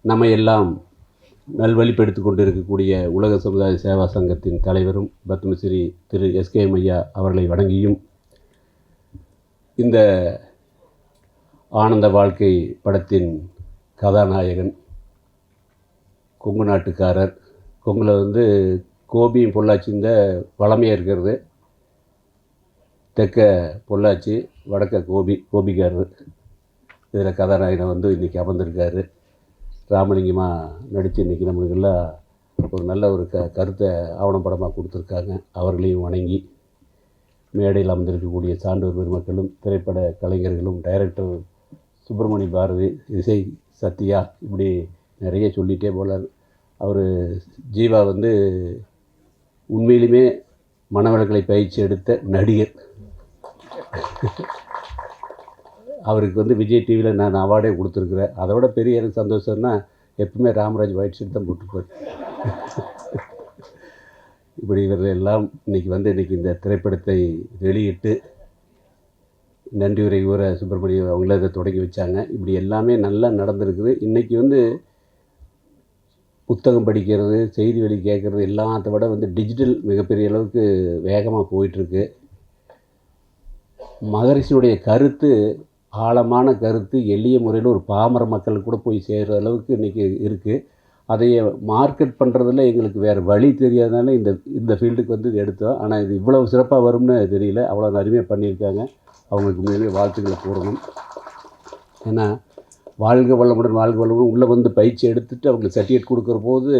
நம்மை எல்லாம் நல்வழிப்படுத்தி கொண்டிருக்கக்கூடிய உலக சமுதாய சேவா சங்கத்தின் தலைவரும் பத்மஸ்ரீ திரு எஸ்கேஎம் ஐயா அவர்களை வணங்கியும், இந்த ஆனந்த வாழ்க்கை படத்தின் கதாநாயகன் கொங்கு நாட்டுக்காரர், கொங்கில் கோபியும் பொள்ளாச்சியும் இந்த வளமையாக இருக்கிறது. தெற்க பொள்ளாச்சி, வடக்க கோபிக்காரர். இதில் கதாநாயகனை இன்றைக்கி அமர்ந்திருக்காரு. ராமலிங்கமாக நடித்து இன்றைக்கி நம்மளுக்கெல்லாம் ஒரு நல்ல ஒரு கருத்தை ஆவணப்படமாக கொடுத்துருக்காங்க. அவர்களையும் வணங்கி, மேடையில் அமர்ந்திருக்கக்கூடிய சான்றோர் பெருமக்களும், திரைப்பட கலைஞர்களும், டைரக்டர் சுப்பிரமணிய பாரதி, இசை சத்யா, இப்படி நிறைய சொல்லிகிட்டே போகலார். அவர் ஜீவா உண்மையிலுமே மனவளக்கலை பயிற்சி எடுத்த நடிகர். அவருக்கு விஜய் டிவியில் நான் அவார்டே கொடுத்துருக்குறேன். அதை விட பெரிய எனக்கு சந்தோஷம்னா, எப்பவுமே ராமராஜ் ஒயிட் ஷர்ட் தான் போட்டுருப்பார். இப்படி இவர்கள் எல்லாம் இன்றைக்கி இந்த திரைப்படத்தை வெளியிட்டு நன்றி உரை கூற சுப்பிரமணியம் அவங்கள இதை தொடங்கி வச்சாங்க. இப்படி எல்லாமே நல்லா நடந்திருக்குது. இன்றைக்கி புத்தகம் படிக்கிறது, செய்தி வெளி கேட்குறது எல்லாத்த விட டிஜிட்டல் மிகப்பெரிய அளவுக்கு வேகமாக போயிட்டுருக்கு. மகரிஷியுடைய கருத்து, ஆழமான கருத்து, எளிய முறையில் ஒரு பாமர மக்களுக்கு கூட போய் சேர்கிற அளவுக்கு இன்றைக்கி இருக்குது. அதைய மார்க்கெட் பண்ணுறதுல எங்களுக்கு வேறு வழி தெரியாதனால இந்த ஃபீல்டுக்கு இது எடுத்தோம். ஆனால் இது இவ்வளவு சிறப்பாக வரும்னு தெரியல. அவ்வளோ அருமையாக பண்ணியிருக்காங்க. அவங்களுக்கு உண்மையிலே வாழ்த்துக்களை கூறணும். ஏன்னா வாழ்க வளமுடன் வாழ்க வளமுடன் உள்ளே பயிற்சி எடுத்துகிட்டு அவங்களுக்கு சர்டிஃபிகேட் கொடுக்குற போது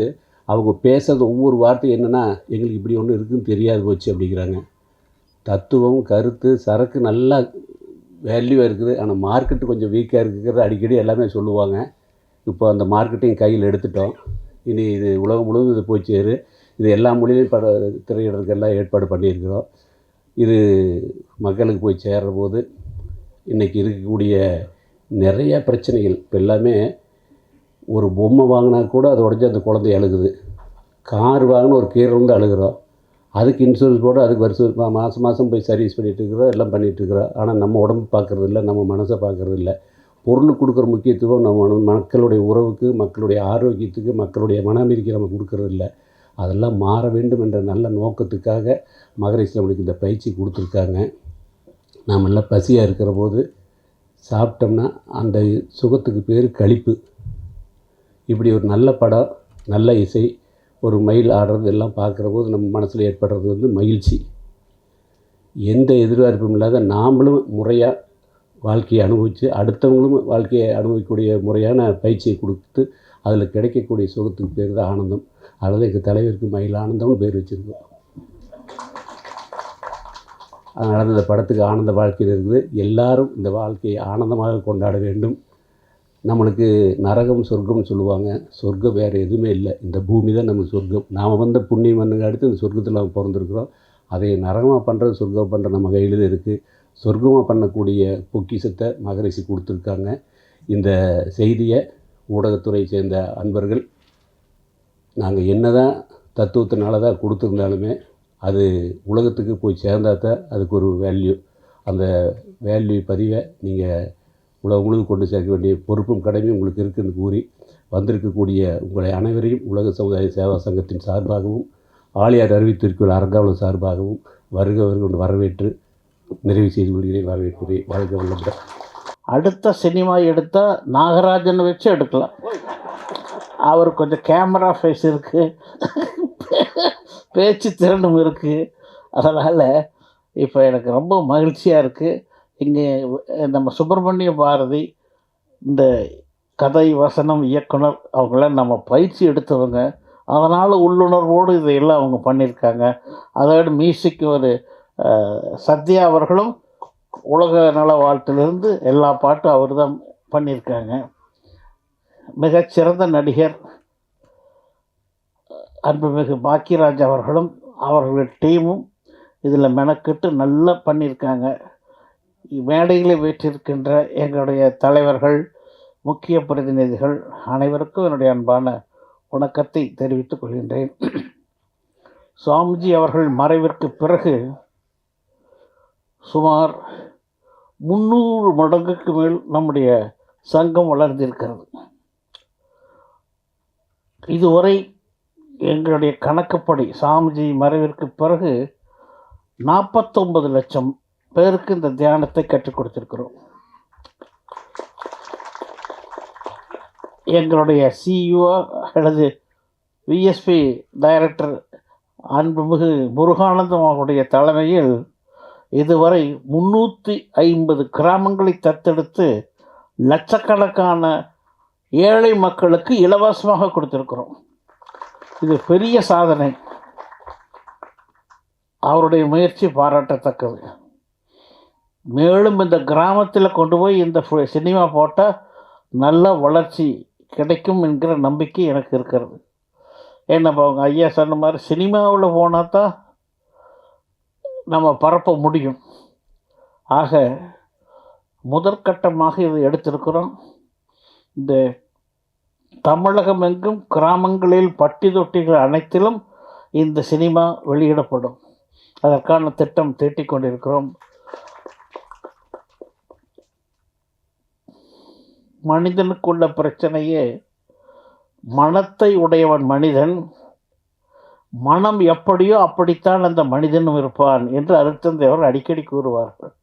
அவங்க பேசுகிறது ஒவ்வொரு வார்த்தையும் என்னென்னா, எங்களுக்கு இப்படி ஒன்று இருக்குதுன்னு தெரியாது போச்சு அப்படிங்கிறாங்க. தத்துவம், கருத்து, சரக்கு நல்லா வேல்யூவாக இருக்குது. ஆனால் மார்க்கெட்டு கொஞ்சம் வீக்காக இருக்கிறது அடிக்கடி எல்லாமே சொல்லுவாங்க. இப்போ அந்த மார்க்கெட்டையும் கையில் எடுத்துட்டோம். இனி இது உலகம் முழுவதும் இது போய் சேரு. இது எல்லா மொழியிலையும் திரையிடறதுக்கெல்லாம் ஏற்பாடு பண்ணியிருக்கிறோம். இது மக்களுக்கு போய் சேர்ற போது இன்றைக்கி இருக்கக்கூடிய நிறைய பிரச்சனைகள், இப்போ எல்லாமே ஒரு பொம்மை வாங்கினா கூட அது உடஞ்சி அந்த குழந்தை அழுகுது. கார் வாங்கினா ஒரு கீரை அழுகிறோம். அதுக்கு இன்சூரன்ஸ் போட அதுக்கு வருஷம் மாதம் போய் சர்வீஸ் பண்ணிகிட்ருக்குறோம், எல்லாம் பண்ணிகிட்ருக்குறோம். ஆனால் நம்ம உடம்பு பார்க்குறது இல்லை, நம்ம மனசை பார்க்குறது இல்லை. பொருளுக்கு கொடுக்குற முக்கியத்துவம் நம்ம மக்களுடைய உறவுக்கு, மக்களுடைய ஆரோக்கியத்துக்கு, மக்களுடைய மன அமைதிக்கு நம்ம கொடுக்குறது இல்லை. அதெல்லாம் மாற வேண்டும் என்ற நல்ல நோக்கத்துக்காக மகரிஷி நம்மளுக்கு இந்த பயிற்சி கொடுத்துருக்காங்க. நாம் எல்லாம் பசியாக இருக்கிற போது சாப்பிட்டோம்னா அந்த சுகத்துக்கு பேர் களிப்பு. இப்படி ஒரு நல்ல படம், நல்ல இசை, ஒரு மயில் ஆடுறது எல்லாம் பார்க்குற போது நம்ம மனசில் ஏற்படுறது மகிழ்ச்சி. எந்த எதிர்பார்ப்பும் இல்லாத நாமளும் முறையாக வாழ்க்கையை அனுபவித்து அடுத்தவங்களும் வாழ்க்கையை அனுபவிக்கக்கூடிய முறையான பயிற்சியை கொடுத்து அதில் கிடைக்கக்கூடிய சுகத்துக்கு பேர் தான் ஆனந்தம். அதனால் எங்கள் தலைவருக்கு மயில் ஆனந்தம்னு பேர் வச்சுருக்கோம். அதனால் இந்த படத்துக்கு ஆனந்த வாழ்க்கையில் இருக்குது. எல்லாரும் இந்த வாழ்க்கையை ஆனந்தமாக கொண்டாட வேண்டும். நம்மளுக்கு நரகம் சொர்க்கம்னு சொல்லுவாங்க. சொர்க்கம் வேறு எதுவுமே இல்லை. இந்த பூமி தான் நம்ம சொர்க்கம். நாம் புண்ணியம் பண்ணுங்க அடுத்து இந்த சொர்க்கத்தில் நம்ம பிறந்திருக்கிறோம். அதை நரகமாக பண்ணுறது, சொர்க்கம் பண்ணுற நம்ம கையில் தான் இருக்குது. சொர்க்கமாக பண்ணக்கூடிய பொக்கிஷத்தை மகரிஷி கொடுத்துருக்காங்க. இந்த செய்தியை ஊடகத்துறை சேர்ந்த அன்பர்கள் நாங்கள் என்ன தான் தத்துவத்தினால தான் கொடுத்துருந்தாலுமே அது உலகத்துக்கு போய் சேர்ந்தால் தான் அதுக்கு ஒரு வேல்யூ. அந்த வேல்யூ பதிவை நீங்கள் உலகம் முழுவதும் கொண்டு சேர்க்க வேண்டிய பொறுப்பும் கடமையும் உங்களுக்கு இருக்குன்னு கூறி, வந்திருக்கக்கூடிய உங்களை அனைவரையும் உலக சமுதாய சேவா சங்கத்தின் சார்பாகவும், ஆழியார் அறிவித்திருக்கிற அறங்காவலர் சார்பாகவும் வருக வரவேற்று நிறைவு செய்து கொள்கிறேன். வரவேற்கிறேன். வாழ்க வளமுடன். அடுத்த சினிமா எடுத்தால் நாகராஜனை வச்சு எடுக்கலாம். அவர் கொஞ்சம் கேமரா ஃபேஸ் இருக்குது, பேச்சு திறனும் இருக்குது. அதனால் இப்போ எனக்கு ரொம்ப மகிழ்ச்சியாக இருக்குது. இங்கே நம்ம சுப்பிரமணிய பாரதி இந்த கதை, வசனம், இயக்குனர் அவங்களாம் நம்ம பயிற்சி எடுத்தவங்க. அதனால் உள்ளுணர்வோடு இதையெல்லாம் அவங்க பண்ணியிருக்காங்க. அதோட மியூசிக் ஒரு சத்யா அவர்களும் உலக நல வாழ்த்திலிருந்து எல்லா பாட்டும் அவர் தான் பண்ணியிருக்காங்க. மிகச்சிறந்த நடிகர் அன்புமிகு பாக்கியராஜ் அவர்களும் அவர்கள் டீமும் இதில் மெனக்கிட்டு நல்லா பண்ணியிருக்காங்க. மேடையில் வீற்றிருக்கின்ற எங்களுடைய தலைவர்கள், முக்கிய பிரதிநிதிகள் அனைவருக்கும் என்னுடைய அன்பான வணக்கத்தை தெரிவித்துக் கொள்கின்றேன். சுவாமிஜி அவர்கள் மறைவிற்கு பிறகு சுமார் 300 மடங்குக்கு மேல் நம்முடைய சங்கம் வளர்ந்திருக்கிறது. இதுவரை எங்களுடைய கணக்குப்படி சாமிஜி மறைவிற்கு பிறகு 49 லட்சம் பேருக்கு இந்த தியானத்தை கற்றுக் கொடுத்திருக்கிறோம். எங்களுடைய சிஇஓ அல்லது விஎஸ்பி டைரக்டர் அன்புமிகு முருகானந்தம் அவருடைய தலைமையில் இதுவரை 350 கிராமங்களை தத்தெடுத்து லட்சக்கணக்கான ஏழை மக்களுக்கு இலவசமாக கொடுத்திருக்கிறோம். இது பெரிய சாதனை. அவருடைய முயற்சி பாராட்டத்தக்கது. மேலும் இந்த கிராமத்தில் கொண்டு போய் இந்த சினிமா போட்டால் நல்ல வளர்ச்சி கிடைக்கும் என்கிற நம்பிக்கை எனக்கு இருக்கிறது. ஏன்னா அவங்க ஐயா சொன்ன மாதிரி சினிமாவில் போனால் தான் நம்ம பரப்ப முடியும். ஆக முதற்கட்டமாக இதை எடுத்திருக்கிறோம். இந்த தமிழகம் எங்கும் கிராமங்களில் பட்டி தொட்டிகள் அனைத்திலும் இந்த சினிமா வெளியிடப்படும். அதற்கான திட்டம் தீட்டிக் கொண்டிருக்கிறோம். மனிதனுக்குள்ள பிரச்சனையே மனத்தை உடையவன் மனிதன், மனம் எப்படியோ அப்படித்தான் அந்த மனிதனும் இருப்பான் என்று அருட்தந்தையவர் அடிக்கடி கூறுவார்கள்.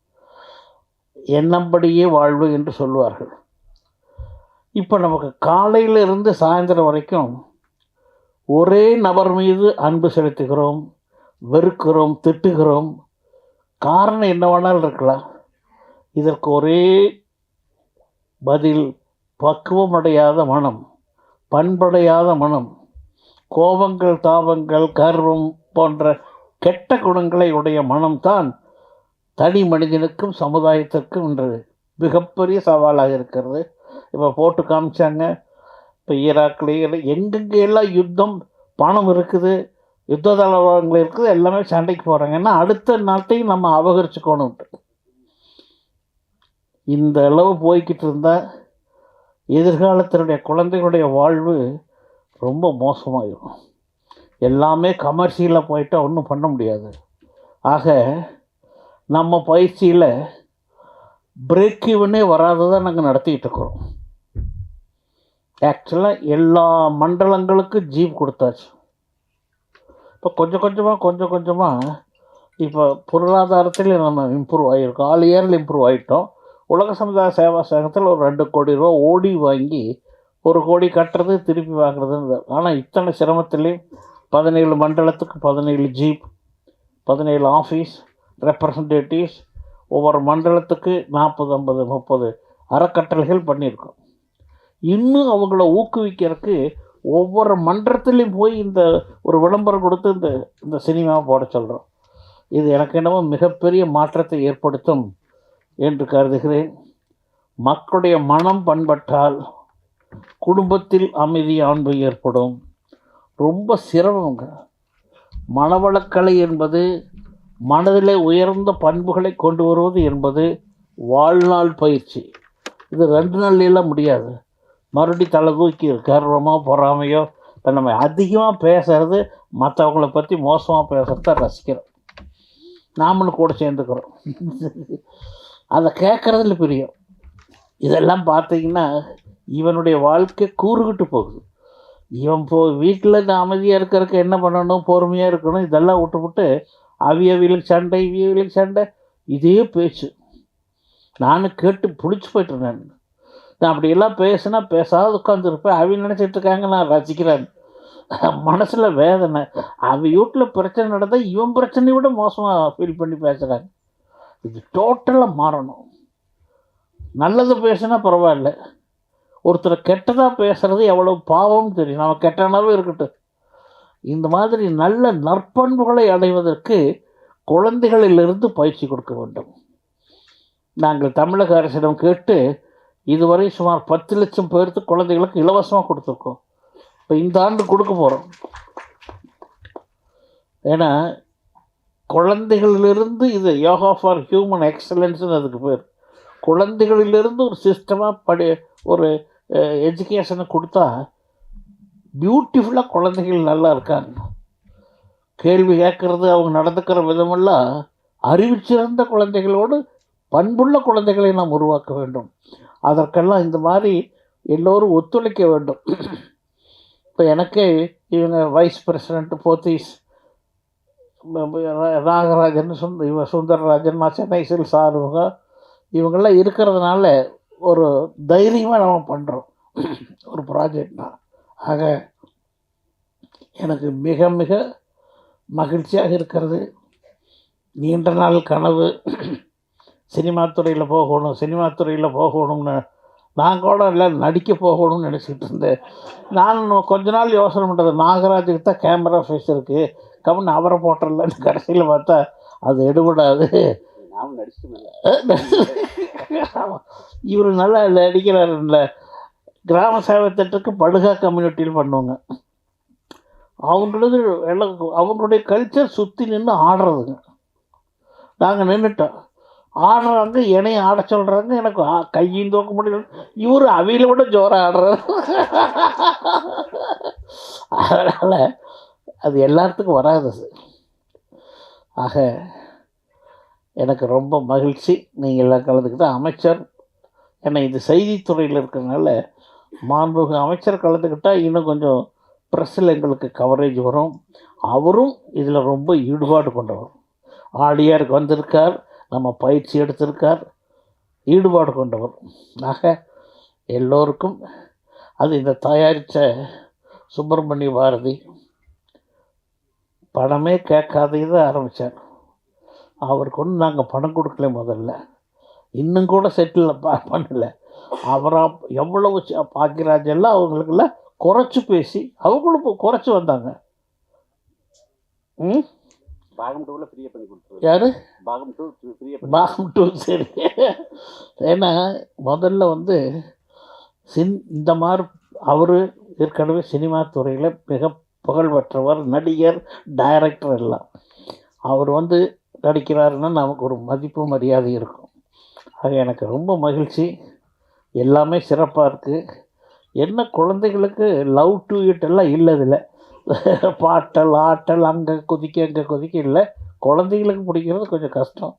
எண்ணம்படியே வாழ்வு என்று சொல்வார்கள். இப்போ நமக்கு காலையில் இருந்து சாயந்தரம் வரைக்கும் ஒரே நபர் மீது அன்பு செலுத்துகிறோம், வெறுக்கிறோம், திட்டுகிறோம். காரணம் என்னவானாலும் இருக்கலாம். இதற்கு ஒரே பதில் பக்குவமடையாத மனம், பண்படையாத மனம், கோபங்கள், தாபங்கள், கர்வம் போன்ற கெட்ட குணங்களை உடைய மனம்தான் தனி மனிதனுக்கும் சமுதாயத்திற்கும் இன்று மிகப்பெரிய சவாலாக இருக்கிறது. இப்போ போட்டு காமிச்சாங்க. இப்போ ஈராக்லேயே எங்கெங்கே எல்லாம் யுத்தம், பணம் இருக்குது, யுத்த தளவாடங்கள் இருக்குது, எல்லாமே சண்டைக்கு போகிறாங்க. ஏன்னா அடுத்த நாட்டையும் நம்ம அபகரிச்சுக்கணும். இந்த அளவு போய்கிட்டு இருந்தால் எதிர்காலத்தினுடைய குழந்தைகளுடைய வாழ்வு ரொம்ப மோசமாகிடும். எல்லாமே கமர்ஷியலாக போயிட்டால் ஒன்றும் பண்ண முடியாது. ஆக நம்ம பயிற்சியில் பிரேக் ஈவனே வராததான் நாங்கள் நடத்திக்கிட்டு இருக்கிறோம். ஆக்சுவலாக எல்லா மண்டலங்களுக்கும் ஜீப் கொடுத்தாச்சு. இப்போ கொஞ்சம் கொஞ்சமாக இப்போ பொருளாதாரத்தில் நம்ம இம்ப்ரூவ் ஆகியிருக்கோம். 6 இயரில் இம்ப்ரூவ் ஆகிட்டோம். உலக சமுதாய சேவா சங்கத்தில் ஒரு 2 கோடி ரூபா ஓடி வாங்கி 1 கோடி கட்டுறது திருப்பி வாங்குறதுன்னு. ஆனால் இத்தனை சிரமத்திலையும் 17 மண்டலத்துக்கு 17 ஜீப், 17 ஆஃபீஸ் ரெப்ரசன்டேட்டிவ்ஸ், ஒவ்வொரு மண்டலத்துக்கு 40, 50, 30 அறக்கட்டளைகள் பண்ணியிருக்கோம். இன்னும் அவங்கள ஊக்குவிக்கிறதுக்கு ஒவ்வொரு மன்றத்துலேயும் போய் இந்த ஒரு விளம்பரம் கொடுத்து இந்த சினிமாவை போட சொல்கிறோம். இது எனக்கு என்னவோ மிகப்பெரிய மாற்றத்தை ஏற்படுத்தும் என்று கருதுகிறேன். மக்களுடைய மனம் பண்பட்டால் குடும்பத்தில் அமைதி, அன்பு ஏற்படும். ரொம்ப சிரமங்க. மனவளக்கலை என்பது மனதிலே உயர்ந்த பண்புகளை கொண்டு வருவது என்பது வாழ்நாள் பயிற்சி. இது 2 நாள்லாம் முடியாது. மறுபடி தலை தூக்கி கர்வமோ பொறாமையோ. இப்போ நம்ம அதிகமாக பேசுகிறது, மற்றவங்கள பற்றி மோசமாக பேசுகிறத ரசிக்கிறோம். நாமளும் கூட சேர்ந்துக்கிறோம். அதை கேட்குறதுல பிரியம். இதெல்லாம் பார்த்தீங்கன்னா இவனுடைய வாழ்க்கை கூறுகிட்டு போகுது. இவன் வீட்டில் இந்த அமைதியாக இருக்கிறதுக்கு என்ன பண்ணணும், பொறுமையாக இருக்கணும், இதெல்லாம் விட்டு அவியவியலுக்கு சண்டை, இவியவியலுக்கு சண்டை, இதே பேச்சு. நானும் கேட்டு பிடிச்சி போய்ட்டேன். நான் அப்படியெல்லாம் பேசுனா பேசாத உட்காந்துருப்பேன். அவி நினச்சிட்டு இருக்காங்க நான் ரசிக்கிறேன். மனசில் வேதனை. அவ வீட்டில் பிரச்சனை நடந்தால் இவன் பிரச்சனையை விட மோசமாக ஃபீல் பண்ணி பேசுகிறாங்க. இது டோட்டலாக மாறணும். நல்லது பேசுனா பரவாயில்ல, ஒருத்தர் கெட்டதாக பேசுகிறது எவ்வளோ பாவம்னு தெரியும். நம்ம கெட்டனாவே இருக்கட்டும். இந்த மாதிரி நல்ல நற்பண்புகளை அடைவதற்கு குழந்தைகளிலிருந்து பயிற்சி கொடுக்க வேண்டும். நாங்கள் தமிழக அரசிடம் கேட்டு இதுவரை சுமார் 10 லட்சம் பேருக்கு குழந்தைகளுக்கு இலவசமாக கொடுத்துருக்கோம். இப்போ இந்த ஆண்டு கொடுக்க போகிறோம். ஏன்னா குழந்தைகளிலிருந்து இது யோகா ஃபார் ஹியூமன் எக்ஸலன்ஸ்னு அதுக்கு பேர். குழந்தைகளிலிருந்து ஒரு சிஸ்டமாக ஒரு எஜுகேஷனை கொடுத்தா பியூட்டிஃபுல்லாக குழந்தைகள் நல்லா இருக்காங்க. கேள்வி கேட்குறது, அவங்க நடந்துக்கிற விதமெல்லாம் அறிவிச்சிறந்த குழந்தைகளோடு பண்புள்ள குழந்தைகளை நாம் உருவாக்க வேண்டும். அதற்கெல்லாம் இந்த மாதிரி எல்லோரும் ஒத்துழைக்க வேண்டும். இப்போ எனக்கே இவங்க வைஸ் பிரசிடெண்ட் போத்தீஸ் நாகராஜன் இவன் சுந்தரராஜன் சென்னை சில்ஸ் ஆறுவங்க இவங்கெல்லாம் இருக்கிறதுனால ஒரு தைரியமாக நம்ம பண்ணுறோம் ஒரு ப்ராஜெக்ட்னா. ஆக எனக்கு மிக மிக மகிழ்ச்சியாக இருக்கிறது. நீண்ட நாள் கனவு சினிமா துறையில் போகணும்னு நான் கூட இல்லை நடிக்க போகணும்னு நினச்சிக்கிட்டு இருந்தேன். நான் கொஞ்ச நாள் யோசனை பண்ணுறது நாகராஜுக்கு தான் கேமரா ஃபேஸ் இருக்குது கம்முன்னு அவரை போட்டுடலன்னு கடைசியில் பார்த்தா அது எடுபடாது. இவர் நல்லா நடிக்கிறார். இல்லை கிராம சேவை திட்டத்துக்கு படுகா கம்யூனிட்டியில் பண்ணுவாங்க. அவங்களுடைய கல்ச்சர் சுற்றி நின்று ஆடுறதுங்க. நாங்கள் நின்றுட்டோம், ஆடுறாங்க, என்னையை ஆட சொல்கிறாங்க, எனக்கு கையும் தூக்க முடியல. இவர் அவையில் விட ஜோராக ஆடுறாரு. அதனால் அது எல்லாத்துக்கும் வராது. ஆக எனக்கு ரொம்ப மகிழ்ச்சி நீங்கள் எல்லாம் கலந்துக்கிட்டு. அமைச்சர் என்னை இது செய்தித்துறையில் இருக்கிறதுனால மாண்புமிகு அமைச்சர் கலந்துக்கிட்டால் இன்னும் கொஞ்சம் ப்ரெஸ்ஸில் எங்களுக்கு கவரேஜ் வரும். அவரும் இதில் ரொம்ப ஈடுபாடு கொண்டவர். ஆடியாருக்கு வந்திருக்கார், நம்ம பயிற்சி எடுத்திருக்கார், ஈடுபாடு கொண்டவர். ஆக எல்லோருக்கும் அது இந்த தயாரித்த சுப்பிரமணிய பாரதி பணமே கேட்காதே ஆரம்பித்தார். அவருக்கு ஒன்றும் நாங்கள் பணம் கொடுக்கல முதல்ல, இன்னும் கூட செட்டில் பண்ணலை. அவராக எவ்வளவு பாக்கியராஜ் எல்லாம் அவங்களுக்கெல்லாம் குறைச்சி பேசி அவங்களும் குறைச்சி வந்தாங்க. பாகம் 2ல ஃப்ரீயாக பண்ணி கொடுத்துருவோம். யார் பாகம் 2 சரி. ஏன்னா முதல்ல இந்த மாதிரி அவர் ஏற்கனவே சினிமா துறையில் மிக புகழ்பெற்றவர், நடிகர், டைரக்டர் எல்லாம். அவர் நடிக்கிறாருன்னா நமக்கு ஒரு மதிப்பு மரியாதை இருக்கும். அது எனக்கு ரொம்ப மகிழ்ச்சி. எல்லாமே சிறப்பாக இருக்குது. என்ன குழந்தைகளுக்கு லவ் டு இட் எல்லாம் இல்லை. இதில் பாட்டல் ஆட்டல் அங்கே கொதிக்க இல்லை. குழந்தைகளுக்கு பிடிக்கிறது கொஞ்சம் கஷ்டம்,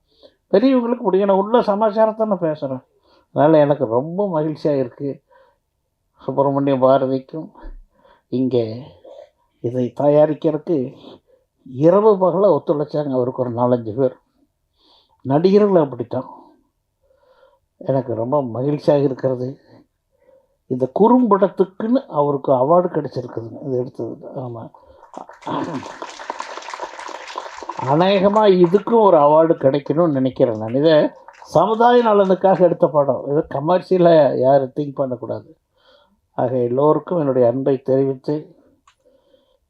பெரியவங்களுக்கு பிடிக்கணும். உள்ள சமாச்சாரத்தை நான் பேசுகிறேன். அதனால் எனக்கு ரொம்ப மகிழ்ச்சியாக இருக்குது. சுப்பிரமணிய பாரதிக்கும் இங்கே இதை தயாரிக்கிறதுக்கு இரவு பகலாக ஒத்துழைச்சாங்க. அவருக்கு ஒரு 4-5 பேர் நடிகர்கள் அப்படித்தான். எனக்கு ரொம்ப மகிழ்ச்சியாக இருக்கிறது. இந்த குறும்படத்துக்குன்னு அவருக்கு அவார்டு கிடச்சிருக்குதுங்க இது எடுத்தது. ஆமாம், அநேகமாக இதுக்கும் ஒரு அவார்டு கிடைக்கணும்னு நினைக்கிறேன் நான். இதை சமுதாய நலனுக்காக எடுத்த படம், இதை கமர்ஷியலாக யாரும் திங்க் பண்ணக்கூடாது. ஆக எல்லோருக்கும் என்னுடைய அன்பை தெரிவித்து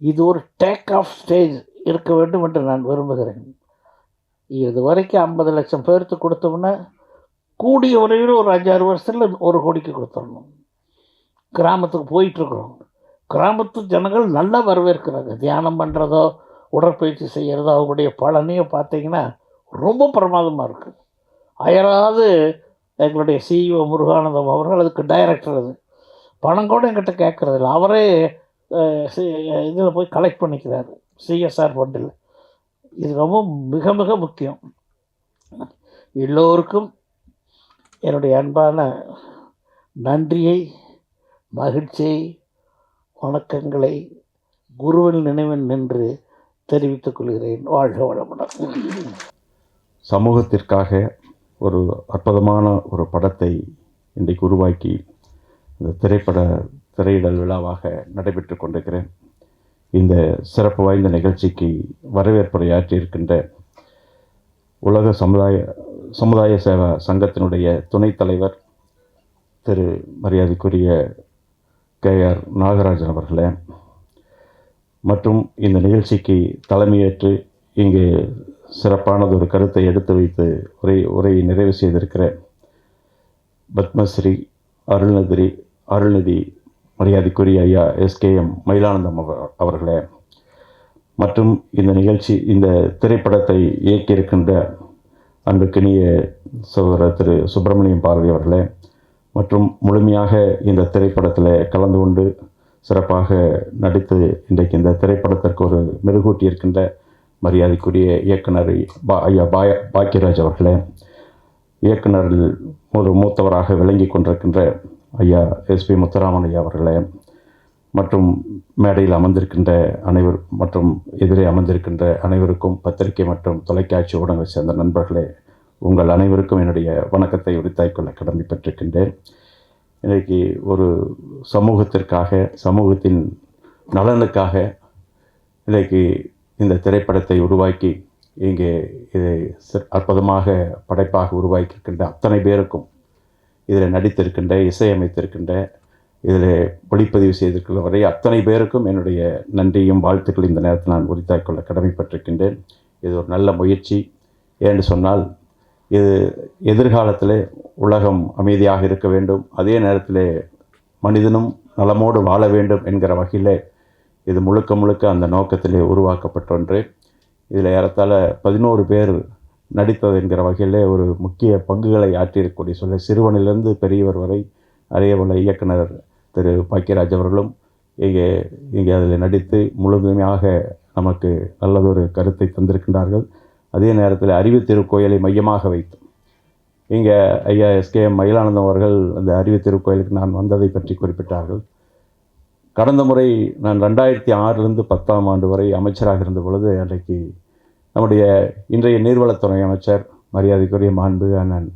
இது ஒரு டேக் ஆஃப் ஸ்டேஜ் இருக்க வேண்டும் என்று நான் விரும்புகிறேன். இது வரைக்கும் 50 லட்சம் பேருக்கு கொடுத்தோம்னா கூடிய வரையில் ஒரு 5-6 வருஷத்தில் 1 கோடிக்கு கொடுத்துடணும். கிராமத்துக்கு போயிட்டுருக்குறோம். கிராமத்து ஜனங்கள் நல்லா வரவேற்கிறாங்க. தியானம் பண்ணுறதோ உடற்பயிற்சி செய்கிறதோ அவங்களுடைய பலனையோ பார்த்தீங்கன்னா ரொம்ப பிரமாதமாக இருக்குது. அயராது எங்களுடைய சிஇஓ முருகானந்தம் அவர்கள் அதுக்கு டைரக்டர். அது பணம் கூட என்கிட்ட கேட்குறதில்ல, அவரே இதில் போய் கலெக்ட் பண்ணிக்கிறாரு சிஎஸ்ஆர் ஃபண்டில். இது ரொம்ப மிக மிக முக்கியம். எல்லோருக்கும் என்னுடைய அன்பான நன்றியை, மகிழ்ச்சியை, வணக்கங்களை குருவின் நினைவில் நின்று தெரிவித்துக் கொள்கிறேன். வாழ்க வளமுடன். சமூகத்திற்காக ஒரு அற்புதமான ஒரு படத்தை இன்றைக்கு உருவாக்கி இந்த திரையிடல் விழாவாக நடைபெற்று கொண்டிருக்கிறேன். இந்த சிறப்பு வாய்ந்த நிகழ்ச்சிக்கு வரவேற்புரையாற்றி இருக்கின்ற உலக சமுதாய சேவா சங்கத்தினுடைய துணைத் தலைவர் திரு மரியாதைக்குரிய KR நாகராஜன் அவர்களே, மற்றும் இந்த நிகழ்ச்சிக்கு தலைமையேற்று இங்கு சிறப்பானது ஒரு கருத்தை எடுத்து வைத்து உரையை நிறைவு செய்திருக்கிற பத்மஸ்ரீ அருள்நிதி மரியாதைக்குரிய ஐயா SKM மயிலானந்தம் அவர்களே, மற்றும் இந்த திரைப்படத்தை இயக்கியிருக்கின்ற அன்புக்கினிய சகோதரர் திரு சுப்பிரமணியம் பாரதி அவர்களே, மற்றும் முழுமையாக இந்த திரைப்படத்தில் கலந்து கொண்டு சிறப்பாக நடித்து இன்றைக்கு இந்த திரைப்படத்திற்கு ஒரு மெருகூட்டி இருக்கின்ற மரியாதைக்குரிய இயக்குனர் ஐயா பாக்கியராஜ் அவர்களே, இயக்குனரில் ஒரு மூத்தவராக விளங்கி கொண்டிருக்கின்ற ஐயா SP முத்துராமன் ஐயா அவர்களே, மற்றும் மேடையில் அமர்ந்திருக்கின்ற அனைவர் மற்றும் எதிரே அமர்ந்திருக்கின்ற அனைவருக்கும் பத்திரிகை மற்றும் தொலைக்காட்சி ஊடகங்களை சேர்ந்த நண்பர்களே, உங்கள் அனைவருக்கும் என்னுடைய வணக்கத்தை உரித்தாய்க்கொள்ள கடமைப்பட்டிருக்கின்றேன். இன்றைக்கு ஒரு சமூகத்திற்காக, சமூகத்தின் நலனுக்காக இன்றைக்கு இந்த திரைப்படத்தை உருவாக்கி இங்கே இதை அற்புதமாக படைப்பாக உருவாக்கியிருக்கின்ற அத்தனை பேருக்கும், இதில் நடித்திருக்கின்ற, இசையமைத்திருக்கின்ற, இதில் ஒளிப்பதிவு செய்திருக்கிற வரை அத்தனை பேருக்கும் என்னுடைய நன்றியும் வாழ்த்துக்கள் இந்த நேரத்தில் நான் உரித்தாய்க்கொள்ள கடமைப்பட்டிருக்கின்றேன். இது ஒரு நல்ல முயற்சி. ஏன்னு சொன்னால், இது எதிர்காலத்தில் உலகம் அமைதியாக இருக்க வேண்டும், அதே நேரத்தில் மனிதனும் நலமோடு வாழ வேண்டும் என்கிற வகையில் இது முழுக்க முழுக்க அந்த நோக்கத்திலே உருவாக்கப்பட்ட ஒன்று. இதில் ஏறத்தாழ 11 பேர் நடித்தது என்கிற வகையில் ஒரு முக்கிய பங்குகளை ஆற்றியிருக்கக்கூடிய சொல்ல, சிறுவனிலிருந்து பெரியவர் வரை, அதேபோல் இயக்குனர் திரு பாக்கியராஜ் அவர்களும் இங்கே அதில் நடித்து முழுமையாக நமக்கு நல்லதொரு கருத்தை தந்திருக்கின்றார்கள். அதே நேரத்தில் அறிவு திருக்கோயிலை மையமாக வைத்து இங்கே ஐயா SKM மயிலானந்தம் அவர்கள் அந்த அறிவு திருக்கோயிலுக்கு நான் வந்ததை பற்றி குறிப்பிட்டார்கள். கடந்த முறை நான் 2006லிருந்து 10ஆம் ஆண்டு வரை அமைச்சராக இருந்த பொழுது, அன்றைக்கு நம்முடைய இன்றைய நீர்வளத்துறை அமைச்சர் மரியாதைக்குரிய மாண்பு அண்ணன்,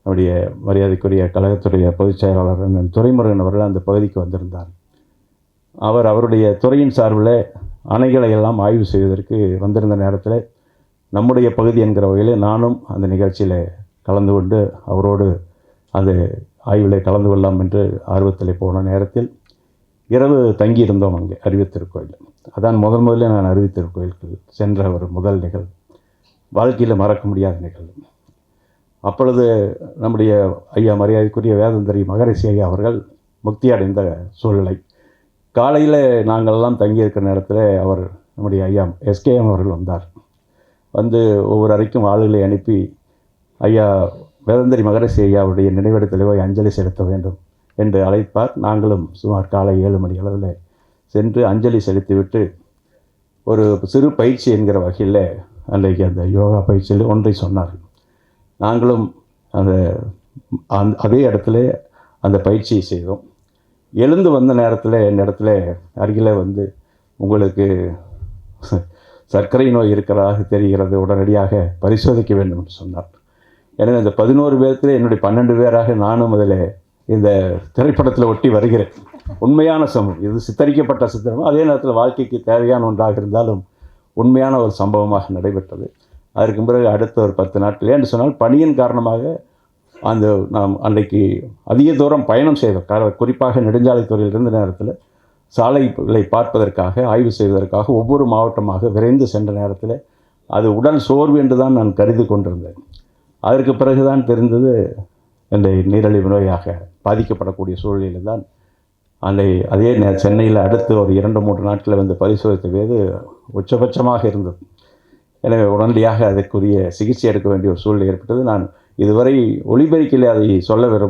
நம்முடைய மரியாதைக்குரிய கழகத்துடைய பொதுச் செயலாளர் அண்ணன் துரைமுருகன் அவர்கள் அந்த பகுதிக்கு வந்திருந்தார். அவருடைய துறையின் சார்பில் அணைகளை எல்லாம் ஆய்வு செய்வதற்கு வந்திருந்த நேரத்தில் நம்முடைய பகுதி என்கிற வகையில் நானும் அந்த நிகழ்ச்சியில் கலந்து கொண்டு அவரோடு அந்த ஆய்வில் கலந்து கொள்ளலாம் என்று ஆர்வத்தில் போன நேரத்தில் இரவு தங்கியிருந்தோம் அங்கே அறிவுத்திருக்கோயில். அதான் முதல்ல நான் அறிவுத்திருக்கோயிலுக்கு சென்ற ஒரு முதல் நிகழ்வு, வாழ்க்கையில் மறக்க முடியாத நிகழ்வு. அப்பொழுது நம்முடைய ஐயா மரியாதைக்குரிய வேதந்தரி மகரிஷி ஐயா அவர்கள் முக்தி அடைந்த சூழ்நிலை. காலையில் நாங்களெல்லாம் தங்கியிருக்கிற நேரத்தில் அவர் நம்முடைய ஐயா SKM அவர்கள் வந்தார். வந்து ஒவ்வொரு அறைக்கும் ஆளுகளை அனுப்பி, ஐயா வேதந்தரி மகரிஷி ஐயாவுடைய நினைவிடத்தில் போய் அஞ்சலி செலுத்த வேண்டும் என்று அழைப்பார். நாங்களும் சுமார் காலை 7 மணி அளவில் சென்று அஞ்சலி செலுத்திவிட்டு ஒரு சிறு பயிற்சி என்கிற வகையில் அன்றைக்கு அந்த யோகா பயிற்சியில் ஒன்றை சொன்னார். நாங்களும் அதே இடத்துல அந்த பயிற்சியை செய்தோம். எழுந்து வந்த நேரத்தில் என் இடத்துல அருகில் வந்து, உங்களுக்கு சர்க்கரை நோய் இருக்கிறதாக தெரிகிறது, உடனடியாக பரிசோதிக்க வேண்டும் என்று சொன்னார். எனவே இந்த 11 பேர்த்தில் என்னுடைய 12 பேராக நானும் அதில் இந்த திரைப்படத்தில் ஒட்டி வருகிறேன். உண்மையான சம்பவம் இது, சித்தரிக்கப்பட்ட சித்திரம், அதே நேரத்தில் வாழ்க்கைக்கு தேவையான ஒன்றாக இருந்தாலும் உண்மையான ஒரு சம்பவமாக நடைபெற்றது. அதற்கு பிறகு அடுத்த ஒரு 10 நாட்கள், ஏன்னு சொன்னால் பணியின் காரணமாக நாம் அன்றைக்கு அதிக தூரம் பயணம் செய்தோம். குறிப்பாக நெடுஞ்சாலைத்துறையில் இருந்த நேரத்தில் சாலைகளை பார்ப்பதற்காக, ஆய்வு செய்வதற்காக ஒவ்வொரு மாவட்டமாக விரைந்து சென்ற நேரத்தில் அது உடல் சோர்வு என்று தான் நான் கருதி கொண்டிருந்தேன். அதற்கு பிறகுதான் தெரிந்தது இந்த நீரிழிவு நோயாக பாதிக்கப்படக்கூடிய சூழ்நிலையில் தான் அதே சென்னையில் அடுத்து ஒரு 2-3 நாட்களில் வந்து பரிசோதித்த போது உச்சபட்சமாக இருந்தது. எனவே உடனடியாக அதற்குரிய சிகிச்சை எடுக்க வேண்டிய ஒரு சூழ்நிலை ஏற்பட்டது. நான் இதுவரை ஒளிபெருக்கில் அதை சொல்ல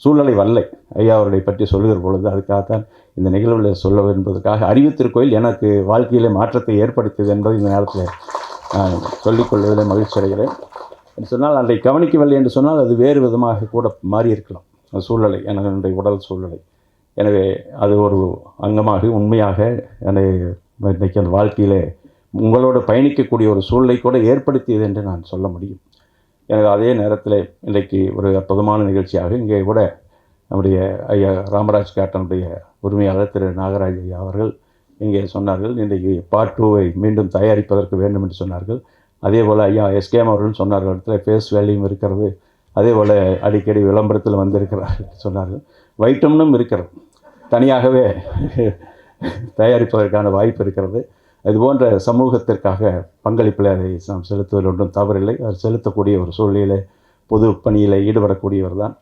சூழ்நிலை வரலை. ஐயா அவர்களை பற்றி சொல்லுகிற பொழுது அதுக்காகத்தான் இந்த நிகழ்வில் சொல்ல என்பதற்காக அறிவுத்திருக்கோயில் எனக்கு வாழ்க்கையில் மாற்றத்தை ஏற்படுத்தியது என்பதை இந்த நேரத்தில் நான் சொல்லிக்கொள்வதில் மகிழ்ச்சி அடைகிறேன். என்று சொன்னால் அன்றை கவனிக்கவில்லை என்று சொன்னால் அது வேறு விதமாக கூட மாறி இருக்கலாம் அந்த சூழ்நிலை, என்னுடைய உடல் சூழ்நிலை. எனவே அது ஒரு அங்கமாக உண்மையாக இன்றைக்கு அந்த வாழ்க்கையில் உங்களோடு பயணிக்கக்கூடிய ஒரு சூழ்நிலை கூட ஏற்படுத்தியது என்று நான் சொல்ல முடியும். எனவே அதே நேரத்தில் இன்றைக்கு ஒரு அற்புதமான நிகழ்ச்சியாக இங்கே கூட நம்முடைய ஐயா ராமராஜ் கேட்டனுடைய உரிமையாளர் திரு நாகராஜ் ஐயா அவர்கள் இங்கே சொன்னார்கள், இன்றைக்கு பார்ட் 2வை மீண்டும் தயாரிப்பதற்கு வேண்டும் என்று சொன்னார்கள். அதே போல் ஐயா SKM அவர்கள் சொன்னார்கள், இடத்துல ஃபேஸ் வேல்யூம் இருக்கிறது, அதே போல் அடிக்கடி விளம்பரத்தில் வந்திருக்கிறார்கள் சொன்னார்கள். வைட்டமினும் இருக்கிறது, தனியாகவே தயாரிப்பதற்கான வாய்ப்பு இருக்கிறது. இதுபோன்ற சமூகத்திற்காக பங்களிப்பில் அதை நாம் செலுத்துவதில் ஒன்றும் தவறில்லை. அது செலுத்தக்கூடிய ஒரு சூழ்நிலையில் பொது பணியில் ஈடுபடக்கூடியவர் தான்.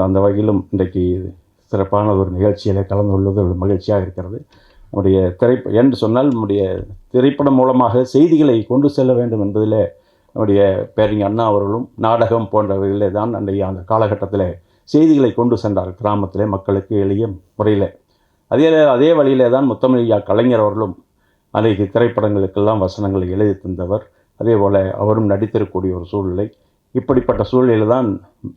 அந்த வகையிலும் இன்றைக்கு சிறப்பான ஒரு நிகழ்ச்சியில் கலந்து கொள்வது ஒரு மகிழ்ச்சியாக இருக்கிறது. நம்முடைய என்று சொன்னால் நம்முடைய திரைப்படம் மூலமாக செய்திகளை கொண்டு செல்ல வேண்டும் என்பதில் நம்முடைய பேரறிஞர் அண்ணா அவர்களும் நாடகம் போன்றவைகளிலே தான் அந்த காலகட்டத்தில் செய்திகளை கொண்டு சென்றார் கிராமத்தில் மக்களுக்கு எளிய முறையில். அதே வழியிலே தான் முத்தமிழ் கலைஞர் அவர்களும் அன்றைக்கு திரைப்படங்களுக்கெல்லாம் வசனங்களை எழுதி தந்தவர். அதே போல் அவரும் நடித்திருக்கக்கூடிய ஒரு சூழ்நிலை. இப்படிப்பட்ட சூழ்நிலையில் தான்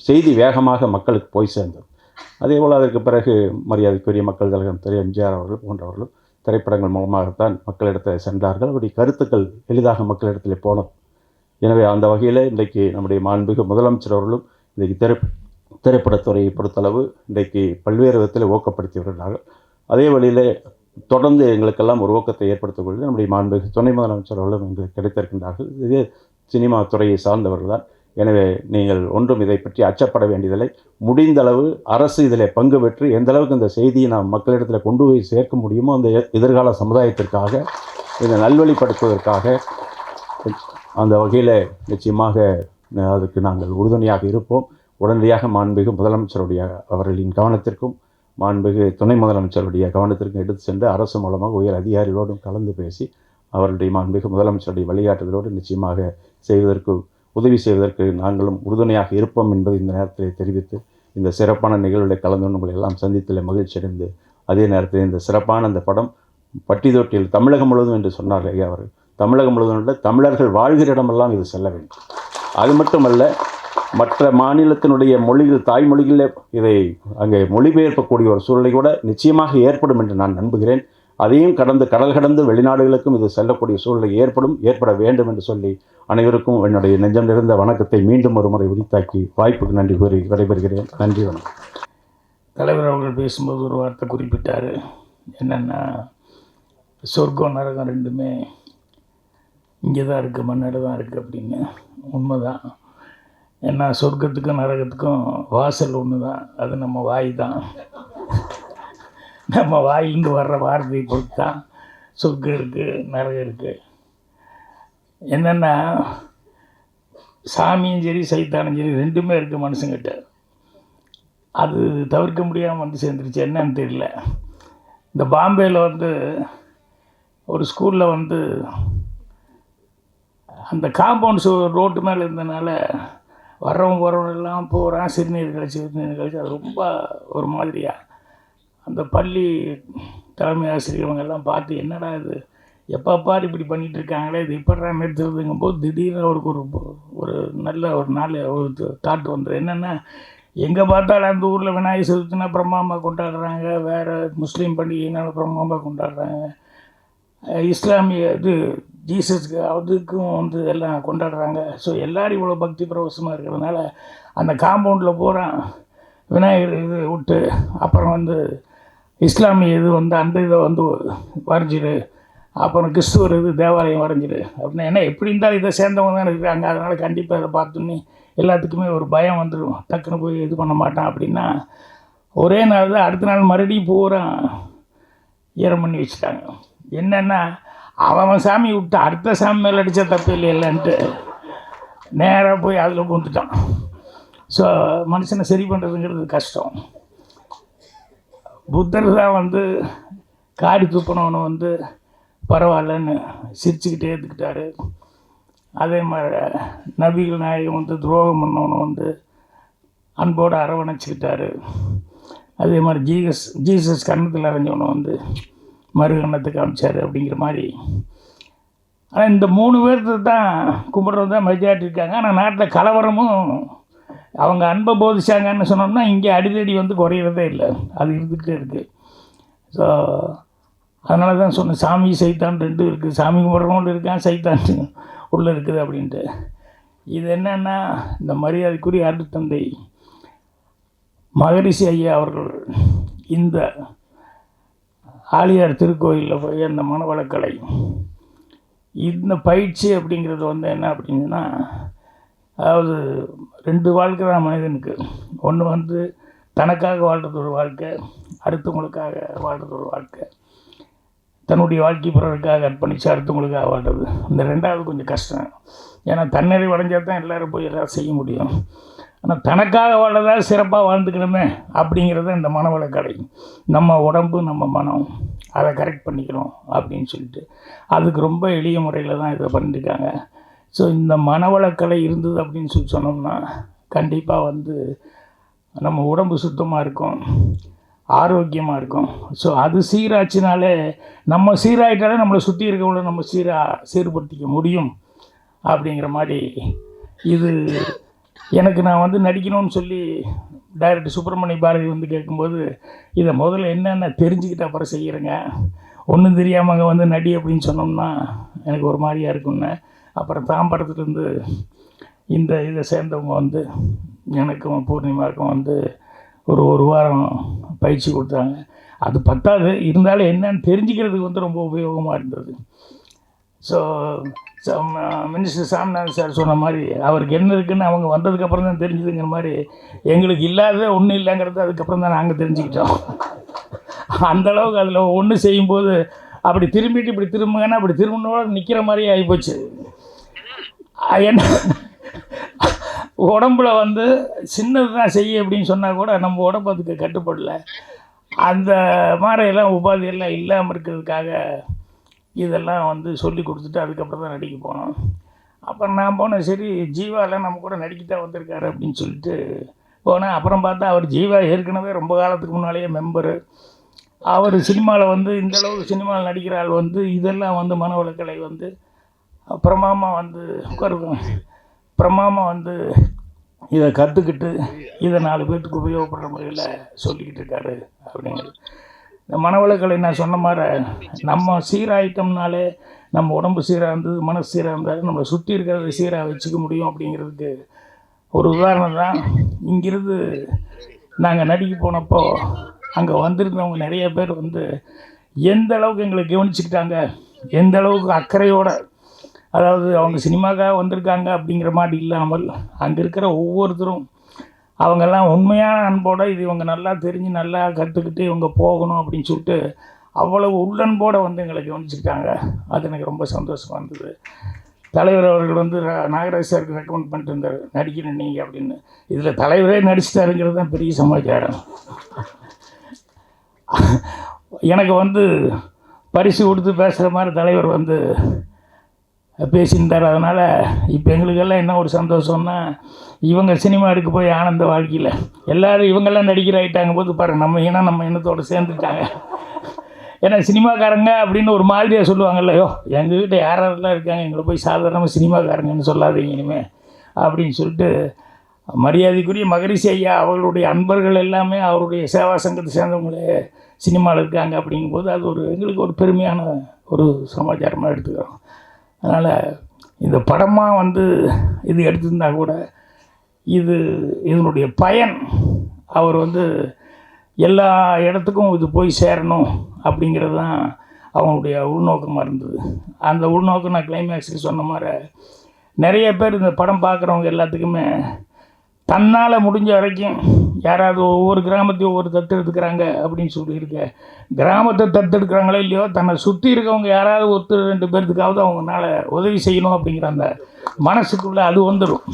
செய்தி வேகமாக மக்களுக்கு போய் சேர்ந்தது. அதேபோல் அதற்கு பிறகு மரியாதைக்குரிய மக்கள் தலைவர் திரு எம்ஜிஆர் அவர்கள் போன்றவர்களும் திரைப்படங்கள் மூலமாகத்தான் மக்களிடத்தில் சென்றார்கள். அவருடைய கருத்துக்கள் எளிதாக மக்களிடத்தில் போனது. எனவே அந்த வகையில் இன்றைக்கு நம்முடைய மாண்புமிகு முதலமைச்சர் அவர்களும் இன்றைக்கு திரைப்படத்துறையை பொறுத்தளவு இன்றைக்கு பல்வேறு விதத்தில் ஊக்கப்படுத்தி வருகிறார்கள். அதே வழியில் தொடர்ந்து எங்களுக்கெல்லாம் ஒரு ஊக்கத்தை ஏற்படுத்திக் கொள்வது நம்முடைய மாண்புமிகு துணை முதலமைச்சர் அவர்களும் எங்களுக்கு கிடைத்திருக்கின்றார்கள். இதே சினிமா துறையை சார்ந்தவர்கள் தான். எனவே நீங்கள் ஒன்றும் இதை பற்றி அச்சப்பட வேண்டியதில்லை. முடிந்த அளவு அரசு இதில் பங்கு பெற்று எந்த அளவுக்கு இந்த செய்தியை நாம் மக்களிடத்தில் கொண்டு போய் சேர்க்க முடியுமோ அந்த எதிர்கால சமுதாயத்திற்காக இதை நல்வழிப்படுத்துவதற்காக அந்த வகையில் நிச்சயமாக அதுக்கு நாங்கள் உறுதுணையாக இருப்போம். உடனடியாக மாண்புமிகு முதலமைச்சருடைய அவர்களின் கவனத்திற்கும் மாண்புமிகு துணை முதலமைச்சருடைய கவனத்திற்கும் எடுத்து சென்று அரசு மூலமாக உயர் அதிகாரிகளோடும் கலந்து பேசி அவருடைய மாண்புமிகு முதலமைச்சருடைய வழிகாட்டுதலோடு நிச்சயமாக உதவி செய்வதற்கு நாங்களும் உறுதுணையாக இருப்போம் என்பதை இந்த நேரத்தில் தெரிவித்து இந்த சிறப்பான நிகழ்வுகளை கலந்து உங்களை எல்லாம் சந்தித்தில் மகிழ்ச்சி அடைந்து அதே நேரத்தில் இந்த சிறப்பான அந்த படம் பட்டி தொட்டியில் தமிழகம் முழுவதும் என்று சொன்னார் ஐயா அவர். தமிழகம் முழுவதும் உள்ள தமிழர்கள் வாழ்கிற இடமெல்லாம் இது செல்ல வேண்டும். அது மட்டுமல்ல, மற்ற மாநிலத்தினுடைய மொழிகள் தாய்மொழிகளில் இதை அங்கே மொழிபெயர்க்கக்கூடிய ஒரு சூழ்நிலை கூட நிச்சயமாக ஏற்படும் என்று நான் நம்புகிறேன். அதையும் கடல் கடந்து வெளிநாடுகளுக்கும் இது செல்லக்கூடிய சூழ்நிலை ஏற்பட வேண்டும் என்று சொல்லி அனைவருக்கும் என்னுடைய நெஞ்சம் நிறைந்த வணக்கத்தை மீண்டும் ஒரு முறை உரித்தாக்கி வாய்ப்புக்கு நன்றி கூறி விடைபெறுகிறேன். நன்றி, வணக்கம். தலைவர் அவர்கள் பேசும்போது ஒரு வார்த்தை குறிப்பிட்டார். என்னென்னா, சொர்க்கம் நரகம் ரெண்டுமே இங்கே தான் இருக்குது, மண்ணில் தான் இருக்குது அப்படின்னு. உண்மைதான். ஏன்னா சொர்க்கத்துக்கும் நரகத்துக்கும் வாசல் ஒன்று தான், அது நம்ம வாய் தான். நம்ம வாயிலிருந்து வர்ற வார்த்தையை பொறுத்து தான் சொர்க்கம் இருக்குது, நரகம் இருக்குது. என்னென்னா, சாமியும் சரி சைத்தானும் சரி ரெண்டுமே இருக்குது மனுஷங்கிட்ட. அது தவிர்க்க முடியாமல் வந்து சேர்ந்துருச்சு. என்னன்னு தெரியல. இந்த பாம்பேயில் வந்து ஒரு ஸ்கூலில் வந்து அந்த காம்பவுண்ட் ரோட்டு மேலே இருந்தனால வர்றவங்க எல்லாம் போகிறான், சிறுநீர் கழிச்சு அது ரொம்ப ஒரு மாதிரியாக அந்த பள்ளி தலைமை ஆசிரியர்களெல்லாம் பார்த்து என்னடா இது எப்போ பாரு இப்படி பண்ணிகிட்டு இருக்காங்களே, இது இப்படா நிறுத்துறதுங்கும் போது திடீர்னு அவருக்கு ஒரு நல்ல ஒரு நாள் ஒரு தாட் வந்துடும். என்னென்னா, எங்கே பார்த்தாலும் அந்த ஊரில் விநாயகர் சதுர்த்தினா பிரம்மாண்டமாக கொண்டாடுறாங்க, வேறு முஸ்லீம் பண்டிகைனாலும் பிரம்மாண்டமாக கொண்டாடுறாங்க, இஸ்லாமிய ஜீசஸ்க்கு அதுக்கும் வந்து எல்லாம் கொண்டாடுறாங்க. ஸோ எல்லோரும் இவ்வளோ பக்தி பிரவசமாக இருக்கிறதுனால அந்த காம்பவுண்டில் போகிறான் விநாயகர் இது விட்டு அப்புறம் வந்து இஸ்லாமிய இது வந்து அந்த இதை வந்து வரைஞ்சிடு, அப்புறம் கிறிஸ்துவர் இது தேவாலயம் வரைஞ்சிடு அப்படின்னா என்ன, எப்படி இருந்தாலும் இதை சேர்ந்தவங்க தான் இருக்கிறாங்க, அதனால் கண்டிப்பாக இதை பார்த்தோன்னே எல்லாத்துக்குமே ஒரு பயம் வந்துடும், டக்குன்னு போய் இது பண்ண மாட்டான். அப்படின்னா ஒரே நாள் தான், அடுத்த நாள் மறுபடியும் பூரா ஈரம் பண்ணி வச்சுட்டாங்க. என்னென்னா, அவன் சாமி விட்டு அடுத்த சாமி மேலே அடித்தா தப்பு இல்லைன்ட்டு நேராக போய் அதில் பூந்துட்டான். ஸோ மனுஷனை சரி பண்ணுறதுங்கிறது கஷ்டம். புத்தர் தான் வந்து காடி துப்பினவனை வந்து பரவாயில்லன்னு சிரிச்சுக்கிட்டே ஏற்றுக்கிட்டாரு. அதே மாதிரி நபிகள் நாயகம் வந்து துரோகம் பண்ணவனை வந்து அன்போடு அரவணைச்சிக்கிட்டாரு. அதே மாதிரி ஜீசஸ் கன்னத்தில் அரைஞ்சவனை வந்து மறு கன்னத்துக்கு காமிச்சார் அப்படிங்கிற மாதிரி. ஆனால் இந்த 3 பேர்த்து தான் கும்பிட்றது தான் மெஜாரிட்டி இருக்காங்க. ஆனால் நாட்டில் கலவரமும் அவங்க அன்பை போதிச்சாங்கன்னு சொன்னோம்னா இங்கே அடிதடி வந்து குறையிறதே இல்லை, அது இருந்துகிட்டே இருக்குது. ஸோ அதனால தான் சொன்னேன், சாமி சைத்தான் ரெண்டும் இருக்குது, சாமி கும்பிட்றவங்க இருக்கான், சைத்தான் உள்ளே இருக்குது அப்படின்ட்டு. இது என்னென்னா, இந்த மரியாதைக்குரிய அருட்தந்தை மகரிஷி ஐயா அவர்கள் இந்த ஆழியார் திருக்கோயிலில் போய் அந்த மனவளக்கலை இந்த பயிற்சி அப்படிங்கிறது வந்து என்ன அப்படின்னா, அதாவது 2 வாழ்க்கை தான் மனிதனுக்கு. ஒன்று வந்து தனக்காக வாழ்கிறது ஒரு வாழ்க்கை, அடுத்தவங்களுக்காக வாழ்கிறது ஒரு வாழ்க்கை. தன்னுடைய வாழ்க்கை பிறருக்காக அர்ப்பணித்து அடுத்தவங்களுக்காக வாழ்கிறது இந்த 2வது கொஞ்சம் கஷ்டம். ஏன்னா தன்னிறைவு அடைஞ்சால் தான் எல்லோரும் போய் எல்லோரும் செய்ய முடியும். ஆனால் தனக்காக வாழ்றதால் சிறப்பாக வாழ்ந்துக்கணுமே அப்படிங்கிறத இந்த மனவளக்கலை, நம்ம உடம்பு நம்ம மனம் அதை கரெக்ட் பண்ணிக்கணும் அப்படின்னு சொல்லிட்டு அதுக்கு ரொம்ப எளிய முறையில் தான் இதை பண்ணியிருக்காங்க. ஸோ இந்த மனவளக்கலை இருந்தது அப்படின்னு சொன்னோம்னா கண்டிப்பாக வந்து நம்ம உடம்பு சுத்தமாக இருக்கும், ஆரோக்கியமாக இருக்கும். ஸோ அது சீராச்சினாலே நம்ம சீராயிட்டாலே நம்மளை சுற்றி இருக்கவங்கள நம்ம சீர்படுத்திக்க முடியும் அப்படிங்கிற மாதிரி இது எனக்கு நான் வந்து நடிக்கணும்னு சொல்லி டைரக்டர் சுப்பிரமணிய பாரதி வந்து கேட்கும்போது, இதை முதல்ல என்னென்ன தெரிஞ்சுக்கிட்டு அப்புறம் செய்கிறேங்க, ஒன்றும் தெரியாமல் அங்கே வந்து நடி அப்படின்னு சொன்னோம்னா எனக்கு ஒரு மாதிரியாக இருக்குன்னு. அப்புறம் தாம்பரத்துலேருந்து இந்த இதை சேர்ந்தவங்க வந்து எனக்கும் பூர்ணிமாவுக்கும் வந்து ஒரு வாரம் பயிற்சி கொடுத்தாங்க. அது பத்தாது, இருந்தாலும் என்னன்னு தெரிஞ்சுக்கிறதுக்கு வந்து ரொம்ப உபயோகமாக இருந்தது. ஸோ மினிஸ்டர் சாமிநாதன் சார் சொன்ன மாதிரி அவருக்கு என்ன இருக்குதுன்னு அவங்க வந்ததுக்கப்புறம் தான் தெரிஞ்சுதுங்கிற மாதிரி, எங்களுக்கு இல்லாத ஒன்றும் இல்லைங்கிறது அதுக்கப்புறம் தான் நாங்கள் தெரிஞ்சுக்கிட்டோம். அந்தளவுக்கு அதில் ஒன்று செய்யும்போது அப்படி திரும்பிட்டு இப்படி திரும்புங்கன்னா அப்படி திரும்பினோட நிற்கிற மாதிரியே ஆகிப்போச்சு. என்ன உடம்புல வந்து சின்னது தான் செய்ய அப்படின்னு சொன்னால் கூட நம்ம உடம்பு அதுக்கு கட்டுப்படல. அந்த மாதிரியெல்லாம் உபாதையெல்லாம் இல்லாமல் இருக்கிறதுக்காக இதெல்லாம் வந்து சொல்லி கொடுத்துட்டு அதுக்கப்புறம் தான் நடிக்க போனோம். அப்புறம் நான் போனேன், சரி ஜீவாலாம் நம்ம கூட நடிக்கத்தான் வந்திருக்காரு அப்படின்னு சொல்லிட்டு போனேன். அப்புறம் பார்த்தா அவர் ஜீவா ஏற்கனவே ரொம்ப காலத்துக்கு முன்னாலேயே மெம்பரு. அவர் சினிமாவில் வந்து இந்தளவுக்கு சினிமாவில் நடிக்கிற ஆள் வந்து இதெல்லாம் வந்து மனவளக்கலை வந்து பிரமாமாக வந்து பிரமாமாக வந்து இதை கற்றுக்கிட்டு இதை 4 பேர்த்துக்கு உபயோகப்படுற முறையில் சொல்லிக்கிட்டு இருக்காரு அப்படிங்கிறது. இந்த மனவளக்கலை நான் சொன்ன மாதிரி நம்ம சீராயிட்டோம்னாலே நம்ம உடம்பு சீராக இருந்தது, மனசு சீராக இருந்தாலும் நம்மளை சுற்றி இருக்கிறத சீராக வச்சுக்க முடியும் அப்படிங்கிறதுக்கு ஒரு உதாரணம் தான். இங்கிருந்து நாங்கள் நடிக்க போனப்போ அங்கே வந்திருந்தவங்க நிறைய பேர் வந்து எந்த அளவுக்கு எங்களை கவனிச்சுக்கிட்டாங்க, எந்த அளவுக்கு அக்கறையோட, அதாவது அவங்க சினிமாக்காக வந்திருக்காங்க அப்படிங்கிற மாதிரி இல்லாமல் அங்கே இருக்கிற ஒவ்வொருத்தரும் அவங்கெல்லாம் உண்மையான அன்போடு இது இவங்க நல்லா தெரிஞ்சு நல்லா கற்றுக்கிட்டு இவங்க போகணும் அப்படின்னு சொல்லிட்டு அவ்வளவு உள்ளன்போடு வந்து எங்களை கவனிச்சுக்கிட்டாங்க. அது எனக்கு ரொம்ப சந்தோஷமாக இருந்தது. தலைவர் அவர்கள் வந்து நாகராஜ் சாருக்கு ரெக்கமெண்ட் பண்ணிட்டு இருந்தார், நடிக்கணும் நீங்கள் அப்படின்னு. இதில் தலைவரே நடிச்சிட்டாருங்கிறது தான் பெரிய சமாச்சாரம். எனக்கு வந்து பரிசு கொடுத்து பேசுகிற மாதிரி தலைவர் வந்து பேசியிருந்தார். அதனால் இப்போ எங்களுக்கெல்லாம் என்ன ஒரு சந்தோஷம்னா, இவங்க சினிமா எடுக்க போய் ஆனந்த வாழ்க்கையில் எல்லோரும் இவங்கெல்லாம் நடிக்கிற ஆகிட்டாங்க போது பாருங்கள், நம்ம இனம் நம்ம இனத்தோடு சேர்ந்துட்டாங்க. ஏன்னா சினிமாக்காரங்க அப்படின்னு ஒரு மாதிரியாக சொல்லுவாங்கல்ல, யோ எங்கள் வீட்டை யாரெல்லாம் இருக்காங்க, எங்களை போய் சாதாரணமாக சினிமாக்காரங்கன்னு சொல்லாதீங்க இனிமேல் அப்படின்னு சொல்லிட்டு மரியாதைக்குரிய மகரிஷி ஐயா அவர்களுடைய அன்பர்கள் எல்லாமே அவருடைய சேவா சங்கத்தை சேர்ந்தவங்களே சினிமாவில் இருக்காங்க. அப்படிங்கும்போது அது ஒரு எங்களுக்கு ஒரு பெருமையான ஒரு சமாச்சாரமாக எடுத்துக்கிறோம். அதனால் இந்த படமாக வந்து இது எடுத்திருந்தா கூட இதனுடைய பயன் அவர் வந்து எல்லா இடத்துக்கும் இது போய் சேரணும் அப்படிங்கிறது தான் அவங்களுடைய உள்நோக்கமாக இருந்தது. அந்த உள்நோக்கம் நான் கிளைமேக்ஸுக்கு சொன்ன மாதிரி நிறைய பேர் இந்த படம் பார்க்குறவங்க எல்லாத்துக்குமே தன்னால் முடிஞ்ச வரைக்கும் யாராவது ஒவ்வொரு கிராமத்தையும் ஒவ்வொரு தத்து எடுத்துக்கிறாங்க அப்படின்னு சொல்லியிருக்க, கிராமத்தை தத்தெடுக்கிறாங்களோ இல்லையோ தன்னை சுற்றி இருக்கவங்க யாராவது 1-2 பேர்த்துக்காவது அவங்களால உதவி செய்யணும் அப்படிங்கிற அந்த மனசுக்குள்ளே அது வந்துடும்.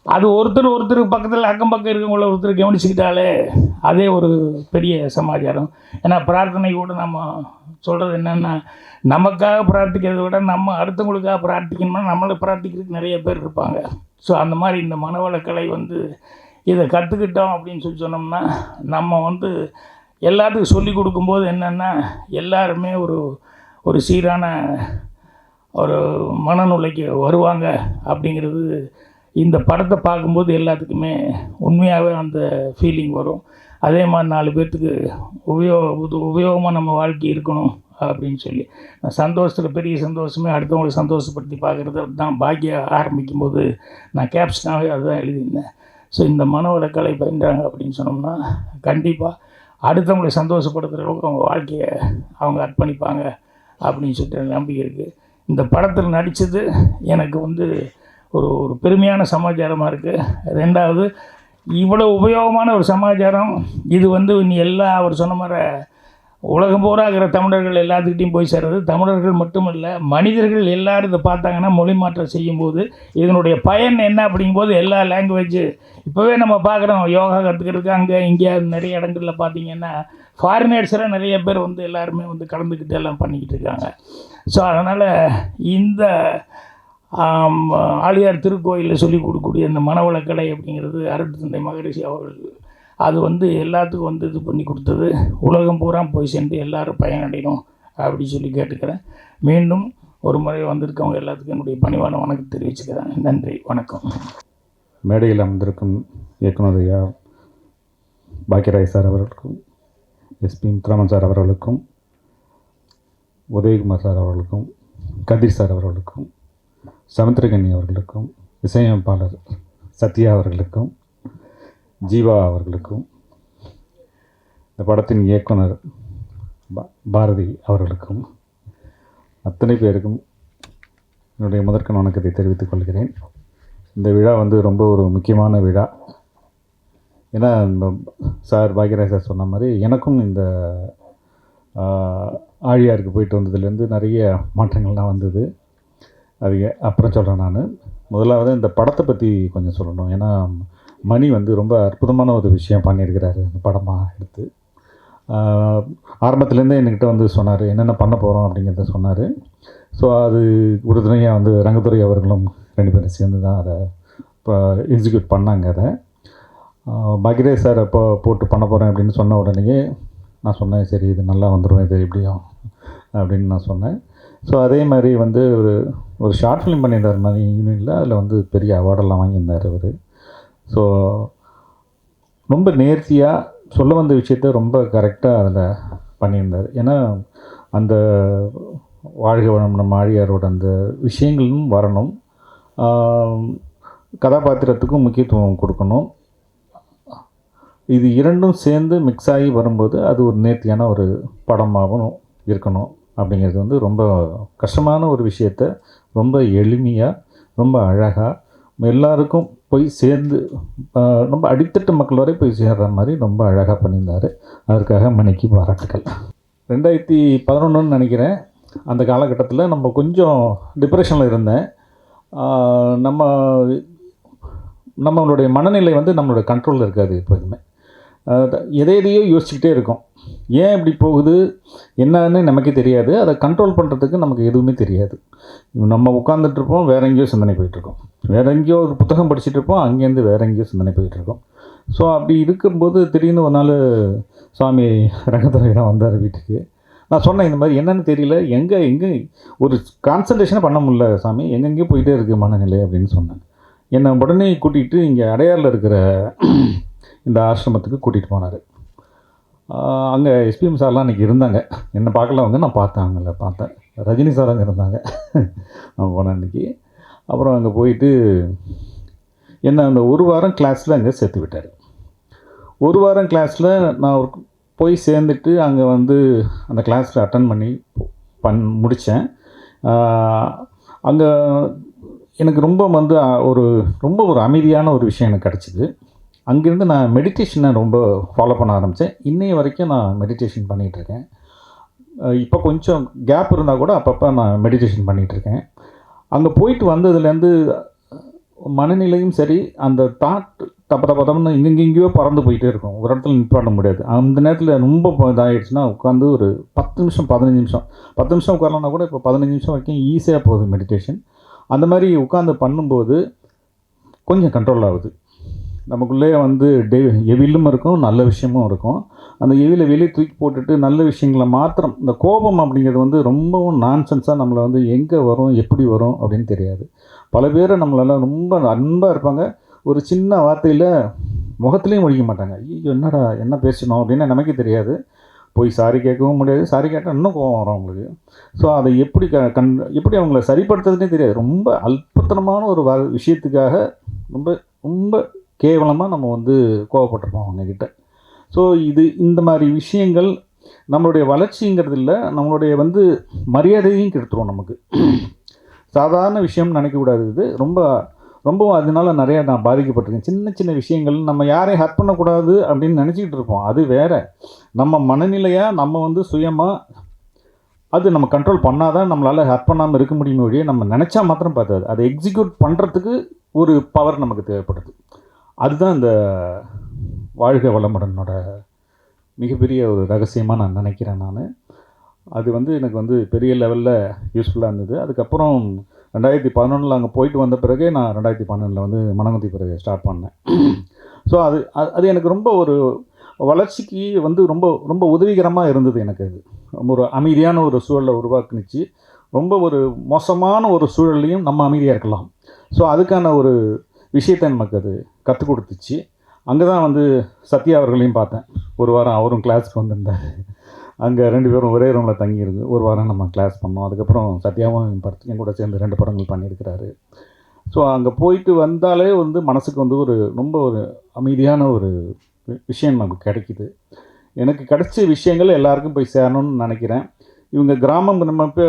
அது ஒருத்தருக்கு பக்கத்தில் அக்கம் பக்கம் இருக்கவங்கள ஒருத்தர் கவனிச்சுக்கிட்டாலே அதே ஒரு பெரிய சமாச்சாரம். ஏன்னா பிரார்த்தனை கூட நம்ம சொல்கிறது என்னென்னா, நமக்காக பிரார்த்திக்கிறத விட நம்ம அடுத்தவங்களுக்காக பிரார்த்திக்கணும்னா நம்மளை பிரார்த்திக்கிறதுக்கு நிறைய பேர் இருப்பாங்க. ஸோ அந்த மாதிரி இந்த மனவளக்கலை வந்து இதை கற்றுக்கிட்டோம் அப்படின்னு சொன்னோம்னா நம்ம வந்து எல்லாத்துக்கும் சொல்லி கொடுக்கும்போது என்னென்னா எல்லாருமே ஒரு சீரான ஒரு மனநிலைக்கு வருவாங்க அப்படிங்கிறது இந்த படத்தை பார்க்கும்போது எல்லாத்துக்குமே உண்மையாகவே அந்த ஃபீலிங் வரும். அதே மாதிரி 4 பேர்த்துக்கு உபயோகமாக நம்ம வாழ்க்கை இருக்கணும் அப்படின்னு சொல்லி சந்தோஷத்தில் பெரிய சந்தோஷமே அடுத்தவங்களை சந்தோஷப்படுத்தி பார்க்குறது தான். பாக்கியம் ஆரம்பிக்கும்போது நான் கேப்ஷனாகவே அதுதான் எழுதியிருந்தேன். ஸோ இந்த மனவளக்கலை பயின்றாங்க அப்படின்னு சொன்னோம்னா கண்டிப்பாக அடுத்தவங்களை சந்தோஷப்படுத்துகிற அளவுக்கு அவங்க வாழ்க்கையை அவங்க அர்ப்பணிப்பாங்க அப்படின்னு சொல்லிட்டு நம்பிக்கை இருக்குது. இந்த படத்தில் நடித்தது எனக்கு வந்து ஒரு பெருமையான சமாச்சாரமாக இருக்குது. 2வது இவ்வளோ உபயோகமான ஒரு சமாச்சாரம் இது வந்து நீ எல்லாம் அவர் சொன்ன மாதிரி உலகம் பூரா இருக்கிற தமிழர்கள் எல்லாத்துக்கிட்டையும் போய் சேர்றது. தமிழர்கள் மட்டும் இல்லை, மனிதர்கள் எல்லோரும் இதை பார்த்தாங்கன்னா மொழி மாற்றம் செய்யும்போது இதனுடைய பயன் என்ன அப்படிங்கும்போது எல்லா லாங்குவேஜ் இப்போவே நம்ம பார்க்குறோம். யோகா கற்றுக்கிறதுக்கு அங்கே இங்கே நிறைய இடங்களில் பார்த்திங்கன்னா ஃபாரினர்ஸெல்லாம் நிறைய பேர் வந்து எல்லாருமே வந்து கலந்துக்கிட்டு எல்லாம் பண்ணிக்கிட்டு இருக்காங்க. ஸோ அதனால் இந்த ஆழியார் திருக்கோயிலில் சொல்லிக் கொடுக்கக்கூடிய இந்த மனவளக்கலை அப்படிங்கிறது அருட்தந்தை மகரிஷி அவர்கள் அது வந்து எல்லாத்துக்கும் வந்து இது பண்ணி கொடுத்தது. உலகம் பூரா போய் சென்று எல்லோரும் பயனடையணும் அப்படி சொல்லி கேட்டுக்கிறேன். மீண்டும் ஒரு முறை வந்திருக்கவங்க எல்லாத்துக்கும் என்னுடைய பணிவான வணக்கம் தெரிவிச்சுக்கிறேன். நன்றி, வணக்கம். மேடையில் அமர்ந்திருக்கும் இயக்குனர் ஐயா பாக்கியராஜ் சார் அவர்களுக்கும், எஸ்பி முத்துராமன் சார் அவர்களுக்கும், உதயகுமார் சார் அவர்களுக்கும், கதிர் சார் அவர்களுக்கும், சமுத்திரகனி அவர்களுக்கும், இசையமைப்பாளர் சத்யா அவர்களுக்கும், ஜீவா அவர்களுக்கும், இந்த படத்தின் இயக்குனர் பாரதி அவர்களுக்கும், அத்தனை பேருக்கும் என்னுடைய முதற்கண் வணக்கத்தை தெரிவித்துக் கொள்கிறேன். இந்த விழா வந்து ரொம்ப ஒரு முக்கியமான விழா. ஏன்னா இந்த சார் பாக்யராஜ் சார் சொன்ன மாதிரி எனக்கும் இந்த ஆழியாருக்கு போயிட்டு வந்ததுலேருந்து நிறைய மாற்றங்கள்லாம் வந்தது. அது அப்புறம் சொல்கிறேன். நான் முதலாவது இந்த படத்தை பற்றி கொஞ்சம் சொல்லணும். ஏன்னா மணி வந்து ரொம்ப அற்புதமான ஒரு விஷயம் பண்ணியிருக்கிறாரு இந்த படமாக எடுத்து. ஆரம்பத்துலேருந்தே என்கிட்ட வந்து சொன்னார் என்னென்ன பண்ண போகிறோம் அப்படிங்கிறத சொன்னார். ஸோ அது உறுதுணையாக வந்து ரங்கத்துறை அவர்களும் 2 பேரும் சேர்ந்து தான் அதை இப்போ எக்ஸிக்யூட் பண்ணாங்க. அதை பாக்யராஜ் சார் அப்போ போட்டு பண்ண போகிறேன் அப்படின்னு சொன்ன உடனேயே நான் சொன்னேன், சரி இது நல்லா வந்துடும் இது எப்படியும் அப்படின்னு நான் சொன்னேன். ஸோ அதே மாதிரி வந்து ஒரு ஷார்ட் ஃபிலிம் பண்ணியிருந்தார் மாதிரி யூனியனில். அதில் வந்து பெரிய அவார்டெல்லாம் வாங்கியிருந்தார் அவர். ஸோ ரொம்ப நேர்த்தியாக சொல்ல வந்த விஷயத்த ரொம்ப கரெக்டாக அதில் பண்ணியிருந்தார். ஏன்னா அந்த வாழ்க வளம் நம்ம ஆழியாரோட அந்த விஷயங்களும் வரணும், கதாபாத்திரத்துக்கும் முக்கியத்துவம் கொடுக்கணும். இது இரண்டும் சேர்ந்து மிக்ஸ் ஆகி வரும்போது அது ஒரு நேர்த்தியான ஒரு படமாகவும் இருக்கணும். அப்படிங்கிறது வந்து ரொம்ப கஷ்டமான ஒரு விஷயத்த ரொம்ப எளிமையாக ரொம்ப அழகாக எல்லாருக்கும் போய் சேர்ந்து ரொம்ப அடித்தட்டு மக்கள் வரை போய் சேர்கிற மாதிரி ரொம்ப அழகாக பண்ணியிருந்தார். அதற்காக மணிக்கு பாராட்டுக்கள். 2011 நினைக்கிறேன். அந்த காலகட்டத்தில் நம்ம கொஞ்சம் டிப்ரெஷனில் இருந்தேன். நம்மளுடைய மனநிலை வந்து நம்மளோட கண்ட்ரோலில் இருக்காது எப்போதுமே. எதையோ யோசிச்சுக்கிட்டே இருக்கோம். ஏன் இப்படி போகுது என்னன்னு நமக்கே தெரியாது. அதை கண்ட்ரோல் பண்ணுறதுக்கு நமக்கு எதுவுமே தெரியாது. நம்ம உட்காந்துட்ருப்போம், வேறு எங்கேயோ சிந்தனை போயிட்டுருக்கோம். வேறு எங்கேயோ ஒரு புத்தகம் படிச்சுட்டு இருப்போம், அங்கேருந்து வேறு எங்கேயோ சிந்தனை போயிட்டுருக்கோம். ஸோ அப்படி இருக்கும்போது திடீர்னு ஒரு நாள் சுவாமி ரங்கத்துறை தான் வந்தார் வீட்டுக்கு. நான் சொன்னேன் இந்த மாதிரி என்னென்னு தெரியல, எங்கே ஒரு கான்சன்ட்ரேஷனை பண்ண முடியல சாமி, எங்கெங்கேயோ போயிட்டே இருக்குது மனநிலை அப்படின்னு சொன்னேன். என்னை உடனே கூட்டிகிட்டு இங்கே அடையாரில் இருக்கிற இந்த ஆசிரமத்துக்கு கூட்டிகிட்டு போனார். அங்கே எஸ்பிஎம் சார்லாம் அன்றைக்கி இருந்தாங்க. என்னை பார்க்கலவங்க, நான் பார்த்தேன், அவங்கள பார்த்தேன். ரஜினி சார் அங்கே இருந்தாங்க. நான் போனேன் அன்றைக்கி. அப்புறம் அங்கே போயிட்டு என்னை அந்த 1 வாரம் கிளாஸில் அங்கே சேர்த்து விட்டார். 1 வாரம் கிளாஸில் நான் போய் சேர்ந்துட்டு அங்கே வந்து அந்த கிளாஸில் அட்டன் பண்ணி முடித்தேன். அங்கே எனக்கு ரொம்ப வந்து ரொம்ப ஒரு அமைதியான ஒரு விஷயம் எனக்கு கிடச்சிது. அங்கேருந்து நான் மெடிடேஷனை ரொம்ப ஃபாலோ பண்ண ஆரம்பித்தேன். இன்னைய வரைக்கும் நான் மெடிடேஷன் பண்ணிகிட்ருக்கேன். இப்போ கொஞ்சம் கேப் இருந்தால் கூட அப்பப்போ நான் மெடிடேஷன் பண்ணிகிட்ருக்கேன். அங்கே போயிட்டு வந்ததுலேருந்து மனநிலையும் சரி, அந்த தாட் தப்பன்னு எங்கெங்கேயோ பறந்து போயிட்டே இருக்கும். ஒரு இடத்துல நிப்பாட்ட முடியாது. அந்த நேரத்தில் ரொம்ப இதாகிடுச்சுன்னா உட்காந்து ஒரு 10 நிமிஷம் 15 நிமிஷம் 10 நிமிஷம் உட்காரலான்னா கூட இப்போ 15 நிமிஷம் வரைக்கும் ஈஸியாக போகுது மெடிடேஷன். அந்த மாதிரி உட்காந்து பண்ணும்போது கொஞ்சம் கண்ட்ரோல் ஆகுது. நமக்குள்ளே வந்து எவிலும் இருக்கும், நல்ல விஷயமும் இருக்கும். அந்த எவில வெளியே தூக்கி போட்டுட்டு நல்ல விஷயங்களை மாத்திரம். இந்த கோபம் அப்படிங்கிறது வந்து ரொம்பவும் நான்சென்ஸாக நம்மளை வந்து எங்கே வரும் எப்படி வரும் அப்படின்னு தெரியாது. பல பேரை நம்மளெல்லாம் ரொம்ப அன்பாக இருப்பாங்க, ஒரு சின்ன வார்த்தையில் முகத்துலேயும் ஒழிக்க மாட்டாங்க. ஐயோ என்னடா என்ன பேசணும் அப்படின்னு நமக்கே தெரியாது. போய் சாரி கேட்கவும் முடியாது, சாரி கேட்டால் இன்னும் கோபம் வரும் அவங்களுக்கு. ஸோ அதை எப்படி எப்படி அவங்கள சரிப்படுத்துறதுனே தெரியாது. ரொம்ப அல்பத்தனமான ஒரு விஷயத்துக்காக ரொம்ப ரொம்ப கேவலமாக நம்ம வந்து கோவப்பட்டிருப்போம் அவங்கக்கிட்ட. ஸோ இந்த மாதிரி விஷயங்கள் நம்மளுடைய வளர்ச்சிங்கிறது இல்லை, நம்மளுடைய வந்து மரியாதையும் கெடுத்துரும் நமக்கு. சாதாரண விஷயம்னு நினைக்கக்கூடாது. இது ரொம்பவும் அதனால நிறையா நான் பாதிக்கப்பட்டிருக்கேன். சின்ன சின்ன விஷயங்கள் நம்ம யாரையும் ஹர்ட் பண்ணக்கூடாது அப்படின்னு நினச்சிக்கிட்டு இருப்போம். அது வேறு. நம்ம மனநிலையாக நம்ம வந்து சுயமாக அது நம்ம கண்ட்ரோல் பண்ணால் தான் நம்மளால் ஹர்ட் பண்ணாமல் இருக்க முடியுமே ஒழிய நம்ம நினச்சா மாத்திரம் பார்த்தாது. அதை எக்ஸிக்யூட் பண்ணுறதுக்கு ஒரு பவர் நமக்கு தேவைப்படுது. அதுதான் இந்த வாழ்க வளமுடனோட மிகப்பெரிய ஒரு ரகசியமாக நான் நினைக்கிறேன். அது வந்து எனக்கு வந்து பெரிய லெவலில் யூஸ்ஃபுல்லாக இருந்தது. அதுக்கப்புறம் 2011 அங்கே போயிட்டு வந்த பிறகு நான் 2012 வந்து மனங்குத்தி பிறகு ஸ்டார்ட் பண்ணேன். ஸோ அது எனக்கு ரொம்ப ஒரு வளர்ச்சிக்கு வந்து ரொம்ப ரொம்ப உதவிகரமாக இருந்தது. எனக்கு அது ஒரு அமைதியான ஒரு சூழலை உருவாக்குனுச்சு. ரொம்ப ஒரு மோசமான ஒரு சூழல்லையும் நம்ம அமைதியாக இருக்கலாம். ஸோ அதுக்கான ஒரு விஷயத்தை நமக்கு அது கற்றுக் கொடுத்துச்சு. அங்கே தான் வந்து சத்யா அவர்களையும் பார்த்தேன். ஒரு வாரம் அவரும் கிளாஸுக்கு வந்திருந்தார். அங்கே 2 பேரும் ஒரே ரூமில் தங்கியிருக்கு. ஒரு வாரம் நம்ம கிளாஸ் பண்ணோம். அதுக்கப்புறம் சத்யாவும் என் கூட சேர்ந்து 2 படங்கள் பண்ணியிருக்கிறாரு. ஸோ அங்கே போயிட்டு வந்தாலே வந்து மனசுக்கு வந்து ரொம்ப ஒரு அமைதியான ஒரு விஷயம் நமக்கு கிடைக்கிது. எனக்கு கிடைச்ச விஷயங்கள் எல்லாருக்கும் போய் சேரணும்னு நினைக்கிறேன். இவங்க கிராமம் நம்ம இப்போ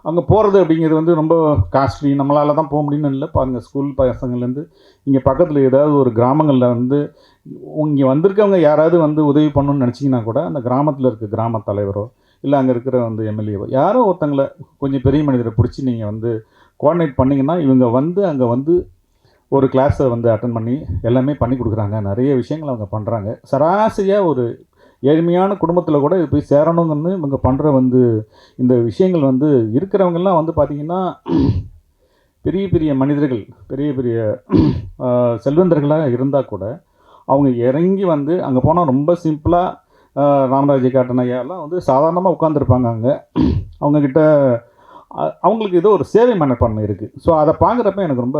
அங்கே போகிறது அப்படிங்கிறது வந்து ரொம்ப காஸ்ட்லி, நம்மளால் தான் போக முடியும்னு இல்லை. பாருங்கள், ஸ்கூல் பசங்கள்லேருந்து இங்கே பக்கத்தில் ஏதாவது ஒரு கிராமங்களில் வந்து இங்கே வந்திருக்கவங்க யாராவது வந்து உதவி பண்ணணும்னு நினச்சிங்கன்னா கூட அந்த கிராமத்தில் இருக்க கிராம தலைவரோ இல்லை அங்கே இருக்கிற வந்து எம்எல்ஏவோ யாரோ ஒருத்தங்களை கொஞ்சம் பெரிய மனிதரை பிடிச்சி நீங்கள் வந்து கோஆர்டினேட் பண்ணிங்கன்னா இவங்க வந்து அங்கே வந்து ஒரு கிளாஸை வந்து அட்டன் பண்ணி எல்லாமே பண்ணி கொடுக்குறாங்க. நிறைய விஷயங்கள் அவங்க பண்ணுறாங்க. சராசரியாக ஒரு ஏழ்மையான குடும்பத்தில் கூட இது போய் சேரணுங்கன்னு இவங்க பண்ணுற வந்து இந்த விஷயங்கள் வந்து இருக்கிறவங்கெல்லாம் வந்து பார்த்திங்கன்னா பெரிய பெரிய மனிதர்கள், பெரிய பெரிய செல்வந்தர்களாக இருந்தால் கூட அவங்க இறங்கி வந்து அங்கே போனால் ரொம்ப சிம்பிளாக ராமராஜ் காட்டன் ஐயாலாம் வந்து சாதாரணமாக உட்காந்துருப்பாங்க. அங்கே அவங்கக்கிட்ட அவங்களுக்கு ஏதோ ஒரு சேவை மனப்பான்மை இருக்குது. ஸோ அதை பார்க்குறப்ப எனக்கு ரொம்ப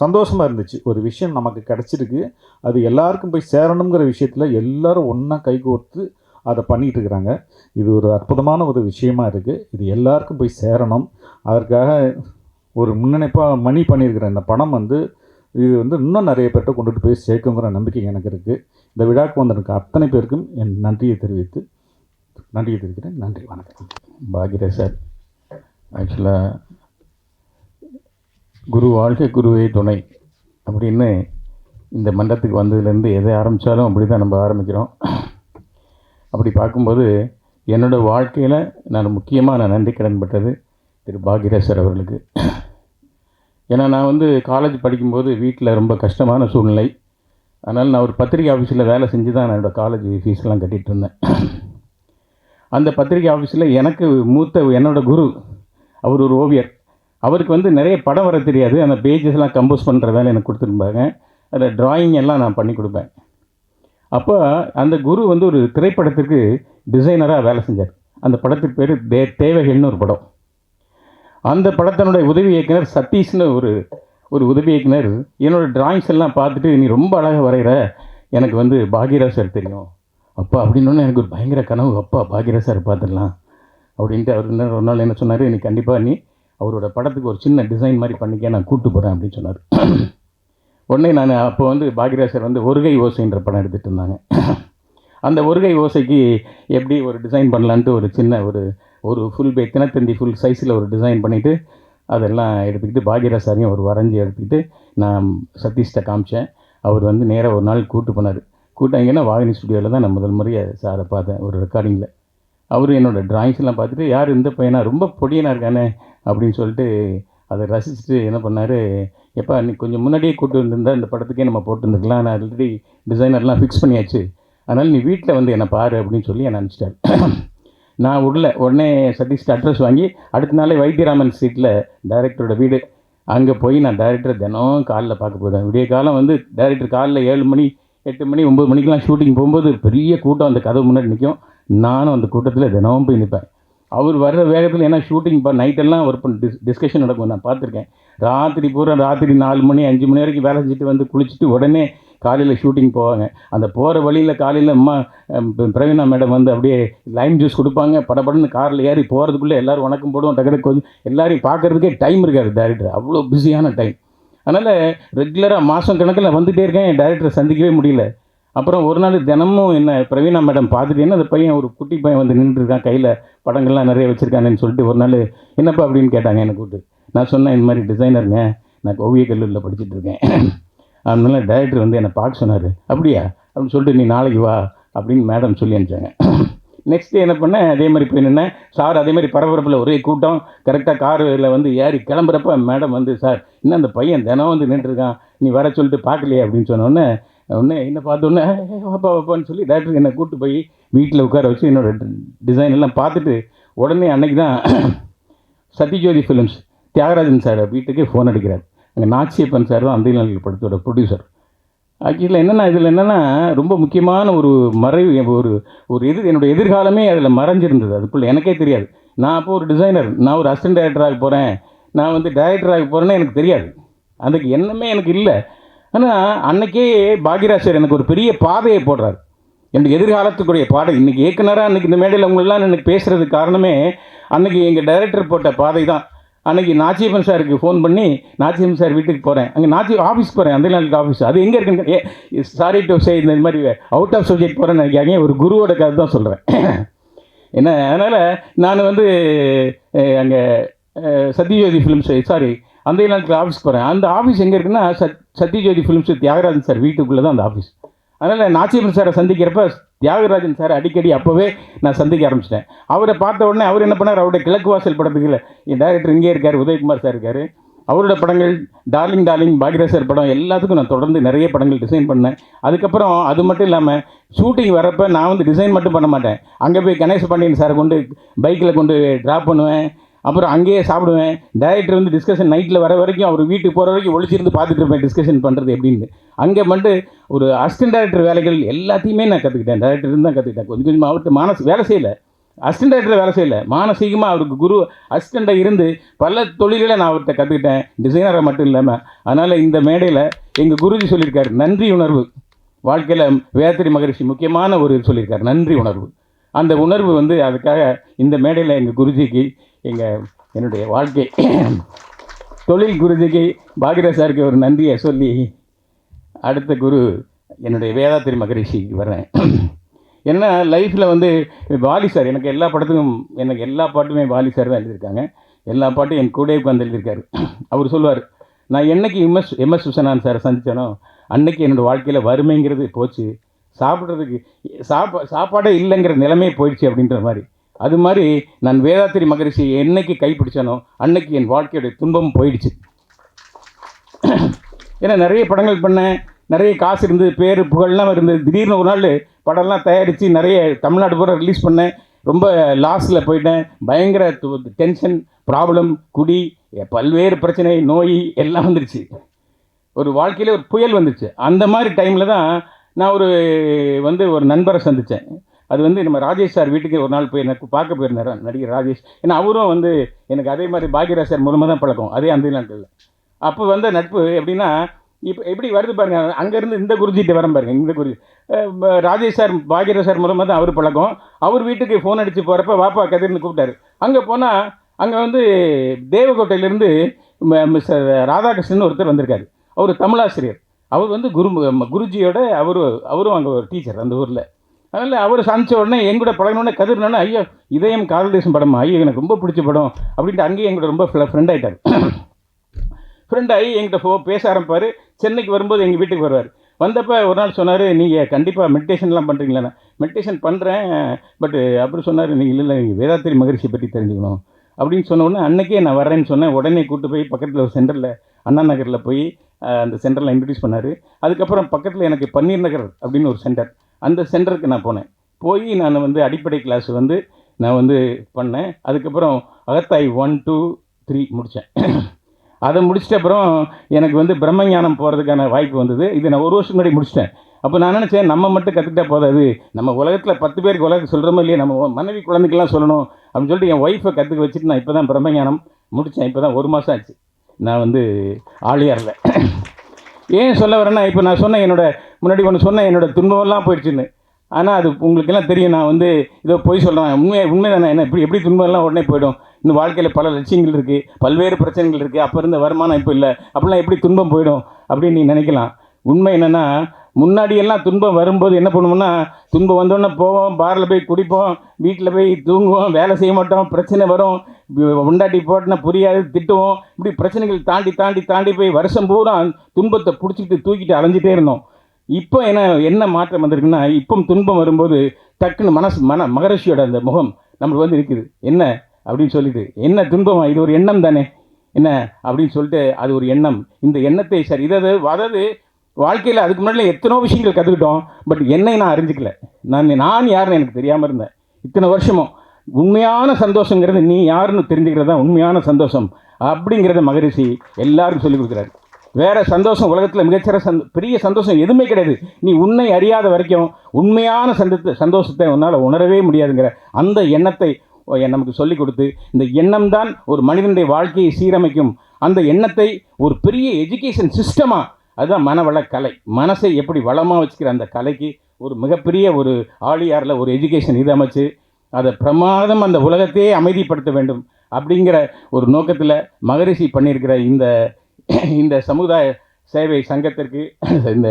சந்தோஷமாக இருந்துச்சு. ஒரு விஷயம் நமக்கு கிடச்சிருக்கு, அது எல்லாருக்கும் போய் சேரணுங்கிற விஷயத்தில் எல்லோரும் ஒன்றா கைகோர்த்து அதை பண்ணிகிட்டு இருக்கிறாங்க. இது ஒரு அற்புதமான ஒரு விஷயமா இருக்குது. இது எல்லாருக்கும் போய் சேரணும். அதற்காக ஒரு முன்னணிப்பாக மணி பண்ணியிருக்கிற இந்த படம் வந்து இது வந்து இன்னும் நிறைய பேர்கிட்ட கொண்டுட்டு போய் சேர்க்குங்கிற நம்பிக்கை எனக்கு இருக்குது. இந்த விழாவுக்கு வந்திருக்க அத்தனை பேருக்கும் என் நன்றியை தெரிவிக்கிறேன். நன்றி, வணக்கம். பாக்யராஜ் சார், ஆக்சுவலாக குரு வாழ்க்கை குருவே துணை அப்படின்னு இந்த மன்றத்துக்கு வந்ததுலேருந்து எதை ஆரம்பித்தாலும் அப்படி தான் நம்ம ஆரம்பிக்கிறோம். அப்படி பார்க்கும்போது என்னோடய வாழ்க்கையில் நான் முக்கியமாக நன்றி கடன் பட்டது திரு பாக்யராஜ் சார் அவர்களுக்கு. ஏன்னா நான் வந்து காலேஜ் படிக்கும்போது வீட்டில் ரொம்ப கஷ்டமான சூழ்நிலை. அதனால் நான் ஒரு பத்திரிக்கை ஆஃபீஸில் வேலை செஞ்சு தான் நான் என்னோடய காலேஜ் ஃபீஸ்லாம் கட்டிகிட்டு இருந்தேன். அந்த பத்திரிக்கை ஆஃபீஸில் எனக்கு என்னோடய குரு அவர் ஒரு ஓவியர். அவருக்கு வந்து நிறைய படம் வர தெரியாது. அந்த பேஜஸ்லாம் கம்போஸ் பண்ணுற வேலை எனக்கு கொடுத்துருப்பாங்க. அதில் ட்ராயிங் எல்லாம் நான் பண்ணி கொடுப்பேன். அப்போ அந்த குரு வந்து ஒரு திரைப்படத்துக்கு டிசைனராக வேலை செஞ்சார். அந்த படத்துக்கு பேர் தேவைகள்னு ஒரு படம். அந்த படத்தினுடைய உதவி இயக்குனர் சதீஷ்னு ஒரு உதவி இயக்குனர் என்னோடய டிராயிங்ஸ் எல்லாம் பார்த்துட்டு, நீ ரொம்ப அழகாக வரைகிற, எனக்கு வந்து பாக்யராஜ் சார் தெரியும் அப்பா அப்படின்னு. எனக்கு ஒரு பயங்கர கனவு, அப்பா பாக்யராஜ் சார் பார்த்துடலாம் அப்படின்ட்டு. அவர் ஒரு நாள் என்ன சொன்னார், நீ கண்டிப்பாக அவரோட படத்துக்கு ஒரு சின்ன டிசைன் மாதிரி பண்ணிக்க, நான் கூப்பிட்டு போகிறேன் அப்படின்னு சொன்னார். உடனே நான் அப்போ வந்து பாக்யராஜ் சார் வந்து ஒருகை ஓசைன்ற படம் எடுத்துகிட்டு இருந்தாங்க. அந்த ஒருகை ஓசைக்கு எப்படி ஒரு டிசைன் பண்ணலான்ட்டு ஒரு சின்ன ஒரு ஃபுல் தினத்தந்தி ஃபுல் சைஸில் ஒரு டிசைன் பண்ணிவிட்டு அதெல்லாம் எடுத்துக்கிட்டு பாக்யராஜ் சாரையும் ஒரு வரைஞ்சி எடுத்துக்கிட்டு நான் சதீஷ்ட காமிச்சேன். அவர் வந்து நேராக ஒரு நாள் கூப்பிட்டு போனார். கூட்டாங்கன்னா வாகினி ஸ்டுடியோவில் தான் நான் முதல் முறையாக சாரை பார்த்தேன் ஒரு ரெக்கார்டிங்கில். அவர் என்னோடய ட்ராயிங்ஸ்லாம் பார்த்துட்டு, யார் இந்த பையனா ரொம்ப பொடியனாக இருக்கானே அப்படின்னு சொல்லிட்டு அதை ரசிச்சுட்டு என்ன பண்ணார், எப்போ நீ கொஞ்சம் முன்னாடியே கூப்பிட்டு வந்திருந்தால் இந்த படத்துக்கே நம்ம போட்டுருந்துருக்கலாம், நான் ஆல்ரெடி டிசைனர்லாம் ஃபிக்ஸ் பண்ணியாச்சு, அதனால் நீ வீட்டில் வந்து என்னை பாரு அப்படின்னு சொல்லி என்னை அனுப்பிச்சிட்டார். நான் உடனே சதீஷ்க்கு அட்ரஸ் வாங்கி அடுத்த நாளே வைத்தியராமன் ஸ்ட்ரீட்டில் டைரக்டரோட வீடு, அங்கே போய் நான் டைரக்டரை தினம் காலைல பார்க்க போயிடுவேன். விடிய காலம் வந்து டைரக்டர் காலைல 7 மணி 8 மணி 9 மணிக்கெலாம் ஷூட்டிங் போகும்போது பெரிய கூட்டம் அந்த கதவு முன்னாடி நிற்கும். நானும் அந்த கூட்டத்தில் தினமும் போய் நிற்பேன். அவர் வர்ற வேகத்தில், ஏன்னா ஷூட்டிங் நைட்டெல்லாம் ஒரு டிஸ்கஷன் நடக்கும், நான் பார்த்துருக்கேன். ராத்திரி 4 மணி 5 மணி வரைக்கும் வேலை செஞ்சுட்டு வந்து குளிச்சுட்டு உடனே காலையில் ஷூட்டிங் போவாங்க. அந்த போகிற வழியில் காலையில் அம்மா பிரவீனா மேடம் வந்து அப்படியே லைம் ஜூஸ் கொடுப்பாங்க. படப்படன்னு காரில் ஏறி போகிறதுக்குள்ளே எல்லோரும் வணக்கம் போடுவோம். டக்கு கொஞ்சம் எல்லாரையும் பார்க்குறதுக்கே டைம் இருக்காது டைரக்டர், அவ்வளோ பிஸியான டைம். அதனால் ரெகுலராக மாதம் கணக்கில் வந்துகிட்டே இருக்கேன், என் டைரக்டரை சந்திக்கவே முடியல. அப்புறம் ஒரு நாள் தினமும் என்ன பிரவீனா மேடம் பார்த்துட்டேன்னா அந்த பையன் ஒரு குட்டி பையன் வந்து நின்றுருக்கான், கையில் படங்கள்லாம் நிறைய வச்சுருக்கானேன்னு சொல்லிட்டு ஒரு நாள் என்னப்பா அப்படின்னு கேட்டாங்க என்னை கூப்பிட்டு. நான் சொன்னேன், இந்த மாதிரி டிசைனருங்க, நான் ஓவிய கல்லூரியில் படிச்சுட்டு இருக்கேன். அதனால டைரக்டர் வந்து என்னை பார்க்க சொன்னார். அப்படியா அப்படின்னு சொல்லிட்டு நீ நாளைக்கு வா அப்படின்னு மேடம் சொல்லி அனுப்பிச்சாங்க. நெக்ஸ்ட் டே என்ன பண்ணேன், அதே மாதிரி போய் நின்னேன். சார் அதே மாதிரி பரபரப்பில் ஒரே கூட்டம். கரெக்டாக காரில் வந்து ஏறி கிளம்புறப்ப மேடம் வந்து, சார் இன்னும் அந்த பையன் தினம் வந்து நின்றுருக்கான், நீ வர சொல்லிட்டு பார்க்கலையே அப்படின்னு சொன்னோடனே என்னை பார்த்தோன்னே வாப்பான்னு சொல்லி டைரக்டர் என்னை கூப்பிட்டு போய் வீட்டில் உட்கார வச்சு என்னோடய டிசைன் எல்லாம் பார்த்துட்டு உடனே அன்னைக்கு தான் சத்யஜோதி ஃபிலிம்ஸ் தியாகராஜன் சார் வீட்டுக்கே ஃபோன் அடிக்கிறார். அங்கே நாச்சியப்பன் சார் தான் அந்த நாள் படத்தோட ப்ரொடியூசர். ஆக்சுவலாக இதில் என்னென்னா ரொம்ப முக்கியமான ஒரு என்னோடய எதிர்காலமே அதில் மறைஞ்சிருந்தது. அதுக்குள்ளே எனக்கே தெரியாது. நான் அப்போ ஒரு டிசைனர், நான் ஒரு அசிஸ்டன்ட் டைரக்டராக போகிறேன், நான் வந்து டைரக்டராக போகிறேன்னு எனக்கு தெரியாது. அதுக்கு எண்ணமே எனக்கு இல்லை. ஆனால் அன்னைக்கே பாக்யராஜ் சார் எனக்கு ஒரு பெரிய பாதையை போடுறார், எனக்கு எதிர்காலத்துக்குரிய பாதை. இன்றைக்கி இயக்குனராக அன்றைக்கி இந்த மேடையில் உங்களெல்லாம் எனக்கு பேசுகிறதுக்கு காரணமே அன்றைக்கி எங்கள் டைரக்டர் போட்ட பாதை தான். அன்றைக்கி நாச்சியப்பன் சாருக்கு ஃபோன் பண்ணி நாச்சியப்பன் சார் வீட்டுக்கு போகிறேன், அங்கே ஆஃபீஸ் போகிறேன், அந்த நாளுக்கு ஆஃபீஸ் அது எங்கே இருக்குன்னு சாரி டு சே இந்த மாதிரி அவுட் ஆஃப் சப்ஜெக்ட் போகிறேன்னு நினைக்காங்க, ஒரு குருவோட கதை தான் சொல்கிறேன். என்ன அதனால் நான் வந்து அங்கே சத்யஜோதி ஃபிலிம்ஸ் அந்த நாளுக்கு ஆஃபீஸ் போகிறேன். அந்த ஆஃபீஸ் எங்கே இருக்குன்னா சத்யஜோதி ஃபிலிம்ஸ் தியாகராஜன் சார் வீட்டுக்குள்ளே தான் அந்த ஆஃபீஸ். அதனால் நாச்சியப்பன் சாரை சந்திக்கிறப்ப தியாகராஜன் சார் அடிக்கடி அப்போவே நான் சந்திக்க ஆரம்பிச்சிட்டேன். அவரை பார்த்த உடனே அவர் என்ன பண்ணார், அவருடைய கிழக்கு வாசல் படத்துக்கு என் டைரக்டர் இங்கே இருக்கார், உதயகுமார் சார் இருக்கார், அவரோட படங்கள் டார்லிங் பாக்யராஜ் சார் படம் எல்லாத்துக்கும் நான் தொடர்ந்து நிறைய படங்கள் டிசைன் பண்ணேன். அதுக்கப்புறம் அது மட்டும் இல்லாமல் ஷூட்டிங் வரப்போ நான் வந்து டிசைன் மட்டும் பண்ண மாட்டேன், அங்கே போய் கணேச பாண்டியன் சாரை கொண்டு பைக்கில் கொண்டு ட்ராப் பண்ணுவேன், அப்புறம் அங்கேயே சாப்பிடுவேன். டைரக்டர் வந்து டிஸ்கஷன் நைட்டில் வர வரைக்கும் அவர் வீட்டுக்கு போகிற வரைக்கும் ஒழிச்சிருந்து பார்த்துட்டு இருப்பேன் டிஸ்கஷன் பண்ணுறது எப்படின்னு. அங்கே மட்டும் ஒரு அசிஸ்டன்ட் டைரக்டர் வேலைகள் எல்லாத்தையுமே நான் கற்றுக்கிட்டேன், டைரக்டர் தான் கற்றுக்கிட்டேன். கொஞ்சம் கொஞ்சமாக அவர்கிட்ட வேலை செய்யலை, அசிஸ்டன்ட் டைரக்டர் வேலை செய்யலை, மானசீகமாக அவருக்கு குரு அசிஸ்டண்ட்டாக இருந்து பல தொழில்களை நான் அவர்கிட்ட கற்றுக்கிட்டேன், டிசைனராக மட்டும் இல்லாமல். அதனால் இந்த மேடையில் எங்கள் குருஜி சொல்லியிருக்காரு, நன்றி உணர்வு வாழ்க்கையில் வேதாத்திரி மகரிஷி முக்கியமான ஒரு சொல்லியிருக்காரு, நன்றி உணர்வு. அந்த உணர்வு வந்து அதுக்காக இந்த மேடையில் எங்கள் குருஜிக்கு என்னுடைய வாழ்க்கை தொழில் குருஜிக்கு பாக்யராஜ் சாருக்கு ஒரு நன்றியை சொல்லி அடுத்த குரு என்னுடைய வேதாத்திரி மகரிஷிக்கு வரேன். ஏன்னா லைஃப்பில் வந்து வாலி சார் எனக்கு எல்லா பாட்டுமே வாலி சார் தான் எழுதியிருக்காங்க, எல்லா பாட்டும் என் கூட உட்காந்து எழுதியிருக்காரு. அவர் சொல்லுவார், நான் என்னைக்கு எம்எஸ் விஸ்வநாதன் சாரை சந்தித்தேனோ அன்னைக்கு என்னோடய வாழ்க்கையில் வறுமைங்கிறது போச்சு, சாப்பிட்றதுக்கு சாப்பாடே இல்லைங்கிற நிலைமையே போயிடுச்சு அப்படின்ற மாதிரி. அது மாதிரி நான் வேதாத்திரி மகரிஷி என்னைக்கு கைப்பிடிச்சானோ அன்னைக்கு என் வாழ்க்கையோடைய துன்பம் போயிடுச்சு. ஏன்னா நிறைய படங்கள் பண்ணேன், நிறைய காசு இருந்து பேர் புகழ்லாம் இருந்து, திடீர்னு ஒரு நாள் படம்லாம் தயாரித்து நிறைய தமிழ்நாடு பூரா ரிலீஸ் பண்ணேன், ரொம்ப லாஸில் போயிட்டேன், பயங்கர டென்ஷன், ப்ராப்ளம், குடி, பல்வேறு பிரச்சனை, நோய் எல்லாம் வந்துடுச்சு. ஒரு வாழ்க்கையில் ஒரு புயல் வந்துடுச்சு. அந்த மாதிரி டைமில் தான் நான் ஒரு நண்பரை சந்தித்தேன். அது வந்து நம்ம ராஜேஷ் சார் வீட்டுக்கு ஒரு நாள் போய் எனக்கு பார்க்க போயிருந்தார், நடிகர் ராஜேஷ். ஏன்னா அவரும் வந்து எனக்கு அதே மாதிரி பாக்யராஜ் சார் மூலமாக தான் பழக்கம், அதே அந்த நாட்டில். அப்போ வந்த நட்பு எப்படின்னா, இப்போ எப்படி வருது பாருங்கள், அங்கேருந்து இந்த குருஜிகிட்ட வரேன் பாருங்கள், இந்த குருஜி ராஜேஷ் சார் பாக்யராஜ் சார் மூலமாக தான் அவர் பழக்கம். அவர் வீட்டுக்கு ஃபோன் அடித்து போகிறப்ப வாப்பா கதிர்னு கூப்பிட்டாரு. அங்கே போனால் அங்கே வந்து தேவக்கோட்டையிலேருந்து மிஸ்டர் ராதாகிருஷ்ணன் ஒருத்தர் வந்திருக்காரு, அவர் தமிழாசிரியர். அவர் வந்து குருஜியோட அவரும் அங்கே ஒரு டீச்சர் அந்த ஊரில். அதனால் அவர் சந்தித்த உடனே எங்கூட பழகினோடனே கதிர்னோடனே ஐயோ இதயம் காதல் தேசம் படமா, ஐயோ எனக்கு ரொம்ப பிடிச்ச படம் அப்படின்ட்டு அங்கேயே எங்கூட ரொம்ப ஃப்ரெண்ட் ஆகிட்டார். ஃப்ரெண்ட் ஆகி எங்கிட்ட பேச ஆரம்பிப்பார். சென்னைக்கு வரும்போது எங்கள் வீட்டுக்கு வருவார். வந்தப்போ ஒரு நாள் சொன்னார், நீங்கள் கண்டிப்பாக மெடிடேஷன்லாம் பண்ணுறீங்களா? மெடிடேஷன் பண்ணுறேன், பட் அப்புறம் சொன்னார், நீங்கள் இல்லை நீங்கள் வேதாத்திரி மகரிஷி பற்றி தெரிஞ்சுக்கணும் அப்படின்னு சொன்ன உடனே அன்றைக்கே நான் வரேன்னு சொன்னேன். உடனே கூப்பிட்டு போய் பக்கத்தில் ஒரு சென்டரில் அண்ணா நகரில் போய் அந்த சென்டரில் இன்ட்ரடியூஸ் பண்ணார். அதுக்கப்புறம் பக்கத்தில் எனக்கு பன்னீர் நகர் அப்படின்னு ஒரு சென்டர், அந்த சென்டருக்கு நான் போனேன். போய் நான் வந்து அடிப்படை கிளாஸ் வந்து நான் பண்ணேன். அதுக்கப்புறம் அகத்தாய் 1, 2, 3 முடித்தேன். அதை முடிச்சிட்ட அப்புறம் எனக்கு பிரம்மஞானம் போகிறதுக்கான வாய்ப்பு வந்தது. இது நான் 1 வருஷம் முன்னாடி முடிச்சிட்டேன். அப்போ நான் நினச்சேன், நம்ம மட்டும் கற்றுக்கிட்டா போதாது, நம்ம உலகத்தில் 10 பேருக்கு உலகம் சொல்கிறோமோ இல்லையா, நம்ம மனைவி குழந்தைக்கெல்லாம் சொல்லணும் அப்படின்னு சொல்லிட்டு என் ஒய்ஃபை கற்றுக்க வச்சுட்டு நான் இப்போ தான் பிரம்மஞானம் முடித்தேன். இப்போ தான் 1 மாதம் ஆச்சு நான் ஆழியாரில். ஏன் சொல்ல வரேன்னா, இப்போ நான் சொன்னேன் முன்னாடி ஒன்று சொன்னேன், என்னோடய துன்பமெல்லாம் போயிடுச்சுன்னு. ஆனால் அது உங்களுக்கெல்லாம் தெரியும், நான் இதோ போய் சொல்கிறேன், உண்மை தானே, என்ன எப்படி துன்பமெல்லாம் உடனே போய்டும். இன்னும் வாழ்க்கையில் பல லட்சியங்கள் இருக்குது, பல்வேறு பிரச்சனைகள் இருக்குது, அப்போ இருந்த வருமானம் இப்போ இல்லை, அப்படிலாம் எப்படி துன்பம் போயிடும் அப்படின்னு நீங்கள் நினைக்கலாம். உண்மை என்னென்னா, முன்னாடியெல்லாம் துன்பம் வரும்போது என்ன பண்ணுவோம்னா, துன்பம் வந்தோடனே போவோம், பாரில் போய் குடிப்போம், வீட்டில் போய் தூங்குவோம், வேலை செய்ய மாட்டோம், பிரச்சனை வரும், உண்டாட்டி போட்டுனா புரியாது, திட்டுவோம். இப்படி பிரச்சனைகள் தாண்டி தாண்டி தாண்டி போய் வருஷம் பூரா துன்பத்தை பிடிச்சிட்டு தூக்கிட்டு அலைஞ்சிட்டே இருந்தோம். இப்போ என்ன மாற்றம் வந்திருக்குன்னா, இப்போ துன்பம் வரும்போது டக்குன்னு மகரிஷியோட அந்த முகம் நம்மளுக்கு இருக்குது. என்ன அப்படின்னு சொல்லிட்டு, என்ன துன்பமா, இது ஒரு எண்ணம் தானே என்ன அப்படின்னு சொல்லிட்டு, அது ஒரு எண்ணம். இந்த எண்ணத்தை சரி அதாவது வாழ்க்கையில் அதுக்கு முன்னாடி எத்தனோ விஷயங்கள் கற்றுக்கிட்டோம், பட் என்னை நான் அறிஞ்சிக்கல. நான் யாருன்னு எனக்கு தெரியாமல் இருந்தேன் இத்தனை வருஷமும். உண்மையான சந்தோஷங்கிறது நீ யாருன்னு தெரிஞ்சுக்கிறது தான் உண்மையான சந்தோஷம் அப்படிங்கிறத மகரிஷி எல்லாருக்கும் சொல்லிக் கொடுக்குறாரு. வேறு சந்தோஷம் உலகத்தில் மிகச்சிற பெரிய சந்தோஷம் எதுவுமே கிடையாது. நீ உன்னை அறியாத வரைக்கும் உண்மையான சந்தோஷத்தை உன்னால் உணரவே முடியாதுங்கிற அந்த எண்ணத்தை நமக்கு சொல்லிக் கொடுத்து, இந்த எண்ணம் தான் ஒரு மனிதனுடைய வாழ்க்கையை சீரமைக்கும். அந்த எண்ணத்தை ஒரு பெரிய எஜுகேஷன் சிஸ்டமாக அதுதான் மனவள கலை. மனசை எப்படி வளமாக வச்சுக்கிற அந்த கலைக்கு ஒரு மிகப்பெரிய ஒரு ஆழியாரில் ஒரு எஜுகேஷன் இது அமைச்சு அதை பிரமாதம் அந்த உலகத்தையே அமைதிப்படுத்த வேண்டும் அப்படிங்கிற ஒரு நோக்கத்தில் மகரிஷி பண்ணியிருக்கிற இந்த சமுதாய சேவை சங்கத்திற்கு இந்த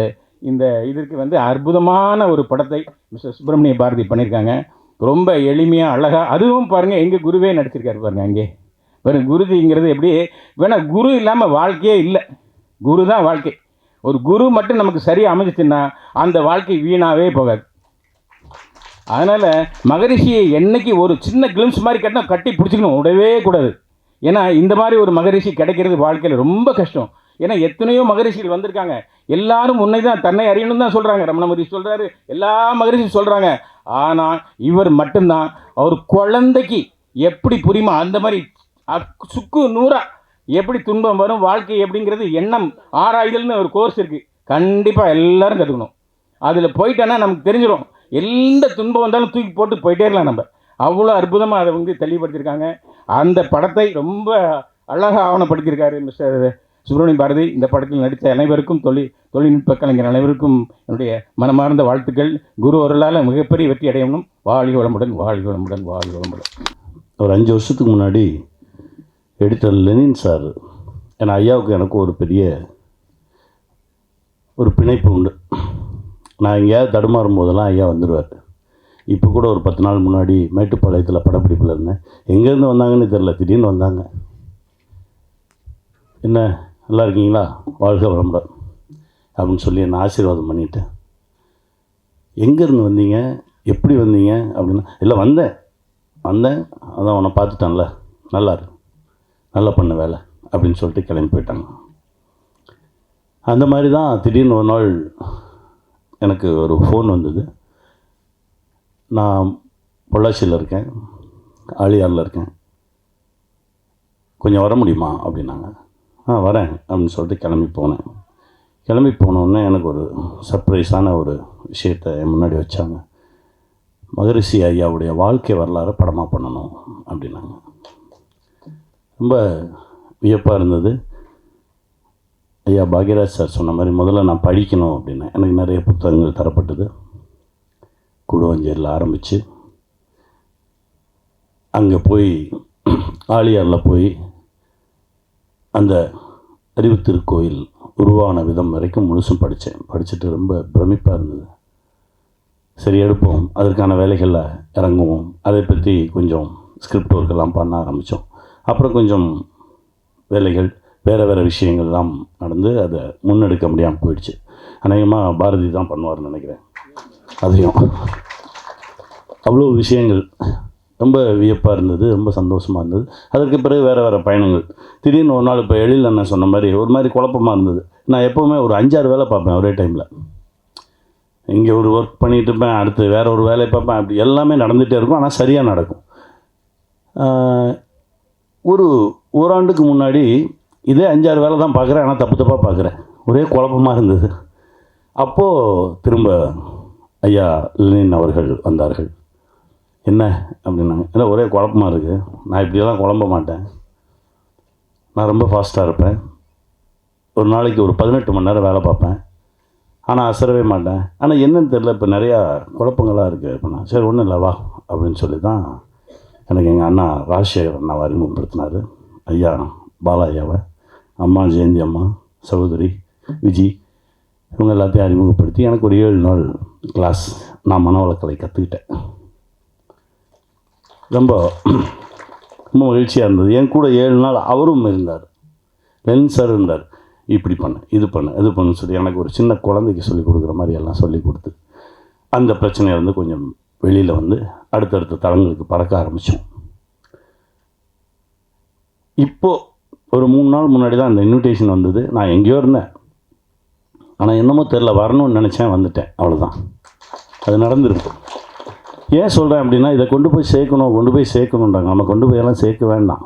இந்த இதற்கு வந்து அற்புதமான ஒரு படத்தை மிஸ்டர் சுப்பிரமணிய பாரதி பண்ணியிருக்காங்க. ரொம்ப எளிமையாக அழகாக. அதுவும் பாருங்கள் எங்கள் குருவே நடிச்சிருக்காரு பாருங்கள். அங்கே பாருங்கள், குருதிங்கிறது எப்படி வேணால் குரு இல்லாமல் வாழ்க்கையே இல்லை. குரு தான் வாழ்க்கை. ஒரு குரு மட்டும் நமக்கு சரியாக அமைஞ்சிச்சுன்னா அந்த வாழ்க்கை வீணாகவே போகாது. அதனால் மகரிஷியை என்னைக்கு ஒரு சின்ன கிளிம்ஸ் மாதிரி கட்டினா கட்டி பிடிச்சிக்கணும், விடவே கூடாது. ஏன்னா இந்த மாதிரி ஒரு மகரிஷி கிடைக்கிறது வாழ்க்கையில் ரொம்ப கஷ்டம். ஏன்னா எத்தனையோ மகரிஷிகள் வந்திருக்காங்க, எல்லாரும் உன்னை தான் தன்னை அறியணும் தான் சொல்கிறாங்க. ரமண மகரிஷி சொல்கிறாரு, எல்லா மகரிஷியும் சொல்கிறாங்க. ஆனால் இவர் மட்டும்தான் அவர் குழந்தைக்கு எப்படி புரியுமா அந்த மாதிரி சுக்கு நூறா எப்படி துன்பம் வரும் வாழ்க்கை எப்படிங்கிறது எண்ணம் ஆராய்தல்னு ஒரு கோர்ஸ் இருக்குது. கண்டிப்பாக எல்லோரும் கற்றுக்கணும். அதில் போயிட்டோன்னா நமக்கு தெரிஞ்சிடும். எந்த துன்பம் வந்தாலும் தூக்கி போட்டு போயிட்டே இருக்கலாம் நம்ம. அவ்வளோ அற்புதமாக அதை வந்து தெளிவுபடுத்தியிருக்காங்க. அந்த படத்தை ரொம்ப அழகாக ஆவணப்படுத்தியிருக்காரு மிஸ்டர் சுப்பிரமணிய பாரதி. இந்த படத்தில் நடித்த அனைவருக்கும் தொழில்நுட்ப கலைஞர் அனைவருக்கும் என்னுடைய மனமார்ந்த வாழ்த்துக்கள். குரு அருளால் மிகப்பெரிய வெற்றி அடையணும். வாழ்க வளமுடன், வாழ்க வளமுடன், வாழ்க வளமுடன். ஒரு 5 வருஷத்துக்கு முன்னாடி எடிட்டர் லெனின் சார், ஏன்னா ஐயாவுக்கு எனக்கு ஒரு பெரிய ஒரு பிணைப்பு உண்டு. நான் எங்கேயாவது தடுமாறும் போதெல்லாம் ஐயா வந்துடுவார். இப்போ கூட ஒரு 10 நாள் முன்னாடி மேட்டுப்பாளையத்தில் படப்பிடிப்பில் இருந்தேன். எங்கேருந்து வந்தாங்கன்னு தெரில, திடீர்னு வந்தாங்க. என்ன நல்லா இருக்கீங்களா, வாழ்க வளமுடன் அப்படின்னு சொல்லி என்னை ஆசீர்வாதம் பண்ணிவிட்டேன். எங்கேருந்து வந்தீங்க, எப்படி வந்தீங்க அப்படின்னா, இல்லை வந்தேன் அதான் உன்னை பார்த்துட்டான்ல, நல்லா பண்ண வேலை அப்படின்னு சொல்லிட்டு கிளம்பி போயிட்டாங்க. அந்த மாதிரி தான் திடீர்னு ஒரு நாள் எனக்கு ஒரு ஃபோன் வந்தது. நான் பொள்ளாச்சியில் இருக்கேன், ஆழியாரில் இருக்கேன், கொஞ்சம் வர முடியுமா அப்படின்னாங்க. வரேன் அப்படின்னு சொல்லிட்டு கிளம்பி போனோடனே எனக்கு ஒரு சர்ப்ரைஸான ஒரு விஷயத்தை என் முன்னாடி வச்சாங்க. மகரிஷி ஐயாவுடைய வாழ்க்கை வரலாறு படமாக பண்ணணும் அப்படின்னாங்க. ரொம்ப வியப்பாக இருந்தது. ஐயா பாக்யராஜ் சார் சொன்ன மாதிரி முதல்ல நான் படிக்கணும் அப்படின்னேன். எனக்கு நிறைய புத்தகங்கள் தரப்பட்டது. கூடுவாஞ்சேரியில் ஆரம்பித்து அங்கே போய் ஆழியாரில் போய் அந்த அறிவு திருக்கோயில் உருவான விதம் வரைக்கும் முழுசும் படிச்சுட்டு ரொம்ப பிரமிப்பாக இருந்தது. சரி எடுப்போம், அதற்கான வேலைகளில் இறங்குவோம். அதை பற்றி கொஞ்சம் ஸ்கிரிப்ட் ஒர்க்கெல்லாம் பண்ண ஆரம்பித்தோம். அப்புறம் கொஞ்சம் வேலைகள் வேறு விஷயங்கள்லாம் நடந்து அதை முன்னெடுக்க முடியாமல் போயிடுச்சு. அநேகமாக பாரதி தான் பண்ணுவார்னு நினைக்கிறேன். அதையும் அவ்வளோ விஷயங்கள் ரொம்ப வியப்பாக இருந்தது, ரொம்ப சந்தோஷமாக இருந்தது. அதற்கு பிறகு வேறு பயணங்கள். திடீர்னு ஒரு நாள் இப்போ எழில் அண்ணன் சொன்ன மாதிரி ஒரு மாதிரி குழப்பமாக இருந்தது. நான் எப்போவுமே ஒரு 5-6 வேலை பார்ப்பேன் ஒரே டைமில். இங்கே ஒரு ஒர்க் பண்ணிகிட்டு இருப்பேன், அடுத்து வேறு ஒரு வேலையை பார்ப்பேன். அப்படி எல்லாமே நடந்துகிட்டே இருக்கும், ஆனால் சரியாக நடக்கும். ஒரு ஓராண்டுக்கு முன்னாடி இதே 5-6 வேலை தான் பார்க்குறேன், ஆனால் தப்பாக பார்க்குறேன். ஒரே குழப்பமாக இருந்தது. அப்போது திரும்ப ஐயா லெனின் அவர்கள் வந்தார்கள். என்ன அப்படின்னாங்க. இல்லை ஒரே குழப்பமாக இருக்குது, நான் இப்படியெல்லாம் குழம்ப மாட்டேன், நான் ரொம்ப ஃபாஸ்ட்டாக இருப்பேன், ஒரு நாளைக்கு ஒரு 18 மணி நேரம் வேலை பார்ப்பேன், ஆனால் அசரவே மாட்டேன். ஆனால் என்னன்னு தெரியல, இப்போ நிறையா குழப்பங்களாக இருக்குது. இப்போ நான் சரி ஒன்றும் இல்லை வா அப்படின்னு சொல்லி தான் எனக்கு எங்கள் அண்ணா ராஜசேகர் அண்ணாவை அறிமுகப்படுத்தினார். ஐயா பாலா ஐயாவை, அம்மா ஜெயந்தி அம்மா, சகோதரி விஜி, இவங்க எல்லாத்தையும் அறிமுகப்படுத்தி எனக்கு ஒரு 7 நாள் கிளாஸ் நான் மனவளக்கலை கற்றுக்கிட்டேன். ரொம்ப மகிழ்ச்சியாக இருந்தது. என் கூட 7 நாள் அவரும் இருந்தார், லெனின் சார் இருந்தார். இப்படி பண்ணு, இது பண்ணு சொல்லி எனக்கு ஒரு சின்ன குழந்தைக்கு சொல்லிக் கொடுக்குற மாதிரி எல்லாம் சொல்லி கொடுத்து அந்த பிரச்சனையிலேருந்து கொஞ்சம் வெளியில் வந்து அடுத்தடுத்த தளங்களுக்கு பறக்க ஆரம்பித்தோம். இப்போது ஒரு 3 நாள் முன்னாடி தான் அந்த இன்விடேஷன் வந்தது. நான் எங்கேயோ இருந்தேன், ஆனால் என்னமோ தெரில, வரணும்னு நினச்சேன், வந்துட்டேன், அவ்வளோதான். அது நடந்துருக்கு. ஏன் சொல்கிறேன் அப்படின்னா, இதை கொண்டு போய் சேர்க்கணுன்றாங்க. நம்ம கொண்டு போய் எல்லாம் சேர்க்க வேண்டாம்,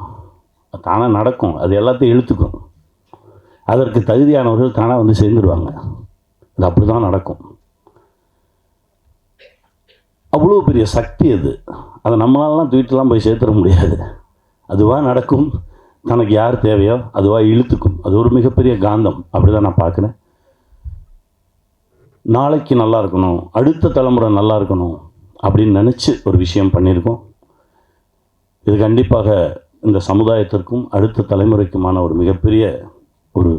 தானாக நடக்கும். அது எல்லாத்தையும் இழுத்துக்கும். அதற்கு தகுதியானவர்கள் தானாக வந்து சேர்ந்துருவாங்க. அது அப்படி தான் நடக்கும். அவ்வளோ பெரிய சக்தி அது. அதை நம்மளாலாம் தூக்கிட்டுலாம் போய் சேர்த்துட முடியாது. அதுவாக நடக்கும். தனக்கு யார் தேவையோ அதுவாக இழுத்துக்கும். அது ஒரு மிகப்பெரிய காந்தம். அப்படி தான் நான் பார்க்குறேன். நாளைக்கு நல்லா இருக்கணும், அடுத்த தலைமுறை நல்லா இருக்கணும் அப்படின்னு நினச்சி ஒரு விஷயம் பண்ணியிருக்கோம். இது கண்டிப்பாக இந்த சமுதாயத்திற்கும் அடுத்த தலைமுறைக்குமான ஒரு மிகப்பெரிய ஒரு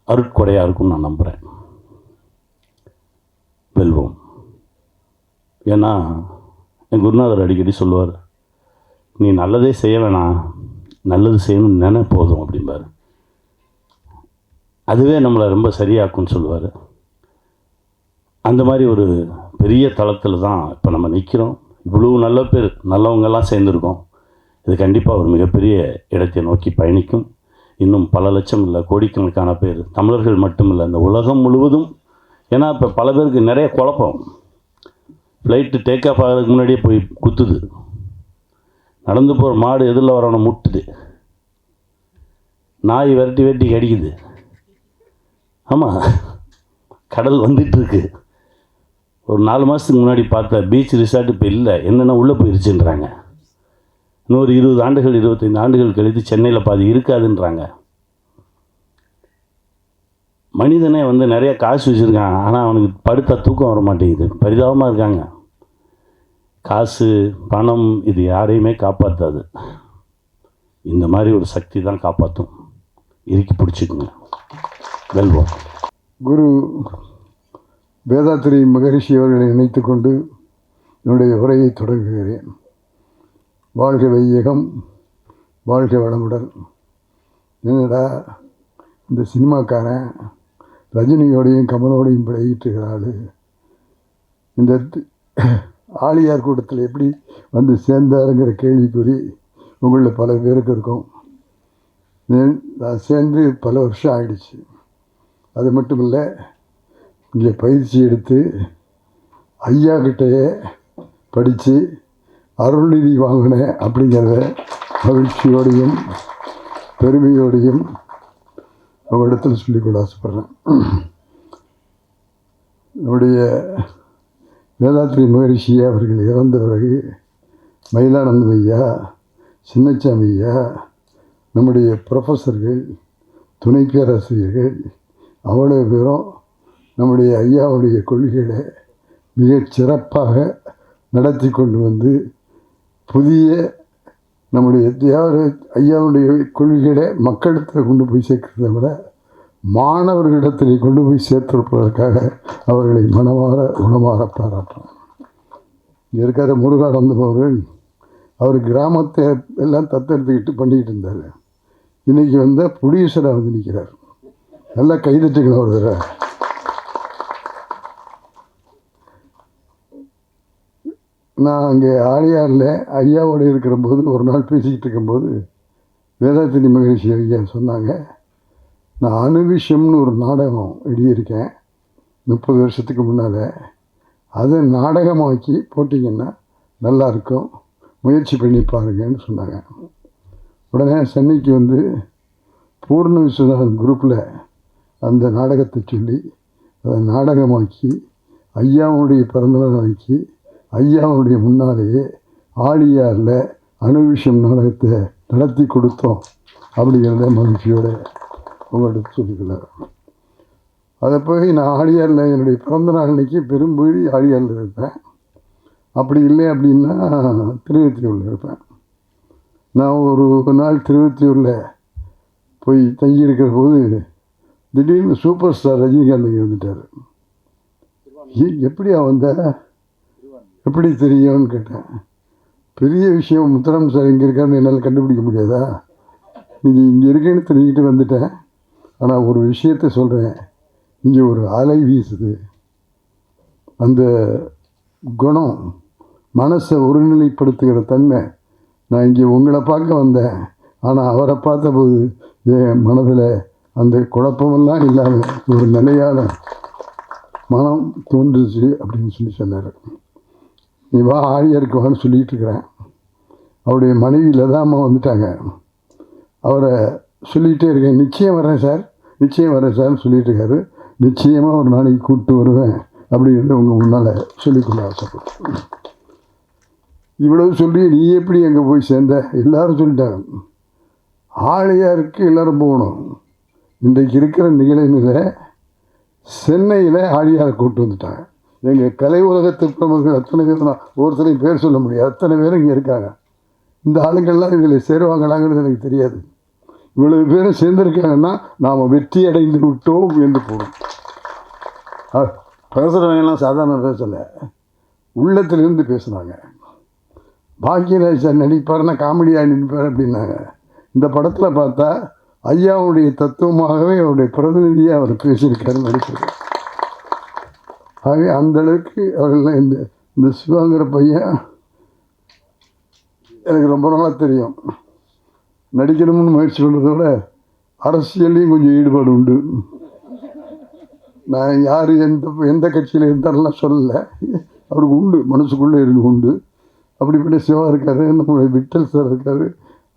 அருட்கொடையாக இருக்கும்னு நான் நம்புகிறேன். வெல்வோம். ஏன்னா என் குருநாதர் அடிக்கடி சொல்லுவார், நீ நல்லதே செய்ய வேணாம், நல்லது செய்யணும்னு நினை போதும் அப்படிம்பார். அதுவே நம்மளை ரொம்ப சரியாக்கும்னு சொல்லுவார். அந்த மாதிரி ஒரு பெரிய தளத்தில் தான் இப்போ நம்ம நிற்கிறோம். இவ்வளோ நல்ல பேர் நல்லவங்கெல்லாம் சேர்ந்துருக்கோம். இது கண்டிப்பாக ஒரு மிகப்பெரிய இடத்தை நோக்கி பயணிக்கும். இன்னும் பல லட்சம் இல்லை கோடிக்கணக்கான பேர், தமிழர்கள் மட்டும் இல்லை, இந்த உலகம் முழுவதும். ஏன்னா இப்போ பல பேருக்கு நிறைய குழப்பம். ஃப்ளைட்டு டேக் ஆஃப் ஆகிறதுக்கு முன்னாடியே போய் குத்துது, நடந்து போகிற மாடு எதிரில் வரவனை முட்டுது, நாய் விரட்டி கடிக்குது. ஆமாம், கடல் வந்துட்டுருக்கு. ஒரு 4 மாதத்துக்கு முன்னாடி பார்த்த பீச் ரிசார்ட் இப்போ இல்லை, என்னென்ன உள்ளே போயிருச்சுன்றாங்க. இன்னொரு 20 ஆண்டுகள் 25 ஆண்டுகள் கழித்து சென்னையில் பாதி இருக்காதுன்றாங்க. மனிதனே வந்து நிறைய காசு வச்சுருக்கான், ஆனால் அவனுக்கு படுத்தா தூக்கம் வர மாட்டேங்குது. பரிதாபமாக இருக்காங்க. காசு பணம் இது யாரையுமே காப்பாற்றாது. இந்த மாதிரி ஒரு சக்தி தான் காப்பாற்றும். இறுக்கி பிடிச்சிக்குங்க, வெல்வோம். குரு வேதாத்திரி மகரிஷி அவர்களை நினைத்து கொண்டு என்னுடைய உரையை தொடங்குகிறேன். வாழ்க வையகம், வாழ்க வளமுடன். என்னடா இந்த சினிமாக்காரன் ரஜினியோடையும் கமலோடையும் பழகிட்டுருக்கிறாள், இந்த ஆலியார் கூட்டத்தில் எப்படி வந்து சேர்ந்தாருங்கிற கேள்விக்குறி உங்களில் பல பேருக்கு இருக்கும். நான் சேர்ந்து பல வருஷம் ஆகிடுச்சு. அது மட்டும் இல்லை, இங்கே பயிற்சி எடுத்து ஐயா கிட்டேயே படித்து அருள்நிதி வாங்கினேன் அப்படிங்கிறத மகிழ்ச்சியோடையும் பெருமையோடையும் உங்களிடத்தில் சொல்லிக்கொள்ள ஆசைப்பட்றேன். நம்முடைய வேதாத்திரி மகரிஷி அவர்கள் இறந்த பிறகு மயிலானந்தம் ஐயா, சின்னச்சாமி ஐயா, நம்முடைய ப்ரொஃபஸர்கள், துணை பேராசிரியர்கள் அவ்வளோ பேரும் நம்முடைய ஐயாவுடைய கொள்கைகளை மிகச் சிறப்பாக நடத்தி கொண்டு வந்து புதிய நம்முடைய ஐயாவுடைய கொள்கைகளை மக்களிடத்தில் கொண்டு போய் சேர்க்கிறத விட மாணவர்களிடத்தில் கொண்டு போய் சேர்த்திருப்பதற்காக அவர்களை உணமாற பாராட்டுறோம். இங்கே இருக்கிற முருகானந்தம் அவர்கள் அவர் கிராமத்தை எல்லாம் தத்தெடுத்துக்கிட்டு பண்ணிக்கிட்டு இருந்தார். இன்றைக்கி வந்து ப்ரொடியூசராக வந்து நிற்கிறார். நல்லா கைதட்டுக்கணும் ஒரு தடவை. நான் அங்கே ஆலியாரில் ஐயாவோடு இருக்கிற போது ஒரு நாள் பேசிக்கிட்டு இருக்கும்போது வேதாத்திரி மகரிஷி ஐயா சொன்னாங்க, நான் அணுவிஷம்னு ஒரு நாடகம் எழுதியிருக்கேன் 30 வருஷத்துக்கு முன்னால், அதை நாடகமாக்கி போட்டிங்கன்னா நல்லாயிருக்கும், முயற்சி பண்ணி பாருங்கன்னு சொன்னாங்க. உடனே சென்னைக்கு வந்து பூர்ண விஸ்வநாதன் குரூப்பில் அந்த நாடகத்தை சொல்லி அதை நாடகமாக்கி ஐயாவுடைய பிறந்தநாள் நாளைக்கு ஐயாவுடைய முன்னாலேயே ஆலியாரில் அணுவிஷம் நாடகத்தை நடத்தி கொடுத்தோம் அப்படிங்கிறத மகிழ்ச்சியோடு உங்கள்கிட்ட சொல்லிக்கலாம். அதை போய் நான் ஆலியாரில் என்னுடைய பிறந்த நாள் அன்றைக்கி பெரும்பகுதி ஆலியாரில் இருப்பேன். அப்படி இல்லை அப்படின்னா திருவத்தியூரில் இருப்பேன். நான் ஒரு நாள் திருவத்தியூரில் போய் தங்கியிருக்கிற போது திடீர்னு சூப்பர் ஸ்டார் ரஜினிகாந்த் இங்கே வந்துட்டார். எப்படியா வந்த, எப்படி தெரியும்னு கேட்டேன். பெரிய விஷயம், முத்துராம் சார் இங்கே இருக்காருன்னு என்னால் கண்டுபிடிக்க முடியாதா, நீங்கள் இங்கே இருக்கேன்னு தெரிஞ்சுக்கிட்டு வந்துட்டேன், ஆனால் ஒரு விஷயத்த சொல்கிறேன், இங்கே ஒரு அலை வீசுது, அந்த குணம் மனசை ஒருநிலைப்படுத்துகிற தன்மை, நான் இங்கே உங்களை பார்க்க வந்தேன், ஆனால் அவரை பார்த்தபோது என் மனதில் அந்த குழப்பமெல்லாம் இல்லாமல் ஒரு நிலையான மனம் தோன்றுச்சு அப்படின்னு சொன்னார். நீ வா ஆலியாருக்கு வான்னு சொல்லிகிட்டு இருக்கிறேன். அவருடைய மனைவி லதாமா வந்துட்டாங்க. அவரை சொல்லிகிட்டே இருக்கேன், நிச்சயம் வரேன் சார், நிச்சயம் வரேன் சார்னு சொல்லிகிட்டு இருக்காரு. நிச்சயமாக ஒரு நாளைக்கு கூப்பிட்டு வருவேன் அப்படிங்கிறது உங்கள் முன்னால் சொல்லிக்கொள்ள ஆசைப்பட்டேன். இவ்வளவு சொல்லி நீ எப்படி அங்கே போய் சேர்ந்த, எல்லோரும் சொல்லிட்டாங்க. ஆலியாருக்கு எல்லோரும் போகணும். இன்றைக்கு இருக்கிற நிகழ்நிலை சென்னையில் ஆழியாரை கூப்பிட்டு வந்துட்டாங்க. எங்கள் கலை உலகத்து பிரமுகர்கள் அத்தனை பேர் தான், ஒருத்தரையும் பேர் சொல்ல முடியாது, அத்தனை பேரும் இங்கே இருக்காங்க. இந்த ஆளுங்கள்லாம் இதில் சேருவாங்களாங்கிறது எனக்கு தெரியாது. இவ்வளவு பேரும் சேர்ந்துருக்காங்கன்னா நாம் வெற்றி அடைந்து விட்டோம் என்று போகும். பேசுகிறவங்கெல்லாம் சாதாரண பேசலை, உள்ளத்திலிருந்து பேசுனாங்க. பாக்யராஜ் சார் நடிப்பார்னா காமெடியாக நடிப்பார் அப்படின்னாங்க. இந்த படத்தில் பார்த்தா ஐயாவுடைய தத்துவமாகவே அவருடைய பிரதிநிதியாக அவர் பேசியிருக்காருன்னு நடிச்சிருக்கார். ஆகவே அந்தளவுக்கு அவர்கள் இந்த சிவாங்கிற பையன் எனக்கு ரொம்ப நாளாக தெரியும். நடிக்கணும்னு முயற்சி பண்ணுறத விட அரசியல்லையும் கொஞ்சம் ஈடுபாடு உண்டு. நான் யார் எந்த கட்சியில் இருந்தாலும் சொல்லலை, அவருக்கு உண்டு, மனசுக்குள்ளே இருந்து உண்டு. அப்படிப்பட்ட சிவா இருக்கார், நம்மளுடைய விட்டல் சார் இருக்கார்,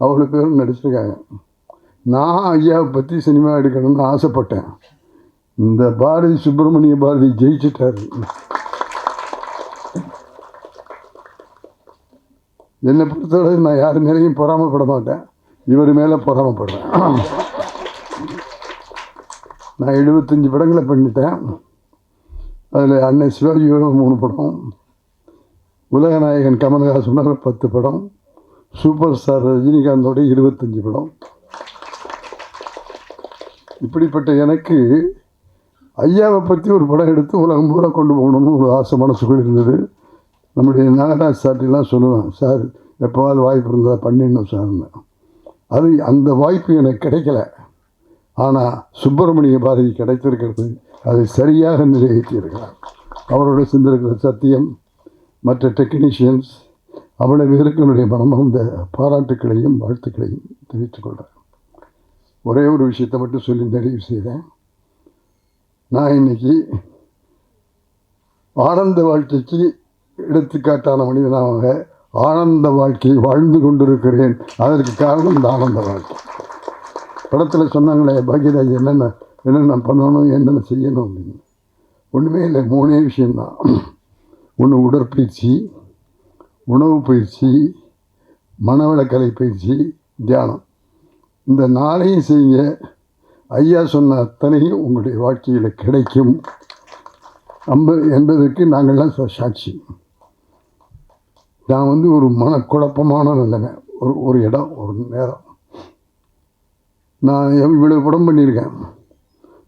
அவ்வளோ பேரும் நடிச்சிருக்காங்க. நான் ஐயாவை பற்றி சினிமா எடுக்கணும்னு ஆசைப்பட்டேன். இந்த பாரதி சுப்பிரமணிய பாரதி ஜெயிச்சிட்டார். என்னை பொறுத்தவரை நான் யார் மேலேயும் பொறாமப்பட மாட்டேன், இவர் மேலே பொறாமப்படுறேன். நான் 75 படங்களை பண்ணிட்டேன். அதில் அண்ணன் சிவாஜியோட 3 படம், உலகநாயகன் கமல்ஹாசனோட 10 படம், சூப்பர் ஸ்டார் ரஜினிகாந்தோட 25 படம். இப்படிப்பட்ட எனக்கு ஐயாவை பற்றி ஒரு படம் எடுத்து உலகம் பூரா கொண்டு போகணும்னு ஒரு ஆசை மனசுக்குள் இருந்தது. நம்முடைய நாகராஜ் சார்ட்டெல்லாம் சொல்லுவேன், சார் எப்போவாது வாய்ப்பு இருந்தால் பண்ணிடணும் சார்னு. அந்த வாய்ப்பு எனக்கு கிடைக்கல. ஆனால் சுப்பிரமணிய பாரதி கிடைத்திருக்கிறது. அதை சரியாக நிறைவேற்றியிருக்கிறார். அவரோட சிந்திருக்கிற சத்தியம், மற்ற டெக்னீஷியன்ஸ், அவ்வளவு பேருக்கு என்னுடைய மனமார்ந்த பாராட்டுக்களையும் வாழ்த்துக்களையும் தெரிவித்துக் கொள்கிறேன். ஒரே ஒரு விஷயத்தை மட்டும் சொல்லி நிறைவு செய்கிறேன். நான் இன்னைக்கு ஆனந்த வாழ்க்கைக்கு எடுத்துக்காட்டான மனிதனாக ஆனந்த வாழ்க்கையை வாழ்ந்து கொண்டிருக்கிறேன். அதற்கு காரணம் இந்த ஆனந்த வாழ்க்கை. படத்தில் சொன்னாங்களே பாக்யராஜ் என்னென்ன பண்ணணும், என்னென்ன செய்யணும் அப்படின்னு. ஒன்றுமே இல்லை, 3 விஷயந்தான். ஒன்று உடற்பயிற்சி, உணவு பயிற்சி, மனவளக்கலை பயிற்சி, தியானம். இந்த 4ஐயும் செய்ய ஐயா சொன்ன அத்தனையும் உங்களுடைய வாழ்க்கையில் கிடைக்கும் என்பதற்கு நாங்கள்லாம் சாட்சி. நான் ஒரு மனக்குழப்பமான நிலைமை, ஒரு இடம், ஒரு நேரம். நான் இவ்வளவு படம் பண்ணியிருக்கேன்.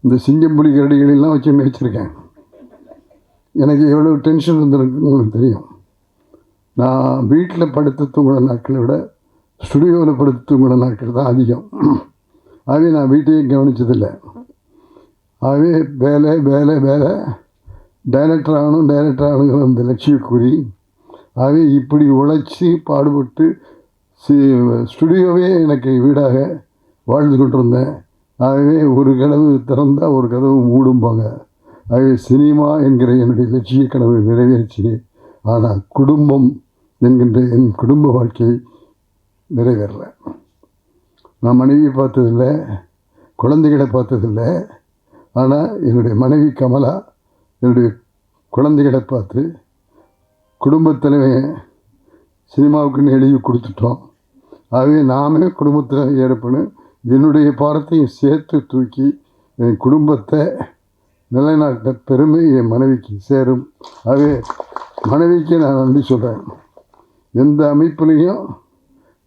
இந்த சிங்கம்புலி கரடிகளெல்லாம் வச்சு மேய்ச்சிருக்கேன். எனக்கு எவ்வளவு டென்ஷன் இருந்திருக்குன்னு உங்களுக்கு தெரியும். நான் வீட்டில் படுத்து தூங்குகிற நாட்களை விட ஸ்டுடியோவில் படுத்து தூங்குகிற நாட்கள் தான் அதிகம். ஆகவே நான் வீட்டையும் கவனித்ததில்லை. ஆகவே வேலை வேலை வேலை, டைரக்டர் ஆகணுங்கிற அந்த லட்சியக்குறி. ஆகவே இப்படி உழைச்சி பாடுபட்டு ஸ்டுடியோவே எனக்கு வீடாக வாழ்ந்து கொண்டிருந்தேன். ஆகவே ஒரு கதவு திறந்தால் ஒரு கதவு மூடும்பாங்க. ஆகவே சினிமா என்கிற என்னுடைய லட்சிய கனவை நிறைவேற்றி, ஆனால் குடும்பம் என்கின்ற என் குடும்ப வாழ்க்கை நிறைவேறலை. நான் மனைவியை பார்த்ததில்லை, குழந்தைகளை பார்த்ததில்லை. ஆனால் என்னுடைய மனைவி கமலா என்னுடைய குழந்தைகளை பார்த்து குடும்பத்தில் சினிமாவுக்குன்னு எழுதி கொடுத்துட்டோம். ஆகவே நாமே குடும்பத்தில் ஏற்பன்னு என்னுடைய பாரத்தையும் சேர்த்து தூக்கி என் குடும்பத்தை நிலைநாட்ட பெருமை என் மனைவிக்கு சேரும். ஆகவே மனைவிக்கு நான் நன்றி சொல்கிறேன். எந்த அமைப்புலேயும்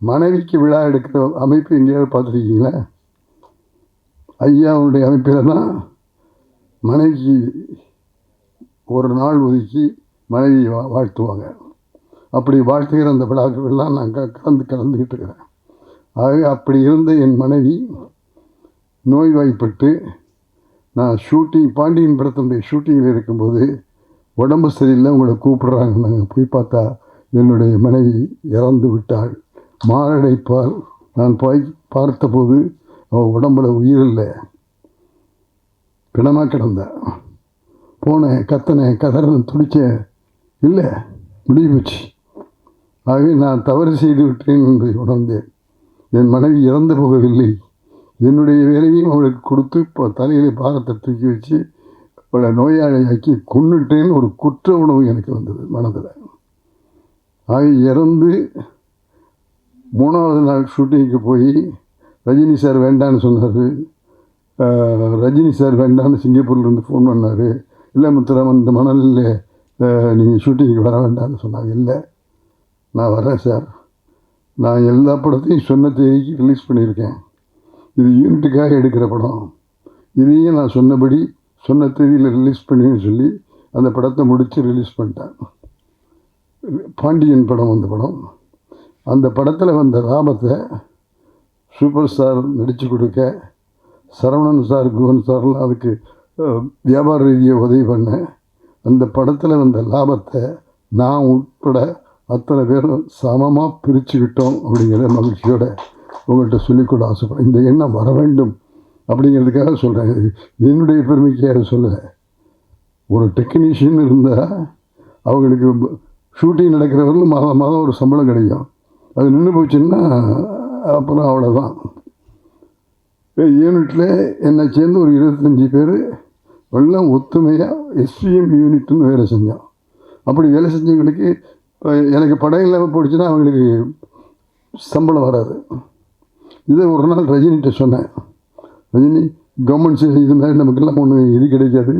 மனைவிக்கு விழா எடுக்கிற அமைப்பு எங்கேயாவது பார்த்துருக்கீங்களா? ஐயாவுடைய அமைப்பில் தான் மனைவிக்கு ஒரு நாள் ஒதுக்கி மனைவி வாழ்த்துவாங்க. அப்படி வாழ்த்துகிற அந்த விழாக்கள்லாம் நான் கலந்துக்கிட்டு இருக்கிறேன். ஆகவே அப்படி இருந்த என் மனைவி நோய்வாய்ப்பட்டு நான் பாண்டியன் படத்தினுடைய ஷூட்டிங்கில் இருக்கும்போது உடம்பு சரியில்லை, உங்களை கூப்பிடுறாங்க. நாங்கள் போய் பார்த்தா என்னுடைய மனைவி இறந்து விட்டாள். மாரடைப்பால் நான் போய் பார்த்தபோது அவள் உடம்புல உயிரில்லை, பிணமாக கிடந்தா. போனேன், கத்தினேன், கதறேன், துடித்தேன். இல்லை, முடிவு போச்சு. ஆகவே நான் தவறு செய்து விட்டேன் என்பதை உணர்ந்தேன். என் மனைவி இறந்து போகவில்லை, என்னுடைய வேலையும் அவளுக்கு கொடுத்து இப்போ தலையிலே பாரத்தை தூக்கி வச்சு அவளை நோயாளியாக்கி கொன்னுட்டேன்னு ஒரு குற்ற உணவு எனக்கு வந்தது மனதில். ஆகவே இறந்து 3வது நாள் ஷூட்டிங்க்கு போய் ரஜினி சார் வேண்டான்னு சொன்னார். ரஜினி சார் வேண்டாம்னு சிங்கப்பூர்லேருந்து ஃபோன் பண்ணார். இல்லை முத்துராமன், இந்த மணலில் நீங்கள் ஷூட்டிங்க்கு வர வேண்டாம்னு சொன்னாங்க. இல்லை, நான் வரேன் சார். நான் எல்லா படத்தையும் சொன்ன தேதிக்கு ரிலீஸ் பண்ணியிருக்கேன். இது யூனிட்டுக்காக எடுக்கிற படம். இதையும் நான் சொன்னபடி சொன்ன தேதியில் ரிலீஸ் பண்ணின்னு சொல்லி அந்த படத்தை முடித்து ரிலீஸ் பண்ணிட்டேன். பாண்டியன் படம் அந்த படம். அந்த படத்தில் வந்த லாபத்தை சூப்பர் ஸ்டார் நடித்து கொடுக்க, சரவணன் சார், குவன் சார்லாம் அதுக்கு வியாபார ரீதியாக உதவி பண்ணேன். அந்த படத்தில் வந்த லாபத்தை நான் உட்பட அத்தனை பேரும் சமமாக பிரிச்சுக்கிட்டோம் அப்படிங்கிற மகிழ்ச்சியோடு உங்கள்கிட்ட சொல்லிக்கொள்ள ஆசைப்பட்றேன். இந்த எண்ணம் வர வேண்டும் அப்படிங்கிறதுக்காக சொல்கிறேன். என்னுடைய பெருமைக்காக சொல்லலை. ஒரு டெக்னீஷியன் இருந்தால் அவங்களுக்கு ஷூட்டிங் நடக்கிறவர்களும் மாதம் மாதம் ஒரு சம்பளம் கிடைக்கும். அது நின்று போச்சுன்னா அப்புறம் அவ்வளோதான். யூனிட்டில் என்னை சேர்ந்து ஒரு 25 பேர் எல்லாம் ஒத்துமையாக எஸ்பிஎம் யூனிட்னு வேலை செஞ்சோம். அப்படி வேலை செஞ்சவங்களுக்கு எனக்கு படம் இல்லாமல் போயிடுச்சுன்னா அவங்களுக்கு சம்பளம் வராது. இதை ஒரு நாள் ரஜினிகிட்ட சொன்னேன். ரஜினி, கவர்மெண்ட் இது மாதிரி நமக்கெல்லாம் ஒன்று இது கிடைக்காது.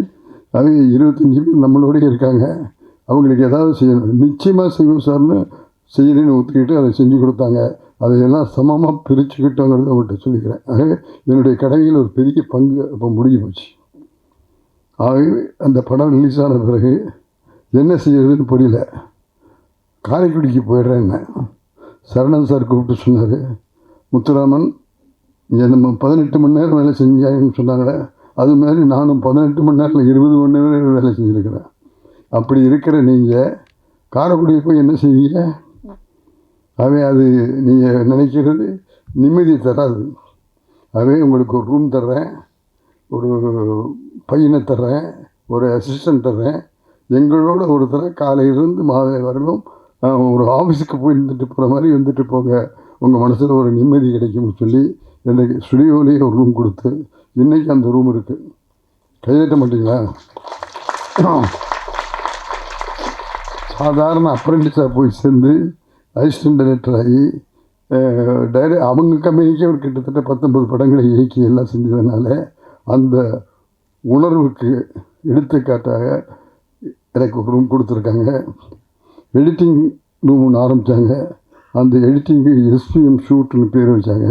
அவங்க 25 பேர் நம்மளோடய இருக்காங்க, அவங்களுக்கு ஏதாவது செய்யணும். நிச்சயமாக செய்வோம் சார்னு செய்யணுன்னு ஒத்துக்கிட்டு அதை செஞ்சு கொடுத்தாங்க. அதையெல்லாம் சமமாக பிரிச்சுக்கிட்டோங்கிறத அவங்கள்ட்ட சொல்லிக்கிறேன். ஆக என்னுடைய கடமையில் ஒரு பெரிய பங்கு அப்போ முடிஞ்சு போச்சு. ஆகவே அந்த படம் ரிலீஸ் ஆன பிறகு என்ன செய்யறதுன்னு புரியல. காரைக்குடிக்கு போயிடுறேன்னு சரவணன் சார் கூப்பிட்டு சொன்னார், முத்துராமன், இங்கே நம்ம 18 மணி நேரம் வேலை செஞ்சாங்கன்னு சொன்னாங்களே, அது மாதிரி நானும் 18 மணி நேரத்தில் 20 மணி நேரம் வேலை செஞ்சுருக்கிறேன். அப்படி இருக்கிற நீங்கள் காரைக்குடியில் போய் என்ன செய்வீங்க? ஆகவே அது நீங்கள் நினைக்கிறது நிம்மதி தராது. ஆகவே உங்களுக்கு ஒரு ரூம் தர்றேன், ஒரு பையனை தர்றேன், ஒரு அசிஸ்டன்ட் தர்றேன். எங்களோட ஒருத்தரை காலையிலேருந்து மாலை வரலும் ஒரு ஆஃபீஸுக்கு போய் இருந்துட்டு போகிற மாதிரி வந்துட்டு போங்க, உங்கள் மனசில் ஒரு நிம்மதி கிடைக்கும்னு சொல்லி எனக்கு ஸ்டுடியோலேயே ஒரு ரூம் கொடுத்து இன்றைக்கி அந்த ரூம் இருக்குது. கைதட்ட மாட்டிங்களா? சாதாரண அப்ரெண்டிஸாக போய் சேர்ந்து அசிஸ்டன்ட் டைரக்டர் ஆகி அவங்க கம்பெனிக்கே ஒரு கிட்டத்தட்ட 19 படங்களை இயக்கி எல்லாம் செஞ்சதுனால அந்த உணர்வுக்கு எடுத்துக்காட்டாக எனக்கு ஒரு ரூம் கொடுத்துருக்காங்க. எடிட்டிங் ரூம் ஒன்று ஆரம்பித்தாங்க. அந்த எடிட்டிங்கு எஸ்பிஎம் ஷூட்னு பேர் வச்சாங்க.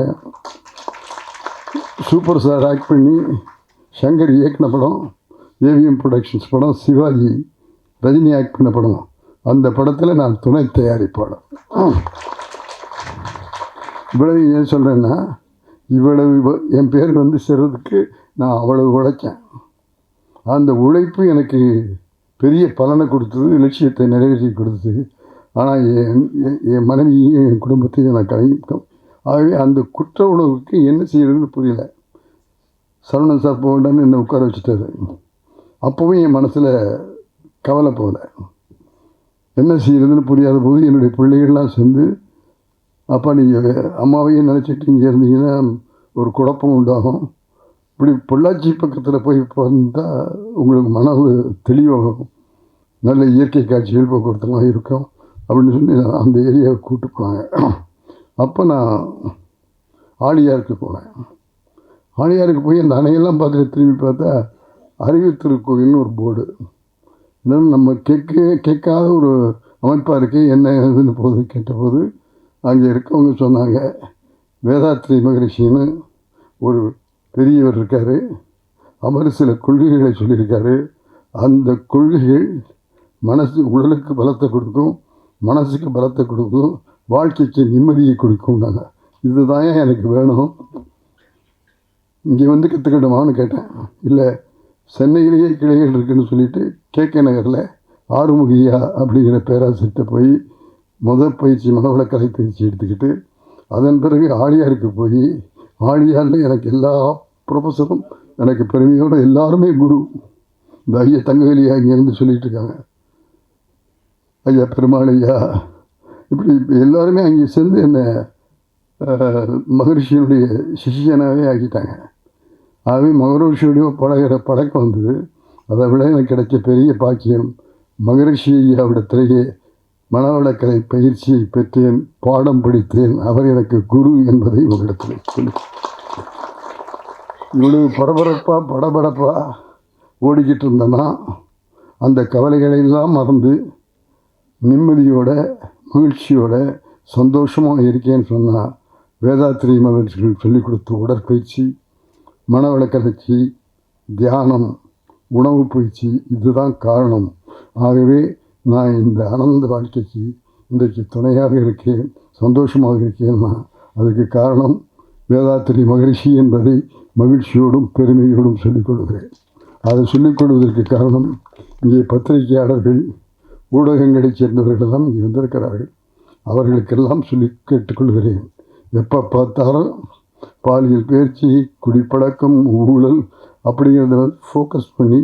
சூப்பர் ஸ்டார் ஆக்ட் பண்ணி சங்கர் இயக்கின படம், ஏவிஎம் ப்ரொடக்ஷன்ஸ் படம், சிவாஜி ரஜினி ஆக்ட் பண்ண படம். அந்த படத்தில் நான் துணை தயாரிப்பாளர். இவ்வளவு ஏன் சொல்கிறேன்னா, இவ்வளவு என் பேர் வந்து சேர்றதுக்கு நான் அவ்வளவு உழைச்சேன். அந்த உழைப்பு எனக்கு பெரிய பலனை கொடுத்தது, லட்சியத்தை நிறைவேற்றி கொடுத்தது. ஆனால் என் மனைவியையும் என் குடும்பத்தையும் நான் கலைக்கும். ஆகவே அந்த குற்ற உணர்வுக்கு என்ன செய்யறதுன்னு புரியல. சரவணன் சார் போகண்டான்னு என்னை உட்கார வச்சுட்டாரு. அப்போவும் என் மனசில் கவலை போகல. என்ன செய்யறதுன்னு புரியாத போது என்னுடைய பிள்ளைகள்லாம் சேர்ந்து, அப்பா நீங்கள் அம்மாவையும் நினச்சிட்டு இங்கே இருந்தீங்கன்னா ஒரு குழப்பம் உண்டாகும், இப்படி பொள்ளாச்சி பக்கத்தில் போய் வந்தால் உங்களுக்கு மனது தெளிவாகும், நல்ல இயற்கை காட்சிகள் போக்குவரத்துலாம் இருக்கும் அப்படின்னு சொல்லி அந்த ஏரியாவை கூப்பிட்டு போனாங்க. அப்போ நான் ஆழியாருக்கு போனேன். ஆழியாருக்கு போய் அந்த அணையெல்லாம் பார்த்துட்டு திரும்பி பார்த்தா அறிவுத்திருக்கோயில்னு ஒரு போர்டு. என்னென்னு நம்ம கேட்காத ஒரு அமைப்பாக இருக்குது, என்ன இதுன்னு போது கேட்டபோது அங்கே இருக்கவங்க சொன்னாங்க, வேதாத்ரி மகரிஷின்னு ஒரு பெரியவர் இருக்கார், அவர் சில கொள்கைகளை சொல்லியிருக்காரு. அந்த கொள்கைகள் உடலுக்கு பலத்தை கொடுக்கும், மனசுக்கு பலத்தை கொடுக்கும், வாழ்க்கைக்கு நிம்மதியை கொடுக்கும்னாங்க. இதுதான் எனக்கு வேணும், இங்கே வந்து கற்றுக்கிட்டோமான்னு கேட்டேன். இல்லை, சென்னையிலேயே கிளைகள் இருக்குதுன்னு சொல்லிட்டு கேகே நகரில் ஆறுமுகியா அப்படிங்கிற பேராசிரியர்கிட்ட போய் பயிற்சி மனவளக்கலை பயிற்சி எடுத்துக்கிட்டு அதன் பிறகு ஆழியாருக்கு போய், ஆழியாரில் எனக்கு எல்லா ப்ரொஃபஸரும் எனக்கு பெருமையோடு எல்லாருமே குரு. இந்த ஐயா தங்கவேலியா இங்கேருந்து சொல்லிகிட்டு இருக்காங்க, ஐயா பெருமாள் ஐயா, இப்படி எல்லாருமே அங்கே சேர்ந்து என்னை மகரிஷியினுடைய சிஷியனாகவே ஆக்கிட்டாங்க. ஆகவே மகரிஷியுடைய பழக்கம் வந்தது. அதை விட எனக்கு கிடைச்ச பெரிய பாக்கியம், மகரிஷி ஐயாவிடத்திலேயே மனவளக்கலை பயிற்சியை பெற்றேன், பாடம் படித்தேன், அவர் எனக்கு குரு என்பதை உங்களிடத்தில் சொல்லி இவ்வளவு பரபரப்பாக படபடப்பாக ஓடிக்கிட்டு இருந்தேன்னா அந்த கவலைகளெல்லாம் மறந்து நிம்மதியோட மகிழ்ச்சியோட சந்தோஷமாக இருக்கேன்னு சொன்னால் வேதாத்திரி மகிழ்ச்சிகள் சொல்லிக் கொடுத்த உடற்பயிற்சி, மனவளக்கலர்ச்சி, தியானம், உணவு பயிற்சி இதுதான் காரணம். ஆகவே நான் இந்த ஆனந்த வாழ்க்கைக்கு இன்றைக்கு துணையாக இருக்கேன், சந்தோஷமாக இருக்கேன்னா அதுக்கு காரணம் வேதாத்திரி மகரிஷி என்பதை மகிழ்ச்சியோடும் பெருமையோடும் சொல்லிக் கொள்கிறேன். அதை சொல்லிக் கொள்வதற்கு காரணம் இங்கே பத்திரிகையாளர்கள், ஊடகங்களைச் சேர்ந்தவர்களெல்லாம் இங்கே வந்திருக்கிறார்கள். அவர்களுக்கெல்லாம் சொல்லி கேட்டுக்கொள்கிறேன். எப்போ பார்த்தாலும் பாலியல் பயிற்சி, குடிப்பழக்கம், ஊழல் அப்படிங்கிறத ஃபோக்கஸ் பண்ணி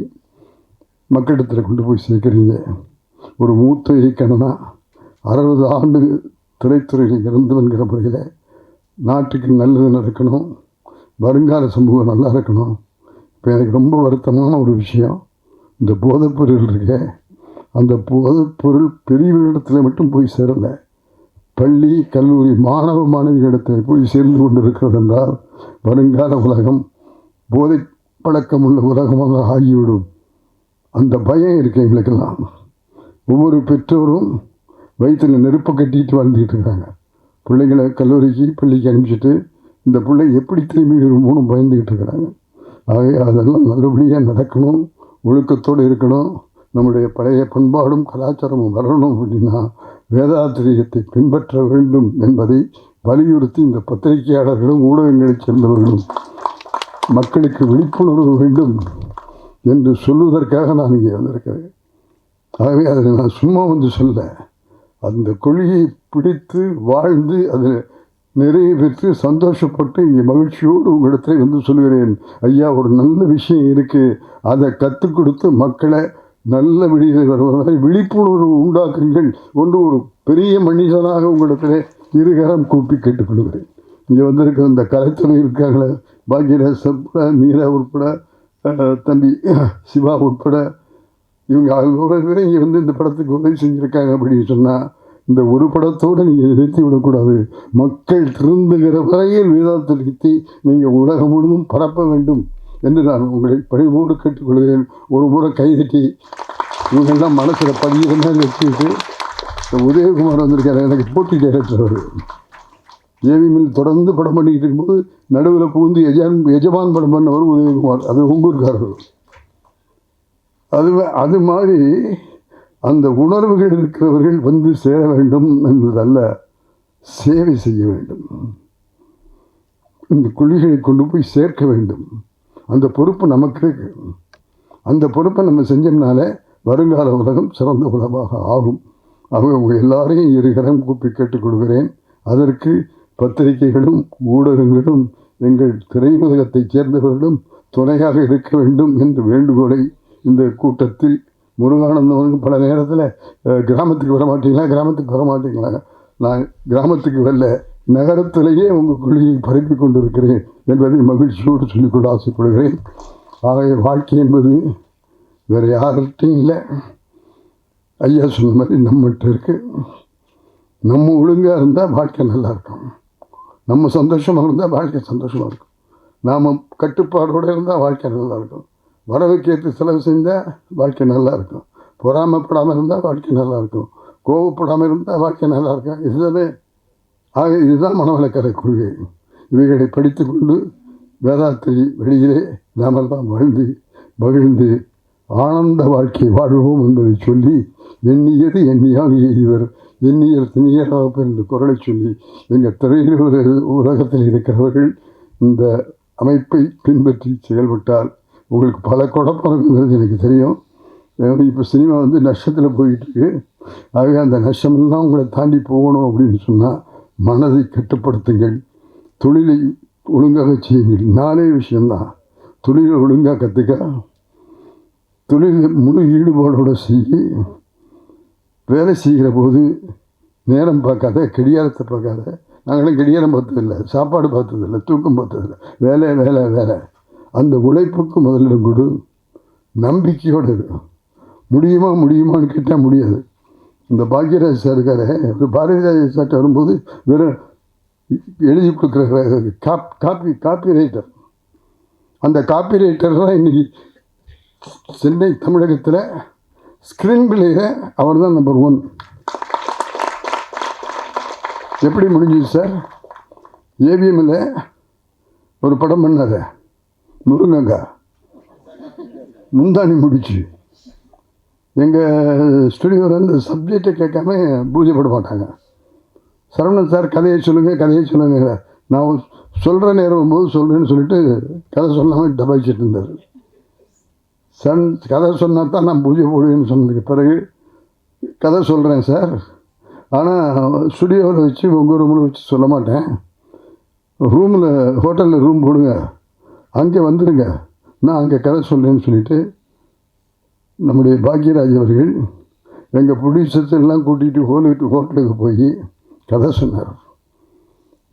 மக்களிடத்தில் கொண்டு போய் சேர்க்குறீங்க. ஒரு மூத்த இயக்கணும்னா 60 ஆண்டு திரைத்துறையில் இருந்தவன்கிற முறையில் நாட்டுக்கு நல்லது நடக்கணும், வருங்கால சமூகம் நல்லா இருக்கணும். இப்போ எனக்கு ரொம்ப வருத்தமான ஒரு விஷயம், இந்த போதைப்பொருள் இருக்க, அந்த போதைப்பொருள் பெரியவர்களிடத்தில் மட்டும் போய் சேரலை, பள்ளி கல்லூரி மாணவ மாணவிகளிடத்தில் போய் சேர்ந்து கொண்டு இருக்கிறது என்றால் வருங்கால உலகம் போதை பழக்கம் உள்ள உலகமாக ஆகிவிடும். அந்த பயம் இருக்கு எங்களுக்கெல்லாம். ஒவ்வொரு பெற்றோரும் வயிற்றில் நெருப்பை கட்டிட்டு வாழ்ந்துக்கிட்டு இருக்காங்க. பிள்ளைங்களை கல்லூரிக்கு பள்ளிக்கு அனுப்பிச்சிட்டு இந்த பிள்ளை எப்படி திரும்பி விரும்பணும்னு பயந்துக்கிட்டு இருக்கிறாங்க. ஆகவே அதெல்லாம் நல்லபடியாக நடக்கணும், ஒழுக்கத்தோடு இருக்கணும். நம்முடைய பழைய பண்பாடும் கலாச்சாரமும் வரணும் அப்படின்னா வேதாத்திரியத்தை பின்பற்ற வேண்டும் என்பதை வலியுறுத்தி இந்த பத்திரிகையாளர்களும் ஊடகங்களைச் சேர்ந்தவர்களும் மக்களுக்கு விழிப்புணர்வு வேண்டும் என்று சொல்வதற்காக நான் இங்கே வந்திருக்கிறேன். ஆகவே அதை நான் சும்மா வந்து சொல்ல, அந்த கொள்கையை பிடித்து வாழ்ந்து அதில் நிறைய பெற்று சந்தோஷப்பட்டு இங்கே மகிழ்ச்சியோடு உங்களிடத்தில் வந்து சொல்கிறேன். ஐயா, ஒரு நல்ல விஷயம் இருக்குது, அதை கற்றுக் கொடுத்து மக்களை நல்ல வழியில் வருவதை விழிப்புணர்வு உண்டாக்குங்கள் கொண்டு ஒரு பெரிய மனிதனாக உங்களிடத்தில் இருகரம் கூப்பி கேட்டுக்கொள்கிறேன். இங்கே வந்திருக்கிற இந்த கலைத்துறை இருக்காங்களே, பாக்யராஜ் உட்பட, மீரா உட்பட, தம்பி சிவா உட்பட, இவங்க அவ்வளோ பேரும் இங்கே வந்து இந்த படத்துக்கு உதவி செஞ்சுருக்காங்க அப்படின்னு சொன்னால் இந்த ஒரு படத்தோடு நீங்கள் நிறுத்தி விடக்கூடாது. மக்கள் திருந்துகிற வரையில் வேதாத்திரியத்தை நீங்கள் உலகம் முழுவதும் பரப்ப வேண்டும் என்று நான் உங்களை பணிவோடு கேட்டுக்கொள்கிறேன். ஒரு முறை கைதட்டி இவங்கெல்லாம் மனசில் பதிகிற மாதிரி வச்சுக்கிட்டு உதயகுமார் வந்திருக்காரு, எனக்கு போட்டி டைரக்டர். அவர் ஏவிஎம்மில் தொடர்ந்து படம் பண்ணிக்கிட்டு இருக்கும்போது நடுவில் புகுந்து எஜமான் படம் பண்ணவர் உதயகுமார். அது உங்கூர்காரர்கள். அது மாதிரி அந்த உணர்வுகள் இருக்கிறவர்கள் வந்து சேர வேண்டும் என்பதல்ல, சேவை செய்ய வேண்டும். இந்த கொள்கைகளை கொண்டு போய் சேர்க்க வேண்டும். அந்த பொறுப்பு நமக்கு இருக்கு. அந்த பொறுப்பை நம்ம செஞ்சோம்னாலே வருங்கால உலகம் சிறந்த உலகமாக ஆகும். அவங்க உங்கள் எல்லாரையும் இருகரம் கூப்பி கேட்டுக்கொள்கிறேன். அதற்கு பத்திரிகைகளும் ஊடகங்களும் எங்கள் திரையுலகத்தைச் சேர்ந்தவர்களும் துணையாக இருக்க வேண்டும் என்ற வேண்டுகோளை இந்த கூட்டத்தில் முருகானந்தவனுக்கு பல நேரத்தில் கிராமத்துக்கு வரமாட்டீங்களா, நான் கிராமத்துக்கு வரல, நகரத்திலேயே உங்கள் கொள்கையை பரப்பி கொண்டிருக்கிறேன் என்பதை மகிழ்ச்சியோடு சொல்லிக்கொள்ள ஆசைப்படுகிறேன். ஆகவே வாழ்க்கை என்பது வேறு யார்கிட்டையும் இல்லை, ஐயா சொன்ன மாதிரி நம்மகிட்ட இருக்குது. நம்ம ஒழுங்காக இருந்தால் வாழ்க்கை நல்லாயிருக்கும், நம்ம சந்தோஷமாக இருந்தால் வாழ்க்கை சந்தோஷமாக இருக்கும், நாம் கட்டுப்பாடோடு இருந்தால் வாழ்க்கை நல்லாயிருக்கும், வரவுக்கேற்று செலவு செஞ்சால் வாழ்க்கை நல்லாயிருக்கும், பொறாமைப்படாமல் இருந்தால் வாழ்க்கை நல்லாயிருக்கும், கோபப்படாமல் இருந்தால் வாழ்க்கை நல்லாயிருக்கும். இதுதான் மனவளக்கலை கொள்கை. இவைகளை படித்து கொண்டு வேதாத்திரி வெளியிலே நாமெல்லாம் வாழ்ந்து மகிழ்ந்து ஆனந்த வாழ்க்கை வாழ்வோம் என்பதை சொல்லி, எண்ணியது எண்ணியாக எய்துவர் எண்ணியர் திணியராக என்று குரலை சொல்லி, எங்கள் திரையுலக உலகத்தில் இருக்கிறவர்கள் இந்த அமைப்பை பின்பற்றி செயல்பட்டால் உங்களுக்கு பல குழப்பங்கிறது எனக்கு தெரியும். இப்போ சினிமா வந்து நஷ்டத்தில் போயிட்டுருக்கு. ஆகவே அந்த நஷ்டமெல்லாம் உங்களை தாண்டி போகணும் அப்படின்னு சொன்னால் மனதை கட்டுப்படுத்துங்கள், தொழிலை ஒழுங்காக செய்யுங்கள். 4 விஷயந்தான். தொழிலை ஒழுங்காக கற்றுக்க, தொழிலை முழு ஈடுபாடோடு செய்ய, வேலை செய்கிற போது நேரம் பார்க்காத, கடிகாரத்தை பார்க்காத. நாங்களும் கடிகாரம் பார்த்ததில்லை, சாப்பாடு பார்த்ததில்லை, தூக்கம் பார்த்ததில்லை, வேலை வேலை வேலை. அந்த உழைப்புக்கு முதலிடம் கொடு, நம்பிக்கையோடு இருக்கும். முடியுமான்னு கேட்டால் முடியாது. இந்த பாக்யராஜ் சார் இருக்காரு, பாரதிராஜ சார்ட்ட வரும்போது வெறும் எழுதி கொடுக்குற காப்பி ரைட்டர். அந்த காப்பி ரைட்டர் தான் இன்றைக்கி சென்னை தமிழகத்தில் ஸ்க்ரீன் பிளேயில் அவர் தான் நம்பர் 1. எப்படி முடிஞ்சுது சார்? ஏவிஎம்மில் ஒரு படம் பண்ணார், முருங்கங்கா, முந்தானி முடிச்சு. எங்கள் ஸ்டுடியோவில் அந்த சப்ஜெக்டை கேட்காம பூஜை போட மாட்டாங்க. சரவணன் சார் கதையை சொல்லுங்க, நான் சொல்கிற நேரம் வரும்போது சொல்கிறேன்னு சொல்லிட்டு கதை சொல்லாமல் டபாய்ச்சிட்டு இருந்தார். கதை சொன்னால் தான் நான் பூஜை போடுவேன்னு சொன்னதுக்கு பிறகு கதை சொல்கிறேன் சார், ஆனால் ஸ்டுடியோவில் வச்சு உங்கள் ரூமில் வச்சு சொல்ல மாட்டேன், ரூமில் ஹோட்டலில் ரூம் போடுங்க, அங்கே வந்துடுங்க, நான் அங்கே கதை சொல்கிறேன்னு சொல்லிவிட்டு நம்முடைய பாக்யராஜ் அவர்கள் எங்கள் ப்ரொடியூசர்ஸ் எல்லாம் கூட்டிகிட்டு ஹோட்டலுக்கு போய் கதை சொன்னார்.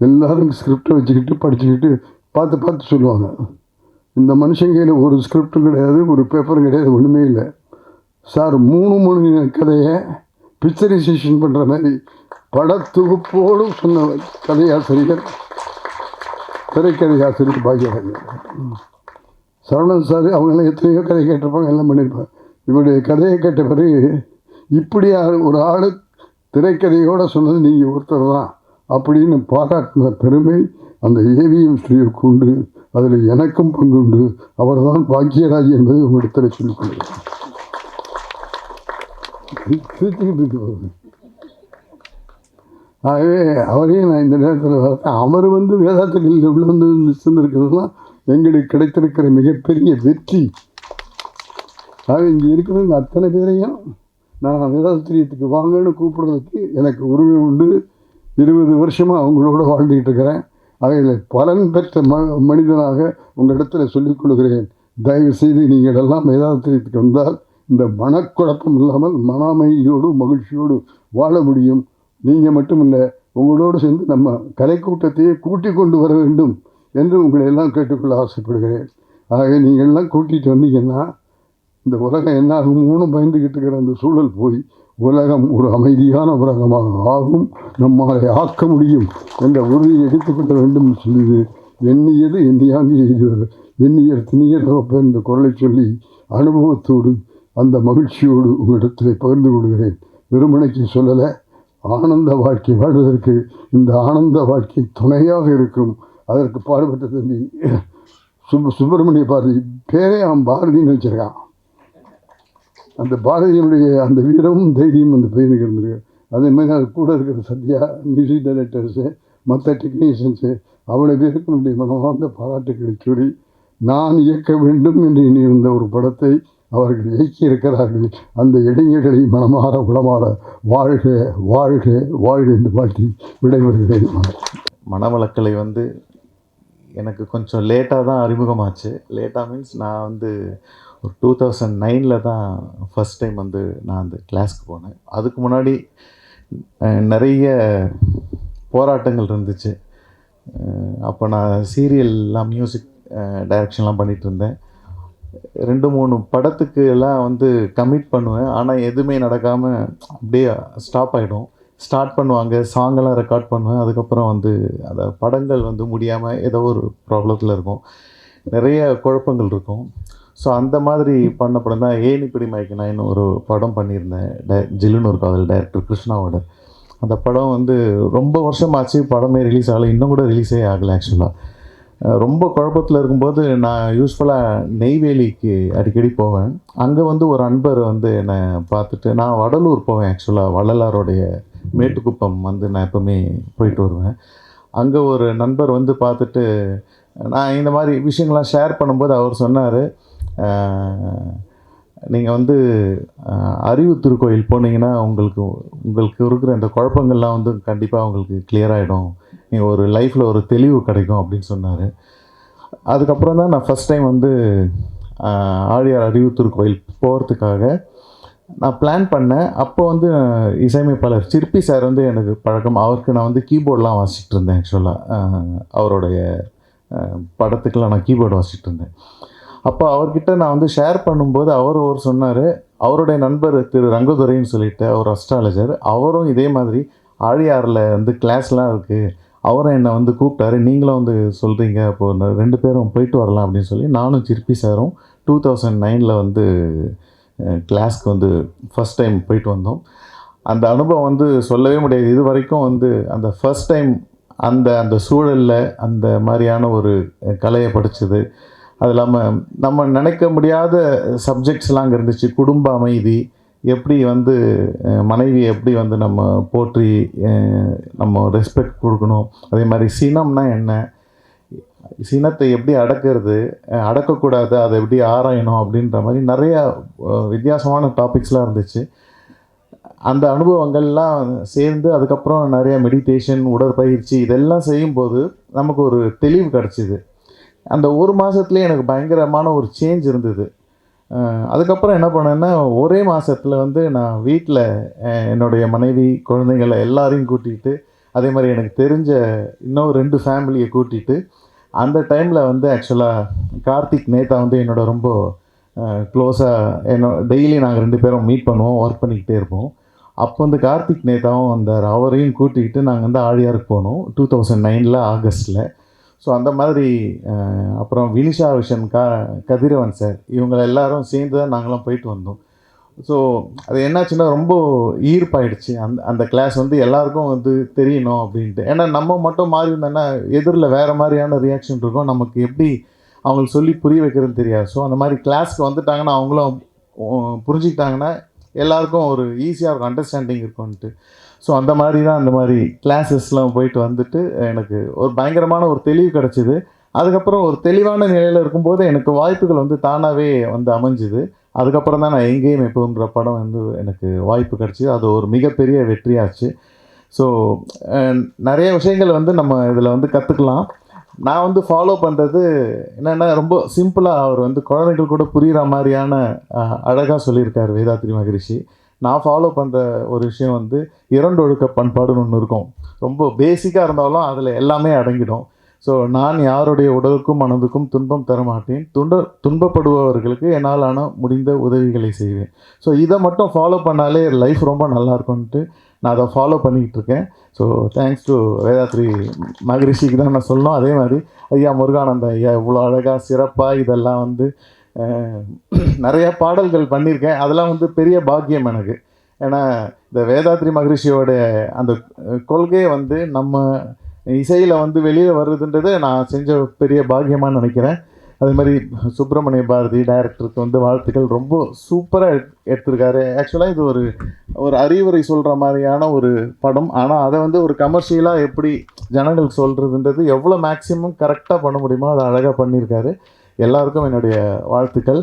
எல்லோரும் ஸ்கிரிப்டை வச்சுக்கிட்டு படிச்சுக்கிட்டு பார்த்து சொல்லுவாங்க. இந்த மனுஷங்கையில் ஒரு ஸ்கிரிப்டும் கிடையாது, ஒரு பேப்பரும் கிடையாது, ஒன்றுமே இல்லை சார். 3 மணி கதையை பிக்சரைசேஷன் பண்ணுற மாதிரி படத்தொகுப்போடு சொன்ன கதையாசிரியர், திரைக்கதை ஆசிரியர் பாக்யராஜ். சரவணன் சார் அவங்களாம் எத்தனையோ கதை கேட்டிருப்பாங்க, எல்லாம் பண்ணியிருப்பாங்க. இவருடைய கதையை கேட்ட பிறகு இப்படி ஒரு ஆள் திரைக்கதையோடு சொன்னது நீங்கள் ஒருத்தர் தான் அப்படின்னு பாராட்டின பெருமை அந்த ஏவிஎம் ஸ்டுடியோவுக்கு உண்டு. அதில் எனக்கும் பங்குண்டு. அவர் தான் பாக்யராஜ் என்பதை உங்களிடத்தில் சொல்லிக் கொள்கிறேன். ஆகவே அவரையும் நான் இந்த நேரத்தில் பார்த்தேன். அவர் வேதாத்திரியில் உள்ள நிச்சந்திருக்கிறதுலாம் எங்களுக்கு கிடைத்திருக்கிற மிகப்பெரிய வெற்றி. ஆக இங்கே இருக்கிறவங்க அத்தனை பேரையும் நான் வேதாத்திரியத்துக்கு வாங்கன்னு கூப்பிடுறதுக்கு எனக்கு உரிமை உண்டு. 20 வருஷமாக அவங்களோட வாழ்ந்துக்கிட்டு இருக்கிறேன். அதில் பலன் பெற்ற மனிதனாக உங்களிடத்தில் சொல்லிக் கொள்கிறேன். தயவுசெய்து நீங்கள் எல்லாம் வேதாத்திரியத்துக்கு வந்தால் இந்த மனக்குழப்பம் இல்லாமல் மன அமைதியோடு மகிழ்ச்சியோடு வாழ முடியும். நீங்கள் மட்டுமில்லை, உங்களோடு சேர்ந்து நம்ம கலைக்கூட்டத்தையே கூட்டிக் கொண்டு வர வேண்டும் என்று உங்களை எல்லாம் கேட்டுக்கொள்ள ஆசைப்படுகிறேன். ஆக நீங்கள்லாம் கூட்டிகிட்டு வந்தீங்கன்னா இந்த உலகம் என்ன ஆகும்னு பயந்துக்கிட்டு இருக்கிற அந்த சூழல் போய் உலகம் ஒரு அமைதியான உலகமாக ஆகும், நம்மளை ஆக்க முடியும் என்ற உறுதியை எடுத்துக்கொள்ள வேண்டும் சொல்லுது. எண்ணியது எண்ணியாங்கி எய்துவர், எண்ணியர் திணியர் என்ற குரலை சொல்லி அனுபவத்தோடு அந்த மகிழ்ச்சியோடு உங்களிடத்தில் பகிர்ந்து கொள்கிறேன். வெறுமனைக்கு சொல்லலை, ஆனந்த வாழ்க்கை வாழ்வதற்கு இந்த ஆனந்த வாழ்க்கை துணையாக இருக்கும். அதற்கு பாடுபட்ட தம்பி சுப்பிரமணிய பாரதி, பேரே அவன் பாரதின்னு வச்சுருக்கான். அந்த பாரதியினுடைய அந்த வீரமும் தைரியமும் அந்த பையனுக்கு இருந்திருக்கு. அதேமாதிரி அது கூட இருக்கிற சத்யா, மியூசிக் டைரக்டர்ஸு, மற்ற டெக்னீஷியன்ஸு, அவ்வளோ பேருக்கு நம்முடைய மனமார்ந்த பாராட்டுக்களை சொல்லி நான் இயக்க வேண்டும் என்று எண்ணியிருந்த ஒரு படத்தை அவர்கள் இயக்கி இருக்கிறார்கள். அந்த இளைஞர்களை மனமாற உளமாற வாழ்க வாழ்க வாழ்க என்று வாழ்த்தி விடைபெறுகிறேன். மனவளக்கலை எனக்கு கொஞ்சம் லேட்டாக தான் அறிமுகமாச்சு. லேட்டாக மீன்ஸ் நான் ஒரு 2009 தான் ஃபஸ்ட் டைம் நான் அந்த கிளாஸ்க்கு போனேன். அதுக்கு முன்னாடி நிறைய போராட்டங்கள் இருந்துச்சு. அப்போ நான் சீரியல்லாம் மியூசிக் டைரக்ஷன்லாம் பண்ணிகிட்டு இருந்தேன். 2-3 படத்துக்கு எல்லாம் கமிட் பண்ணுவேன். ஆனால் எதுவுமே நடக்காமல் அப்படியே ஸ்டாப் ஆகிடும். ஸ்டார்ட் பண்ணுவாங்க, சாங்கெல்லாம் ரெக்கார்ட் பண்ணுவேன். அதுக்கப்புறம் அந்த படங்கள் முடியாமல் ஏதோ ஒரு ப்ராப்ளத்தில் இருக்கும், நிறைய குழப்பங்கள் இருக்கும். ஸோ அந்த மாதிரி பண்ண படம் தான் ஏனிப்படி மயக்க நாயின்னு ஒரு படம் பண்ணியிருந்தேன். ஜில்லுன்னு ஒரு காதல், டைரக்டர் கிருஷ்ணாவோட. அந்த படம் ரொம்ப வருஷமாச்சு, படமே ரிலீஸ் ஆகலை, இன்னும் கூட ரிலீஸே ஆகலை. ஆக்சுவலாக ரொம்ப குழப்பத்தில் இருக்கும்போது நான் யூஸ்ஃபுல்லாக நெய்வேலிக்கு அடிக்கடி போவேன். அங்கே ஒரு அன்பர் என்னை பார்த்துட்டு, நான் வடலூர் போவேன். ஆக்சுவலாக வள்ளலாரோடைய மேட்டுக்குப்பம் நான் எப்போவுமே போயிட்டு வருவேன். அங்கே ஒரு நண்பர் பார்த்துட்டு நான் இந்த மாதிரி விஷயங்கள்லாம் ஷேர் பண்ணும்போது அவர் சொன்னார், நீங்கள் அறிவு திருக்கோயில் போனீங்கன்னா உங்களுக்கு இருக்கிற இந்த குழப்பங்கள்லாம் கண்டிப்பாக உங்களுக்கு கிளியர் ஆகிடும், நீங்கள் ஒரு லைஃப்பில் ஒரு தெளிவு கிடைக்கும் அப்படின்னு சொன்னார். அதுக்கப்புறம் தான் நான் ஃபஸ்ட் டைம் ஆழியார் அறிவு திருக்கோயில் போகிறதுக்காக நான் பிளான் பண்ணேன். அப்போ இசையமைப்பாளர் சிற்பி சார் எனக்கு பழக்கம். அவருக்கு நான் கீபோர்டெலாம் வாசிச்சுட்டு இருந்தேன். ஆக்சுவலாக அவருடைய படத்துக்கெலாம் நான் கீபோர்டு வாசிச்சுட்டு இருந்தேன். அப்போ அவர்கிட்ட நான் ஷேர் பண்ணும்போது அவர் சொன்னார், அவருடைய நண்பர் திரு ரங்கதுரைன்னு சொல்லிட்டு அவர் அஸ்ட்ராலஜர், அவரும் இதே மாதிரி ஆழியாரில் கிளாஸ்லாம் இருக்குது, அவரும் என்னை வந்து கூப்பிட்டாரு, நீங்களும் வந்து சொல்கிறீங்க, அப்போது 2 பேரும் போயிட்டு வரலாம் அப்படின்னு சொல்லி நானும் சிற்பி சாரும் 2009 வந்து கிளாஸ்க்கு வந்து ஃபஸ்ட் டைம் போயிட்டு வந்தோம். அந்த அனுபவம் வந்து சொல்லவே முடியாது. இது வரைக்கும் வந்து அந்த ஃபஸ்ட் டைம் அந்த சூழலில் அந்த மாதிரியான ஒரு கலையை படித்தது, அது இல்லாமல் நம்ம நினைக்க முடியாத சப்ஜெக்ட்ஸ்லாம் அங்கே இருந்துச்சு. குடும்ப அமைதி, எப்படி வந்து மனைவி எப்படி வந்து நம்ம போற்றி நம்ம ரெஸ்பெக்ட் கொடுக்கணும், அதே மாதிரி சினம்னா என்ன, சினத்தை எப்படி அடக்கிறது, அடக்கக்கூடாது, அதை எப்படி ஆராயணும் அப்படின்ற மாதிரி நிறையா வித்தியாசமான டாபிக்ஸ்லாம் இருந்துச்சு. அந்த அனுபவங்கள்லாம் சேர்ந்து அதுக்கப்புறம் நிறையா மெடிடேஷன், உடற்பயிற்சி இதெல்லாம் செய்யும்போது நமக்கு ஒரு தெளிவு கிடச்சிது. அந்த 1 மாதத்துலேயே எனக்கு பயங்கரமான ஒரு சேஞ்ச் இருந்தது. அதுக்கப்புறம் என்ன பண்ணேன்னா, ஒரே மாதத்தில் வந்து நான் வீட்டில் என்னுடைய மனைவி, குழந்தைங்களை எல்லாரையும் கூட்டிகிட்டு, அதே மாதிரி எனக்கு தெரிஞ்ச இன்னும் 2 ஃபேமிலியை கூட்டிகிட்டு, அந்த டைமில் வந்து ஆக்சுவலாக கார்த்திக் நேதா வந்து என்னோட ரொம்ப க்ளோஸாக டெய்லி நாங்கள் 2 பேரும் மீட் பண்ணுவோம், ஒர்க் பண்ணிக்கிட்டே இருப்போம். அப்போ வந்து கார்த்திக் நேதாவும் வந்தார். அவரையும் கூட்டிக்கிட்டு நாங்கள் வந்து ஆழியாருக்கு போனோம் 2009 ஆகஸ்ட்டில். ஸோ அந்த மாதிரி அப்புறம் வினிஷா விஷன், கதிரவன் சார், இவங்க எல்லாரும் சேர்ந்து தான் நாங்களாம் போயிட்டு வந்தோம். ஸோ அது என்னாச்சுன்னா ரொம்ப ஈர்ப்பாயிடுச்சு. அந்த கிளாஸ் வந்து எல்லாருக்கும் வந்து தெரியணும் அப்படின்ட்டு. ஏன்னா நம்ம மட்டும் மாறி இருந்தோன்னா எதிரில் வேறு மாதிரியான ரியாக்ஷன் இருக்கும், நமக்கு எப்படி அவங்களுக்கு சொல்லி புரிய வைக்கிறதுன்னு தெரியாது. ஸோ அந்த மாதிரி கிளாஸ்க்கு வந்துட்டாங்கன்னா அவங்களும் புரிஞ்சுக்கிட்டாங்கன்னா எல்லாருக்கும் ஒரு ஈஸியாக இருக்கும், அண்டர்ஸ்டாண்டிங் இருக்கும்ன்ட்டு. ஸோ அந்த மாதிரி தான் அந்த மாதிரி கிளாஸஸ்லாம் போயிட்டு வந்துட்டு எனக்கு ஒரு பயங்கரமான ஒரு தெளிவு கிடச்சிது. அதுக்கப்புறம் ஒரு தெளிவான நிலையில் இருக்கும்போது எனக்கு வாய்ப்புகள் வந்து தானாகவே வந்து அமைஞ்சுது. அதுக்கப்புறம் தான் நான் எங்கேயும் எப்போன்ற படம் வந்து எனக்கு வாய்ப்பு கிடச்சிது. அது ஒரு மிகப்பெரிய வெற்றியாச்சு. ஸோ நிறைய விஷயங்கள் வந்து நம்ம இதில் வந்து கற்றுக்கலாம். நான் வந்து ஃபாலோ பண்ணுறது என்னென்னா, ரொம்ப சிம்பிளாக அவர் வந்து குழந்தைகள் கூட புரிகிற மாதிரியான அழகாக சொல்லியிருக்கார் வேதாத்ரி மகரிஷி. நான் ஃபாலோ பண்ணுற ஒரு விஷயம் வந்து 2 ஒழுக்க பண்பாடுன்னு ஒன்று இருக்கும். ரொம்ப பேசிக்காக இருந்தாலும் அதில் எல்லாமே அடங்கிடும். ஸோ நான் யாருடைய உடலுக்கும் மனதுக்கும் துன்பம் தரமாட்டேன், துன்பப்படுபவர்களுக்கு என்னாலான முடிந்த உதவிகளை செய்வேன். ஸோ இதை மட்டும் ஃபாலோ பண்ணாலே லைஃப் ரொம்ப நல்லாயிருக்கும்ன்ட்டு நான் அதை ஃபாலோ பண்ணிக்கிட்டு இருக்கேன். ஸோ தேங்க்ஸ் டு வேதாத்ரி மகரிஷிக்கு தான் நான் சொல்லணும். அதே மாதிரி ஐயா முருகானந்த ஐயா இவ்வளோ அழகாக சிறப்பாக இதெல்லாம் வந்து நிறையா பாடல்கள் பண்ணியிருக்கேன். அதெல்லாம் வந்து பெரிய பாக்கியம் எனக்கு. ஏன்னா இந்த வேதாத்ரி மகரிஷியோட அந்த கொள்கையை வந்து நம்ம இசையில் வந்து வெளியில் வருதுன்றது நான் செஞ்ச பெரிய பாக்கியமாக நினைக்கிறேன். அதே மாதிரி சுப்பிரமணிய பாரதி டைரக்டருக்கு வந்து வாழ்த்துக்கள். ரொம்ப சூப்பராக எடுத்திருக்காரு. ஆக்சுவலாக இது ஒரு அறிவுரை சொல்கிற மாதிரியான ஒரு படம். ஆனால் அதை வந்து ஒரு கமர்ஷியலாக எப்படி ஜனங்களுக்கு சொல்கிறதுன்றது எவ்வளோ மேக்ஸிமம் கரெக்டாக பண்ண முடியுமோ அதை அழகாக பண்ணியிருக்காரு. எல்லாருக்கும் என்னுடைய வாழ்த்துக்கள்.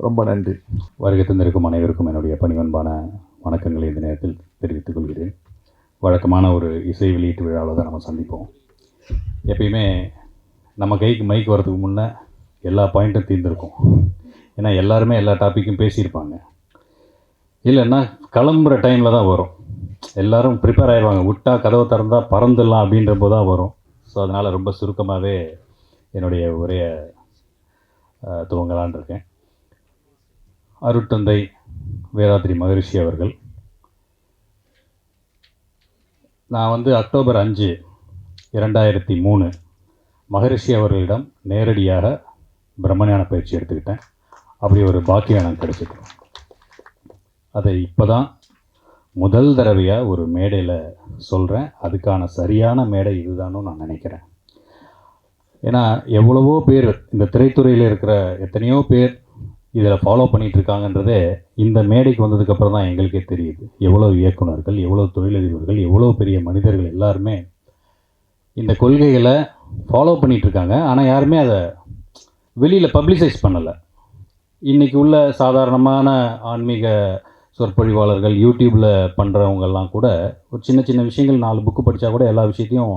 ரொம்ப நன்றி. வருகை தந்திருக்கும் அனைவருக்கும் என்னுடைய பணிவன்பான வணக்கங்களை இந்த நேரத்தில் தெரிவித்துக் கொள்கிறேன். வழக்கமான ஒரு இசை வெளியீட்டு விழாவில் தான் நம்ம சந்திப்போம். எப்பயுமே நம்ம கைக்கு மைக் வரதுக்கு முன்னே எல்லா பாயிண்ட்டும் தீர்ந்துருக்கும். ஏன்னா எல்லாருமே எல்லா டாப்பிக்கும் பேசியிருப்பாங்க. இல்லைன்னா கிளம்புற டைமில் தான் வரும். எல்லோரும் ப்ரிப்பேர் ஆகிடுவாங்க, விட்டா கதவை திறந்தால் பறந்துடலாம் அப்படின்றப்போ தான் வரும். ஸோ அதனால் ரொம்ப சுருக்கமாகவே என்னுடைய உரையை துவங்கலான் இருக்கேன். அருட்தந்தை வேதாத்ரி மகரிஷி அவர்கள், நான் வந்து அக்டோபர் 5, 2003 மகரிஷி அவர்களிடம் நேரடியாக பிரம்மஞான பயிற்சி எடுத்துக்கிட்டேன். அப்படி ஒரு பாக்கியம் எனக்கு கிடைச்சிது. அதை இப்போ தான் முதல் தடவையாக ஒரு மேடையில் சொல்கிறேன். அதுக்கான சரியான மேடை இதுதான்னு நான் நினைக்கிறேன். ஏன்னா எவ்வளவோ பேர் இந்த திரைத்துறையில் இருக்கிற எத்தனையோ பேர் இதில் ஃபாலோ பண்ணிகிட்ருக்காங்கன்றதே இந்த மேடைக்கு வந்ததுக்கப்புறம் தான் எங்களுக்கே தெரியுது. எவ்வளோ இயக்குனர்கள், எவ்வளோ தொழிலதிபர்கள், எவ்வளோ பெரிய மனிதர்கள் எல்லாருமே இந்த கொள்கைகளை ஃபாலோ பண்ணிகிட்ருக்காங்க. ஆனால் யாருமே அதை வெளியில் பப்ளிசைஸ் பண்ணலை. இன்றைக்கி உள்ள சாதாரணமான ஆன்மீக சொற்பொழிவாளர்கள், யூடியூப்பில் பண்ணுறவங்கெல்லாம் கூட ஒரு சின்ன சின்ன விஷயங்கள் 4 புக்கு படித்தா கூட எல்லா விஷயத்தையும்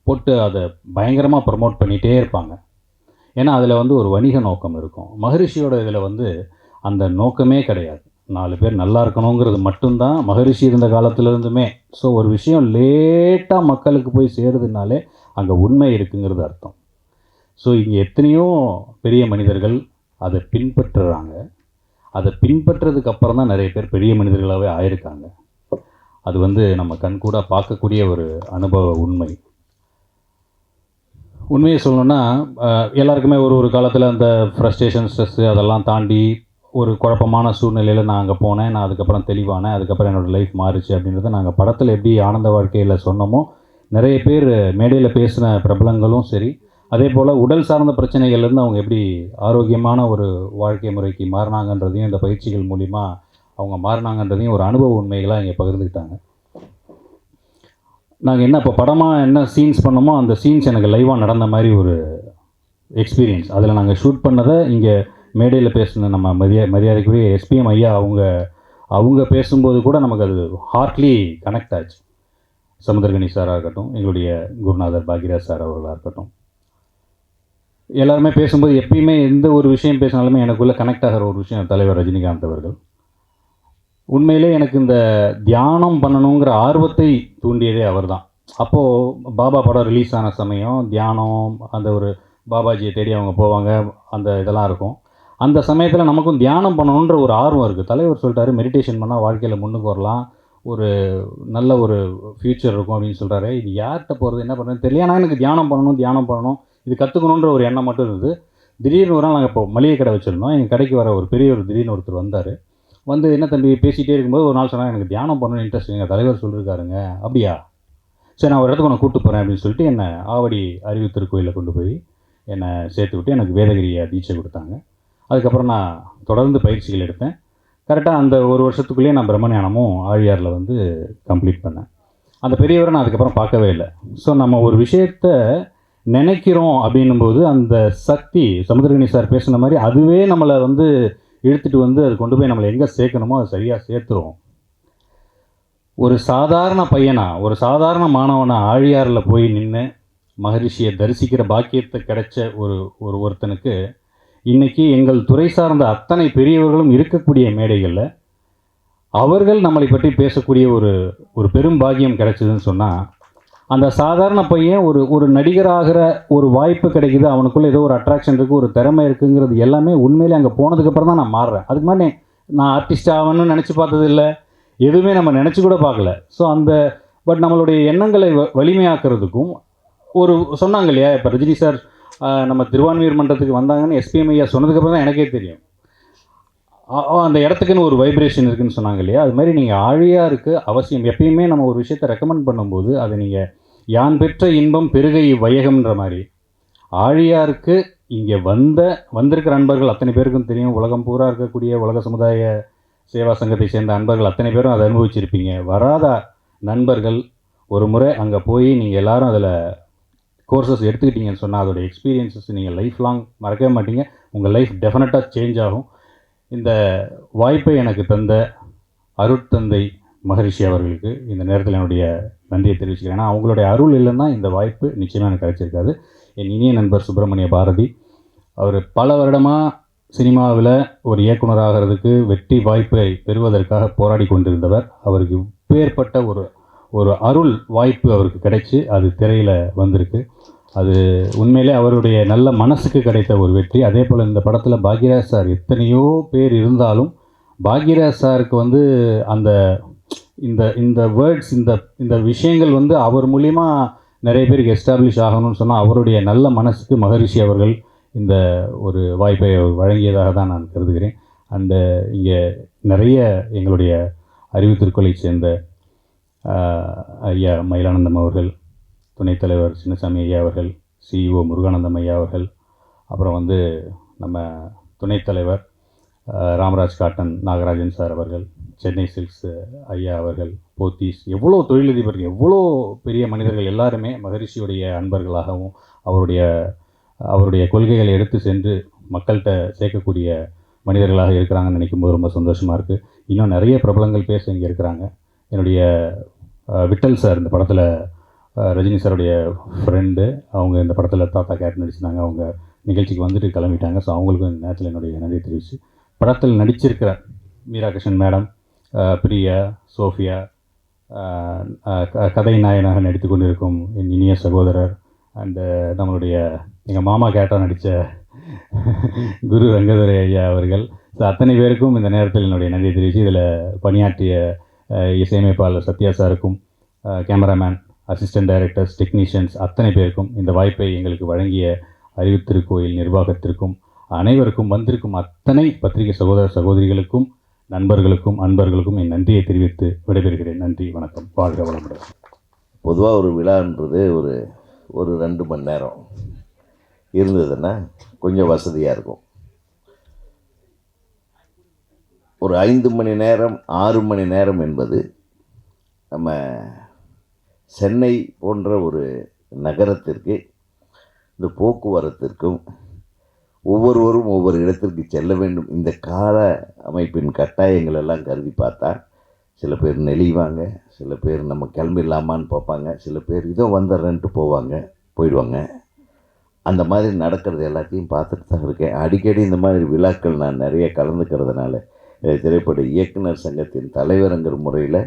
போட்டு அதை பயங்கரமாக ப்ரமோட் பண்ணிகிட்டே இருப்பாங்க. ஏன்னா அதில் வந்து ஒரு வணிக நோக்கம் இருக்கும். மகரிஷியோட இதில் வந்து அந்த நோக்கமே கிடையாது. 4 பேர் நல்லா இருக்கணுங்கிறது மட்டும்தான் மகரிஷி இருந்த காலத்துலேருந்துமே. ஸோ ஒரு விஷயம் லேட்டாக மக்களுக்கு போய் சேருதுனாலே அங்கே உண்மை இருக்குங்கிறது அர்த்தம். ஸோ இங்கே எத்தனையோ பெரிய மனிதர்கள் அதை பின்பற்றுறாங்க. அதை பின்பற்றதுக்கு அப்புறம் தான் நிறைய பேர் பெரிய மனிதர்களாகவே ஆயிருக்காங்க. அது வந்து நம்ம கண்கூட பார்க்கக்கூடிய ஒரு அனுபவ உண்மை. உண்மையை சொல்லணுன்னா எல்லாருக்குமே ஒரு காலத்தில் அந்த ஃப்ரஸ்ட்ரேஷன் ஸ்ட்ரெஸ்ஸு அதெல்லாம் தாண்டி ஒரு குழப்பமான சூழ்நிலையில் நான் அங்கே போனேன். நான் அதுக்கப்புறம் தெளிவானேன். அதுக்கப்புறம் என்னோடய லைஃப் மாறிச்சு அப்படின்றத நாங்கள் படத்தில் எப்படி ஆனந்த வாழ்க்கையில் சொன்னோமோ, நிறைய பேர் மேடையில் பேசின பிரபலங்களும் சரி, அதே போல் உடல் சார்ந்த பிரச்சனைகள்லேருந்து அவங்க எப்படி ஆரோக்கியமான ஒரு வாழ்க்கை முறைக்கு மாறினாங்கன்றதையும் இந்த பயிற்சிகள் மூலிமா அவங்க மாறினாங்கன்றதையும் ஒரு அனுபவ உண்மைகளாக இங்கே பகிர்ந்துக்கிட்டாங்க. நாங்கள் என்ன இப்போ படமாக என்ன சீன்ஸ் பண்ணோமோ அந்த சீன்ஸ் எனக்கு லைவாக நடந்த மாதிரி ஒரு எக்ஸ்பீரியன்ஸ். அதில் நாங்கள் ஷூட் பண்ணதை இங்கே மேடையில் பேசின நம்ம மரியாதைக்குரிய எஸ்பிஎம் ஐயா அவங்க பேசும்போது கூட நமக்கு அது ஹார்ட்லி கனெக்ட் ஆச்சு. சமுத்திரகனி சாராக இருக்கட்டும், எங்களுடைய குருநாதர் பாக்யராஜ் சார் அவர்களாக இருக்கட்டும், எல்லாருமே பேசும்போது எப்பயுமே எந்த ஒரு விஷயம் பேசினாலுமே எனக்குள்ளே கனெக்ட் ஆகிற ஒரு விஷயம் தலைவர் ரஜினிகாந்த் அவர்கள். உண்மையிலே எனக்கு இந்த தியானம் பண்ணணுங்கிற ஆர்வத்தை தூண்டியதே அவர் தான். அப்போது பாபா படம் ரிலீஸ் ஆன சமயம் தியானம், அந்த ஒரு பாபாஜியை தேடி அவங்க போவாங்க, அந்த இதெல்லாம் இருக்கும். அந்த சமயத்தில் நமக்கும் தியானம் பண்ணணுன்ற ஒரு ஆர்வம் இருக்குது. தலைவர் சொல்லிட்டாரு, மெடிடேஷன் பண்ணால் வாழ்க்கையில் முன்னுக்கு வரலாம், ஒரு நல்ல ஒரு ஃப்யூச்சர் இருக்கும் அப்படின்னு சொல்கிறாரு. இது யார்கிட்ட போகிறது, என்ன பண்ணுறது தெரியல. ஆனால் எனக்கு தியானம் பண்ணணும், இது கற்றுக்கணுன்ற ஒரு எண்ணம் மட்டும் இருந்தது. திடீர்னு ஒரு நாள் நாங்கள் இப்போ மளிகை கடை வச்சுருந்தோம். எங்கள் கடைக்கு வர ஒரு திடீர்னு ஒருத்தர் வந்தார். வந்து என்ன தம்பி பேசிகிட்டே இருக்கும்போது ஒரு நாள் சொன்னால், எனக்கு தியானம் பண்ணணும்னு இன்ட்ரெஸ்ட், எங்கள் தலைவர் சொல்லியிருக்காருங்க. அப்படியா, சரி நான் ஒரு இடத்துக்கு உன்னை கூப்பிட்டு போகிறேன் அப்படின்னு சொல்லிட்டு என்னை ஆவடி அறிவு திருக்கோயிலில் கொண்டு போய் என்னை சேர்த்து விட்டு எனக்கு வேதகிரியை தீட்சை கொடுத்தாங்க. அதுக்கப்புறம் நான் தொடர்ந்து பயிற்சிகள் எடுத்தேன். கரெக்டாக அந்த ஒரு வருஷத்துக்குள்ளேயே நான் பிரம்மஞானமும் ஆழியாரில் வந்து கம்ப்ளீட் பண்ணேன். அந்த பெரியவரை நான் அதுக்கப்புறம் பார்க்கவே இல்லை. ஸோ நம்ம ஒரு விஷயத்தை நினைக்கிறோம் அப்படின்னும்போது அந்த சக்தி சமுத்திரகனி சார் பேசுன மாதிரி அதுவே நம்மளை வந்து இழுத்துட்டு வந்து அது கொண்டு போய் நம்மளை எங்கே சேர்க்கணுமோ அது சரியாக சேர்த்துரும். ஒரு சாதாரண பையனா, ஒரு சாதாரண மாணவனா ஆழியாரில் போய் நின்று மகரிஷியை தரிசிக்கிற பாக்கியத்தை கிடைச்ச ஒருத்தனுக்கு இன்றைக்கி எங்கள் துறை சார்ந்த அத்தனை பெரியவர்களும் இருக்கக்கூடிய மேடைகளில் அவர்கள் நம்மளை பற்றி பேசக்கூடிய ஒரு பெரும் பாக்கியம் கிடைச்சதுன்னு சொன்னால், அந்த சாதாரண பையன் ஒரு நடிகராகிற ஒரு வாய்ப்பு கிடைக்குது, அவனுக்குள்ளே ஏதோ ஒரு அட்ராக்ஷன் இருக்குது, ஒரு திறமை இருக்குங்கிறது எல்லாமே உண்மையிலே அங்கே போனதுக்கப்புறம் தான் நான் மாறுறேன். அதுக்கு மாதிரி நான் ஆர்டிஸ்ட் ஆகணும்னு நினச்சி பார்த்தது இல்லை, எதுவுமே நம்ம நினச்சி கூட பார்க்கல. ஸோ பட் நம்மளுடைய எண்ணங்களை வலிமையாக்குறதுக்கும் சொன்னாங்க இல்லையா, இப்போ ரஜினி சார் நம்ம திருவான்மியூர் மன்றத்துக்கு வந்தாங்கன்னு எஸ்பிஎம் ஐயா சொன்னதுக்கப்புறம் தான் எனக்கே தெரியும் அந்த இடத்துக்குன்னு ஒரு வைப்ரேஷன் இருக்குதுன்னு சொன்னாங்க இல்லையா. அது மாதிரி நீங்கள் ஆழியாருக்கு அவசியம். எப்பயுமே நம்ம ஒரு விஷயத்தை ரெக்கமெண்ட் பண்ணும்போது அதை நீங்கள் யான் பெற்ற இன்பம் பெருகை வையகம்ன்ற மாதிரி ஆழியாருக்கு இங்கே வந்திருக்கிற அன்பர்கள் அத்தனை பேருக்கும் தெரியும். உலகம் பூரா இருக்கக்கூடிய உலக சமுதாய சேவா சங்கத்தை சேர்ந்த அன்பர்கள் அத்தனை பேரும் அதை அனுபவிச்சிருப்பீங்க. வராத நண்பர்கள் ஒரு முறை அங்கே போய் நீங்கள் எல்லோரும் அதில் கோர்சஸ் எடுத்துக்கிட்டீங்கன்னு சொன்னால் அதோட எக்ஸ்பீரியன்ஸஸ் நீங்கள் லைஃப் லாங் மறக்கவே மாட்டீங்க. உங்கள் லைஃப் டெஃபினட்டாக சேஞ்ச் ஆகும். இந்த வாய்ப்பை எனக்கு தந்த அருட்தந்தை மகரிஷி அவர்களுக்கு இந்த நேரத்தில் என்னுடைய நன்றியை தெரிவிச்சுக்கிறேன். ஏன்னா அவங்களுடைய அருள் இல்லைன்னா இந்த வாய்ப்பு நிச்சயமாக எனக்கு கிடைச்சிருக்காது. என் இனிய நண்பர் சுப்பிரமணிய பாரதி, அவர் பல வருடமாக சினிமாவில் ஒரு இயக்குனராகிறதுக்கு வெற்றி வாய்ப்பை பெறுவதற்காக போராடி கொண்டிருந்தவர். அவருக்கு இப்பேற்பட்ட ஒரு அருள் வாய்ப்பு அவருக்கு கிடைச்சி அது திரையில் வந்திருக்கு. அது உண்மையிலே அவருடைய நல்ல மனசுக்கு கிடைத்த ஒரு வெற்றி. அதே போல் இந்த படத்தில் பாக்யராஜ் சார் எத்தனையோ பேர் இருந்தாலும் பாக்யராஜ் சாருக்கு வந்து அந்த இந்த வேர்ட்ஸ் இந்த விஷயங்கள் வந்து அவர் மூலிமா நிறைய பேருக்கு எஸ்டாப்ளிஷ் ஆகணும்னு சொன்னால் அவருடைய நல்ல மனசுக்கு மகரிஷி அவர்கள் இந்த ஒரு வாய்ப்பை வழங்கியதாக தான் நான் கருதுகிறேன். அண்டு இங்கே நிறைய எங்களுடைய அறிவு திருக்கோளை சேர்ந்த ஐயா மயிலானந்தம் அவர்கள், துணைத் தலைவர் சின்னசாமி ஐயா அவர்கள், சிஇஓ முருகானந்தம் ஐயா அவர்கள், அப்புறம் வந்து நம்ம துணைத் தலைவர் ராமராஜ் காட்டன் நாகராஜன் சார் அவர்கள், சென்னை சில்க்ஸ் ஐயா அவர்கள், போத்தீஸ், எவ்வளோ தொழிலதிபர்கள், எவ்வளோ பெரிய மனிதர்கள் எல்லாருமே மகரிஷியுடைய அன்பர்களாகவும் அவருடைய கொள்கைகளை எடுத்து சென்று மக்கள்கிட்ட சேர்க்கக்கூடிய மனிதர்களாக இருக்கிறாங்கன்னு நினைக்கும் போது ரொம்ப சந்தோஷமாக இருக்குது. இன்னும் நிறைய பிரபலங்கள் பேச இங்கே இருக்கிறாங்க. என்னுடைய விட்டல் சார் இந்த படத்தில் ரஜினி சாருடைய ஃப்ரெண்டு, அவங்க இந்த படத்தில் தாத்தா கேரக்டர் நடிச்சிருந்தாங்க. அவங்க நிகழ்ச்சிக்கு வந்துட்டு கிளம்பிட்டாங்க. ஸோ அவங்களுக்கும் இந்த நேரத்தில் என்னுடைய நன்றி தெரிவித்து, படத்தில் நடிச்சிருக்கிற மீரா கிருஷ்ணன் மேடம், பிரியா, சோஃபியா, கதை நாயனாக நடித்து கொண்டிருக்கும் என் இனிய சகோதரர், அண்டு நம்மளுடைய எங்கள் மாமா கேரக்டர் நடித்த குரு ரங்கதுரை ஐயா அவர்கள், ஸோ அத்தனை பேருக்கும் இந்த நேரத்தில் என்னுடைய நன்றி தெரிவித்து, இதில் பணியாற்றிய இசையமைப்பாளர் சத்யா சாருக்கும், கேமராமேன் அசிஸ்டன்ட் டைரக்டர்ஸ், டெக்னீஷியன்ஸ் அத்தனை பேருக்கும், இந்த வாய்ப்பை எங்களுக்கு வழங்கிய அறிவுத்திருக்கோயில் நிர்வாகத்திற்கும், அனைவருக்கும் வந்திருக்கும் அத்தனை பத்திரிகை சகோதர சகோதரிகளுக்கும், நண்பர்களுக்கும், அன்பர்களுக்கும் என் நன்றியை தெரிவித்து விடைபெறுகிறேன். நன்றி, வணக்கம், வாழ்க வளமுடன். பொதுவாக ஒரு விழான்றது ஒரு 2 மணி நேரம் இருந்ததுன்னா கொஞ்சம் வசதியாக இருக்கும். ஒரு 5 மணி நேரம் 6 மணி நேரம் என்பது நம்ம சென்னை போன்ற ஒரு நகரத்திற்கு இந்த போக்குவரத்திற்கும் ஒவ்வொருவரும் ஒவ்வொரு இடத்திற்கு செல்ல வேண்டும், இந்த கால அமைப்பின் கட்டாயங்கள் எல்லாம் கருதி பார்த்தா சில பேர் நெளிவாங்க, சில பேர் நம்ம கிளம்பிடலாமான்னு பார்ப்பாங்க, சில பேர் இதோ வந்துடுறேன்ட்டு போயிடுவாங்க. அந்த மாதிரி நடக்கிறது எல்லாத்தையும் பார்த்துட்டு தான் இருக்கேன். அடிக்கடி இந்த மாதிரி விழாக்கள் நான் நிறைய கலந்துக்கிறதுனால திரைப்பட இயக்குனர் சங்கத்தின் தலைவருங்கிற முறையில்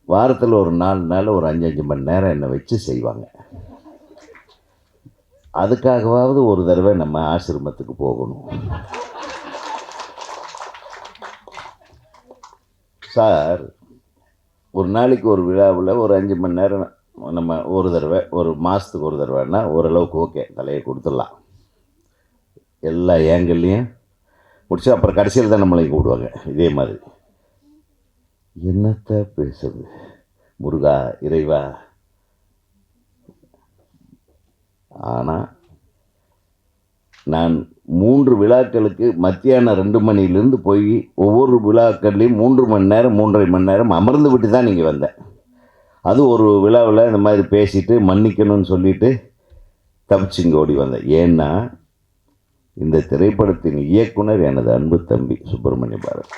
வாரத்தில் ஒரு 4 நாள் ஒரு 5 மணி நேரம் என்னை வச்சு செய்வாங்க. அதுக்காகவாவது ஒரு தடவை நம்ம ஆசிரமத்துக்கு போகணும். சார், ஒரு நாளைக்கு ஒரு விழாவில் ஒரு 5 மணி நேரம் நம்ம ஒரு தடவை, ஒரு மாதத்துக்கு ஒரு தடவைன்னா ஓரளவுக்கு ஓகே, தலையை கொடுத்துடலாம். எல்லா ஏங்கல்லையும் முடிச்சு அப்புறம் கடைசியில் தான் நம்மளை கூப்பிடுவாங்க. இதே மாதிரி என்னத்தை பேசுறது, முருகா இறைவா. ஆனால் நான் 3 விழாக்களுக்கு மத்தியானம் 2 மணிலேருந்து போய் ஒவ்வொரு விழாக்கள்லேயும் 3 மணி நேரம் 3.5 மணி நேரம் அமர்ந்து விட்டு தான் நீங்கள் வந்தேன். அது ஒரு விழாவில் இந்த மாதிரி பேசிட்டு மன்னிக்கணும்னு சொல்லிவிட்டு தப்பிச்சிங்க ஓடி வந்தேன். ஏன்னா இந்த திரைப்படத்தின் இயக்குனர் எனது அன்பு தம்பி சுப்பிரமணிய பாரதி.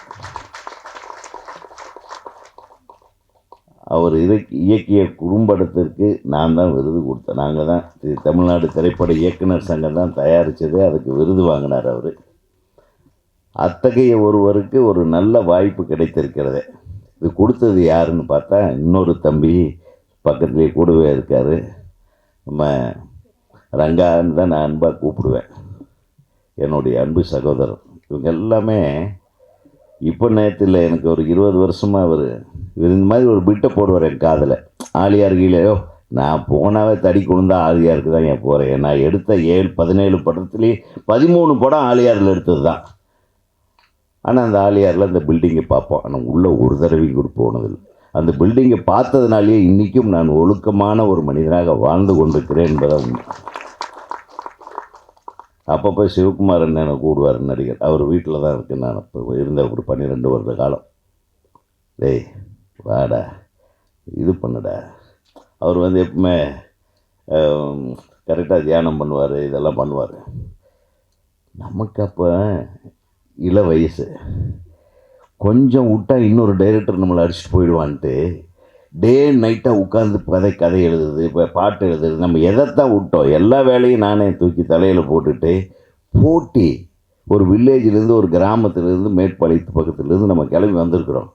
அவர் இயக்கிய குறும்படத்திற்கு நான் தான் விருது கொடுத்தேன். நாங்கள் தான் தமிழ்நாடு திரைப்பட இயக்குனர் சங்கம் தான் தயாரித்தது, அதுக்கு விருது வாங்கினார் அவர். அத்தகைய ஒருவருக்கு ஒரு நல்ல வாய்ப்பு கிடைத்திருக்கிறது. இது கொடுத்தது யாருன்னு பார்த்தா இன்னொரு தம்பி பக்கத்துலேயே கூடவே இருக்கார், நம்ம ரங்கான்னு தான் நான் அன்பாக கூப்பிடுவேன், என்னுடைய அன்பு சகோதரர். இவங்க எல்லாமே இப்போ நேரத்தில் எனக்கு ஒரு 20 வருஷமாக அவர் இந்த மாதிரி ஒரு பிட்டை போடுவார் என் காதில். ஆலியார் கீழேயோ நான் போனாவே தடி கொண்டு ஆலியாருக்கு தான் என் போகிறேன். நான் எடுத்த 17 படத்துலேயே 13 படம் ஆலியாரில் எடுத்தது தான். ஆனால் அந்த ஆலியாரில் அந்த பில்டிங்கை பார்ப்போம், ஆனால் உள்ளே ஒரு தடவையும் கூட போனதில்லை. அந்த பில்டிங்கை பார்த்ததுனாலேயே இன்றைக்கும் நான் ஒழுக்கமான ஒரு மனிதனாக வாழ்ந்து கொண்டிருக்கிறேன் என்பதை உண்மை. அப்பப்போ சிவகுமாரன் என்னை கூடுவார் நடிகர், அவர் வீட்டில் தான் இருக்கேன் நான். இப்போ இருந்த ஒரு 12 வருட காலம். டேய் வாடா இது பண்ணுடா. அவர் வந்து எப்பவுமே கரெக்டாக தியானம் பண்ணுவார், இதெல்லாம் பண்ணுவார். நமக்கு அப்போ இள வயசு, கொஞ்சம் விட்டால் இன்னொரு டைரக்டர் நம்மளை அடிச்சுட்டு போயிடுவான்ட்டு டே நைட்டாக உட்காந்து கதை எழுதுறது, இப்போ பாட்டு எழுதுறது. நம்ம எதைத்தான் விட்டோம், எல்லா வேலையும் நானே தூக்கி தலையில் போட்டுட்டு போட்டி ஒரு வில்லேஜிலேருந்து ஒரு கிராமத்துலேருந்து மேற்பாளையத்து பக்கத்துலேருந்து நம்ம கிளம்பி வந்திருக்கிறோம்.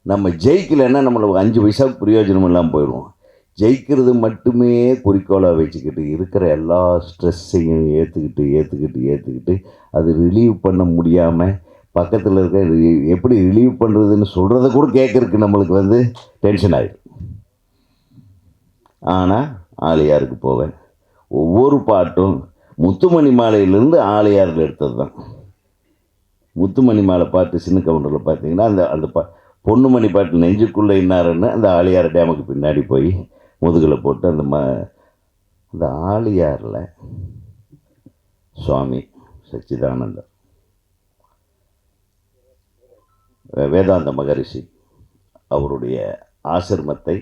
நம்ம ஜெயிக்கலைன்னா நம்மளுக்கு 5 பைசாவுக்கு பிரயோஜனம் இல்லாமல் போயிடுவோம். ஜெயிக்கிறது மட்டுமே குறிக்கோளாக வச்சுக்கிட்டு இருக்கிற எல்லா ஸ்ட்ரெஸ்ஸையும் ஏற்றுக்கிட்டு அது ரிலீவ் பண்ண முடியாமல் பக்கத்தில் இருக்க எப்படி ரிலீவ் பண்ணுறதுன்னு சொல்கிறத கூட கேட்குறதுக்கு நம்மளுக்கு வந்து டென்ஷன் ஆகிடும். ஆனால் ஆலியாருக்கு போவேன். ஒவ்வொரு பாட்டும் முத்துமணி மாலையிலேருந்து ஆலியாரில் எடுத்தது தான். முத்துமணி மாலை பாட்டு சின்ன கவுண்டரில் பார்த்தீங்கன்னா அந்த பொண்ணுமணி பாட்டு நெஞ்சுக்குள்ளே இன்னாருன்னு அந்த ஆலியார் டேமுக்கு பின்னாடி போய் முதுகில் போட்டு அந்த ஆலியாரில் சுவாமி சச்சிதானந்தர், வேதாந்த மகரிஷி அவருடைய ஆசிரமத்தை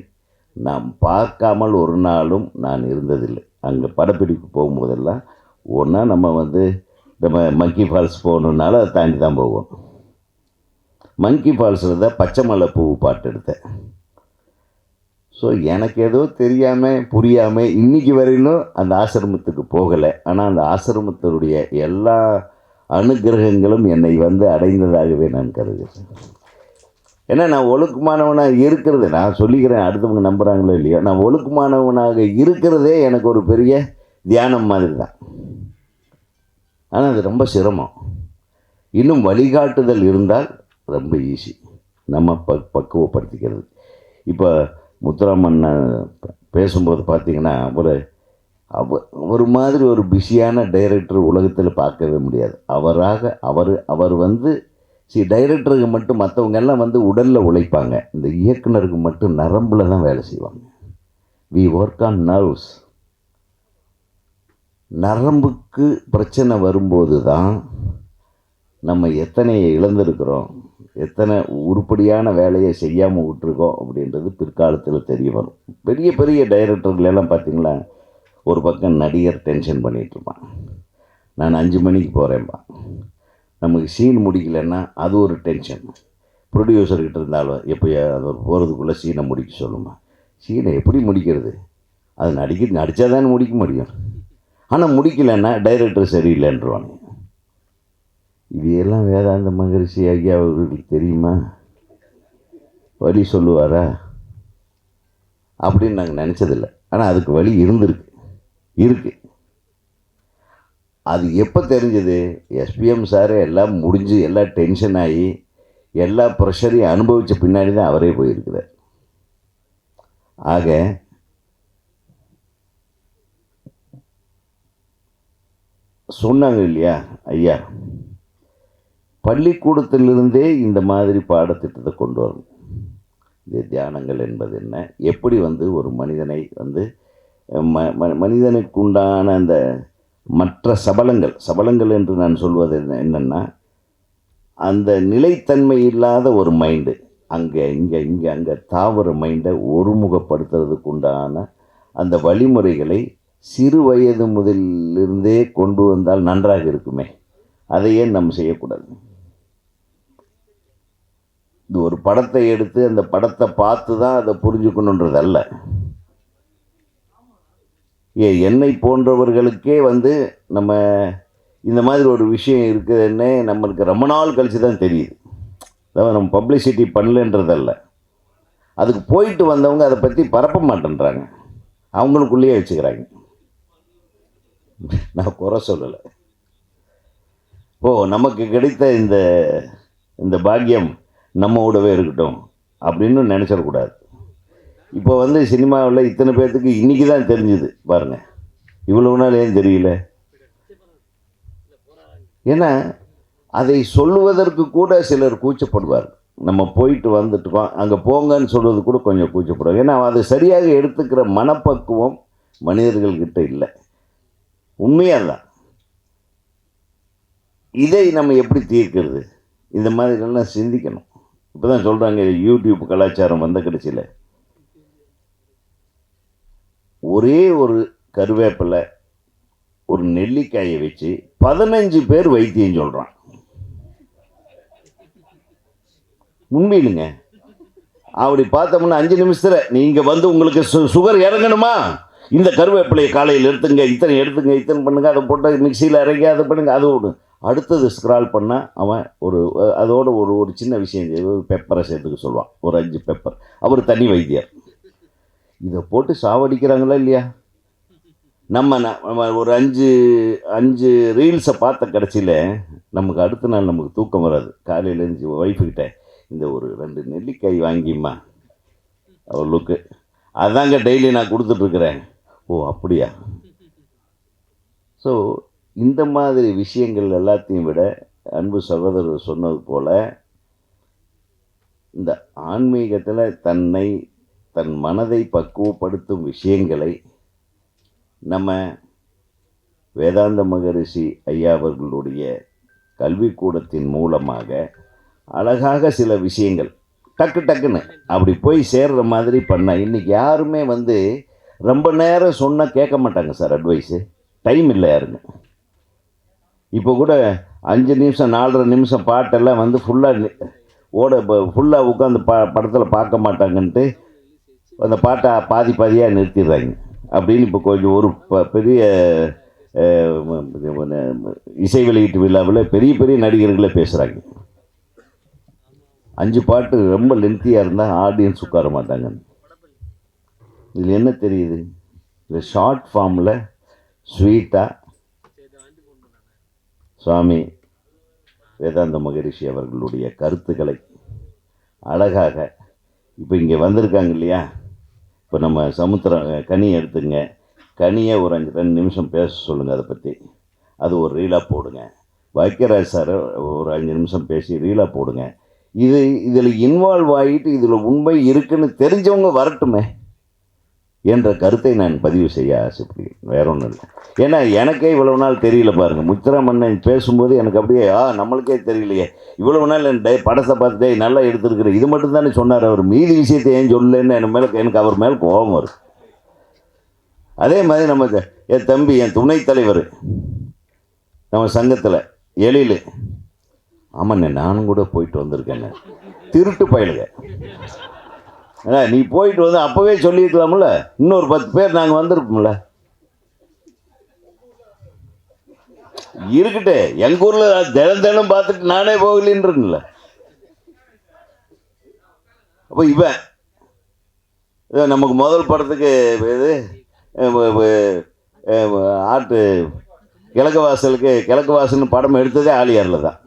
நாம் பார்க்காமல் ஒரு நாளும் நான் இருந்ததில்லை. அங்கே படப்பிடிப்பு போகும்போதெல்லாம் ஒன்றா நம்ம மங்கி ஃபால்ஸ் போகணுன்னாலும் அதை தாண்டி தான் போவோம். மங்கி ஃபால்ஸில் தான் பச்சை மலை பூ பாட்டு எடுத்தேன். ஸோ எனக்கு ஏதோ தெரியாமல் புரியாமல் இன்றைக்கி வரையிலும் அந்த ஆசிரமத்துக்கு போகலை. ஆனால் அந்த ஆசிரமத்தினுடைய எல்லா அனுகிரகங்களும் என்னை அடைந்ததாகவே நான் கருதுகிறேன். ஏன்னா நான் ஒழுக்கமானவனாக இருக்கிறது, நான் சொல்லிக்கிறேன், அடுத்தவங்க நம்புகிறாங்களோ இல்லையோ, நான் ஒழுக்கமானவனாக இருக்கிறதே எனக்கு ஒரு பெரிய தியானம் மாதிரி தான். ஆனால் அது ரொம்ப சிரமம். இன்னும் வழிகாட்டுதல் இருந்தால் ரொம்ப ஈஸி நம்ம பக்குவப்படுத்திக்கிறது. இப்போ முத்துராமன் பேசும்போது பார்த்தீங்கன்னா ஒரு மாதிரி ஒரு பிஸியான டைரக்டர் உலகத்தில் பார்க்கவே முடியாது. அவர் வந்து டைரக்டருக்கு மட்டும், மற்றவங்க எல்லாம் வந்து உடலில் உழைப்பாங்க, இந்த இயக்குனருக்கு மட்டும் நரம்பில் தான் வேலை செய்வாங்க. We work on nerves. நரம்புக்கு பிரச்சனை வரும்போது தான் நம்ம எத்தனை இழந்திருக்கிறோம், எத்தனை உருப்படியான வேலையை செய்யாமல் விட்டுருக்கோம் அப்படின்றது பிற்காலத்தில் தெரிய வரும். பெரிய பெரிய டைரக்டர்களெல்லாம் பார்த்திங்களா, ஒரு பக்கம் நடிகர் டென்ஷன் பண்ணிகிட்ருப்பான், நான் 5 மணிக்கு போகிறேன்பா. நமக்கு சீன் முடிக்கலைன்னா அது ஒரு டென்ஷன். ப்ரொடியூசர்கிட்ட இருந்தாலும் எப்போ அது போகிறதுக்குள்ளே சீனை முடிக்க சொல்லுமா. சீனை எப்படி முடிக்கிறது, அது நடித்தா தானே முடிக்க முடியும். ஆனால் முடிக்கலைன்னா டைரக்டர் சரியில்லைன்றவானு. இது எல்லாம் வேதாந்த மகரிஷி ஐயா அவர்களுக்கு தெரியுமா? வழி சொல்லுவாரா அப்படின்னு நாங்கள் நினச்சதில்லை. ஆனால் அதுக்கு வழி இருக்குது. அது எப்போ தெரிஞ்சது? எஸ்பிஎம் சார் எல்லாம் முடிஞ்சு எல்லாம் டென்ஷன் ஆகி எல்லா ப்ரெஷரையும் அனுபவித்த பின்னாடி தான் அவரே போயிருக்கிறார். ஆக சொன்னாங்க இல்லையா ஐயா, பள்ளிக்கூடத்திலிருந்தே இந்த மாதிரி பாடத்திட்டத்தை கொண்டு வரணும். இந்த தியானங்கள் என்பது என்ன, எப்படி வந்து ஒரு மனிதனை வந்து மனிதனுக்குண்டான அந்த மற்ற சபலங்கள் என்று நான் சொல்வது என்னென்னா, அந்த நிலைத்தன்மை இல்லாத ஒரு மைண்டு, அங்கே தாவர மைண்டை ஒருமுகப்படுத்துறதுக்கு உண்டான அந்த வழிமுறைகளை சிறு வயது முதலிருந்தே கொண்டு வந்தால் நன்றாக இருக்குமே. அதையே நம்ம செய்யக்கூடாது. இது ஒரு படத்தை எடுத்து அந்த படத்தை பார்த்து தான் அதை புரிஞ்சுக்கணுன்றதல்ல. என்னை போன்றவர்களுக்கே வந்து நம்ம இந்த மாதிரி ஒரு விஷயம் இருக்குதுன்னு நம்மளுக்கு ரொம்ப நாள் கழித்து தான் தெரியுது. அதாவது நம்ம பப்ளிசிட்டி பண்ணலன்றதல்ல, அதுக்கு போயிட்டு வந்தவங்க அதை பற்றி பரப்ப மாட்டேன்றாங்க, அவங்களுக்குள்ளேயே வச்சுக்கிறாங்க. நான் குறை சொல்லலை. நமக்கு கிடைத்த இந்த பாக்கியம் நம்மோடவே இருக்கட்டும் அப்படின்னு நினச்சிடக்கூடாது. இப்போ வந்து சினிமாவில் இத்தனை பேர்த்துக்கு இன்றைக்கி தான் தெரிஞ்சுது பாருங்கள், இவ்வளவு நாள் ஏன் தெரியல? ஏன்னா அதை சொல்லுவதற்கு கூட சிலர் கூச்சப்படுவார். நம்ம போயிட்டு வந்துட்டுருக்கோம், அங்கே போங்கன்னு சொல்கிறது கூட கொஞ்சம் கூச்சப்படுவார். ஏன்னா அது சரியாக எடுத்துக்கிற மனப்பக்குவம் மனிதர்கள்கிட்ட இல்லை. உண்மையாக தான். இதை நம்ம எப்படி தீர்க்கிறது? இந்த மாதிரிலாம் சிந்திக்கணும். இப்போ தான் சொல்கிறாங்க யூடியூப் கலாச்சாரம் வந்த கடைசியில் ஒரே ஒரு கருவேப்பிலை ஒரு நெல்லிக்காயை வச்சு 15 பேர் வைத்தியம் சொல்கிறான். உண்மையிலுங்க அப்படி பார்த்தோம்னா 5 நிமிஷத்தில் நீங்கள் வந்து உங்களுக்கு சுகர் இறங்கணுமா, இந்த கருவேப்பிலையை காலையில் எடுத்துங்க, இத்தனை பண்ணுங்க, அதை போட்டு மிக்சியில் இறங்கி அதை பண்ணுங்க, அது ஒன்று. அடுத்தது ஸ்க்ரால் பண்ணால் அவன் அதோட ஒரு சின்ன விஷயம் பெப்பரை சேர்த்துக்க சொல்லுவான், ஒரு 5 பெப்பர். அவர் தனி வைத்தியர். இதை போட்டு சாவடிக்கிறாங்களா இல்லையா? நம்ம ஒரு 5 ரீல்ஸை பார்த்த கடைசியில் நமக்கு அடுத்த நாள் நமக்கு தூக்கம் வராது. காலையில் எழுந்து ஒய்ஃபுக்கிட்ட இந்த ஒரு 2 நெல்லிக்காய் வாங்கிம்மா அவளுக்கு, அதாங்க டெய்லி நான் கொடுத்துட்ருக்குறேன். ஓ அப்படியா? ஸோ இந்த மாதிரி விஷயங்கள் எல்லாத்தையும் விட அன்பு சகோதரர் சொன்னது போல் இந்த ஆன்மீகத்தில் தன் மனதை பக்குவப்படுத்தும் விஷயங்களை நம்ம வேதாந்த மகரிஷி ஐயா அவர்களுடைய கல்விக்கூடத்தின் மூலமாக அழகாக சில விஷயங்கள் டக்குன்னு அப்படி போய் சேர்ற மாதிரி பண்ணால் இன்றைக்கி யாருமே வந்து ரொம்ப நேரம் சொன்னால் கேட்க மாட்டாங்க சார். அட்வைஸு டைம் இல்லை யாருங்க. இப்போ கூட 5 நிமிஷம் 4.5 நிமிஷம் பாட்டெல்லாம் வந்து ஃபுல்லாக உட்காந்து படத்தில் பார்க்க மாட்டாங்கன்ட்டு அந்த பாட்டை பாதியாக நிறுத்திடுறாங்க. அப்படின்னு இப்போ கொஞ்சம் ஒரு பெரிய இசை வெளியீட்டு விழாவில் பெரிய நடிகர்களே பேசுகிறாங்க. 5 பாட்டு ரொம்ப லென்த்தியாக இருந்தால் ஆடியன்ஸ் உட்கார மாட்டாங்க. இதில் என்ன தெரியுது? இந்த ஷார்ட் ஃபார்மில் ஸ்வீட்டாக சுவாமி வேதாந்த மகரிஷி அவர்களுடைய கருத்துக்களை அழகாக இப்போ இங்கே வந்திருக்காங்க இல்லையா, இப்போ நம்ம சமுத்திரம் கனி எடுத்துங்க, கனியை ஒரு 2 நிமிஷம் பேச சொல்லுங்கள் அதை பற்றி, அது ஒரு ரீலாக போடுங்க. வைக்கராஜ் சார் ஒரு 5 நிமிஷம் பேசி ரீலாக போடுங்க. இதில் இன்வால்வ் ஆகிட்டு இதில் உண்மை இருக்குன்னு தெரிஞ்சவங்க வரட்டுமே என்ற கருத்தை நான் பதிவு செய்ய ஆசைப்படுகிறேன். வேற ஒன்றும் இல்லை. ஏன்னா எனக்கே இவ்வளவு நாள் தெரியல பாருங்கள். முத்துராமண்ணன் பேசும்போது எனக்கு அப்படியே நம்மளுக்கே தெரியலையே, இவ்வளவு நாள் என் படத்தை பார்த்துட்டே நல்லா எடுத்துருக்குற, இது மட்டும் தானே சொன்னார் அவர், மீதி விஷயத்தை ஏன் சொல்லலைன்னு எனக்கு அவர் மேலே கோபம் வரும். அதே மாதிரி நம்ம என் தம்பி, என் துணைத் தலைவர் நம்ம சங்கத்தில் எழில், ஆமாண்ணே நானும் கூட போயிட்டு வந்திருக்கேண்ணே, திருட்டு பயலுங்க. நீ போயிட்டு வந்து அப்போவே சொல்லியிருக்கலாம்ல, இன்னொரு 10 பேர் நாங்கள் வந்திருப்போம்ல. இருக்கட்டே, எங்கள் ஊரில் தினம் பார்த்துட்டு நானே போகலின்றல. அப்போ இவன் நமக்கு முதல் படத்துக்கு இது ஆட்டு கிழக்கு வாசல்னு படம் எடுத்ததே ஆலியாரில் தான்.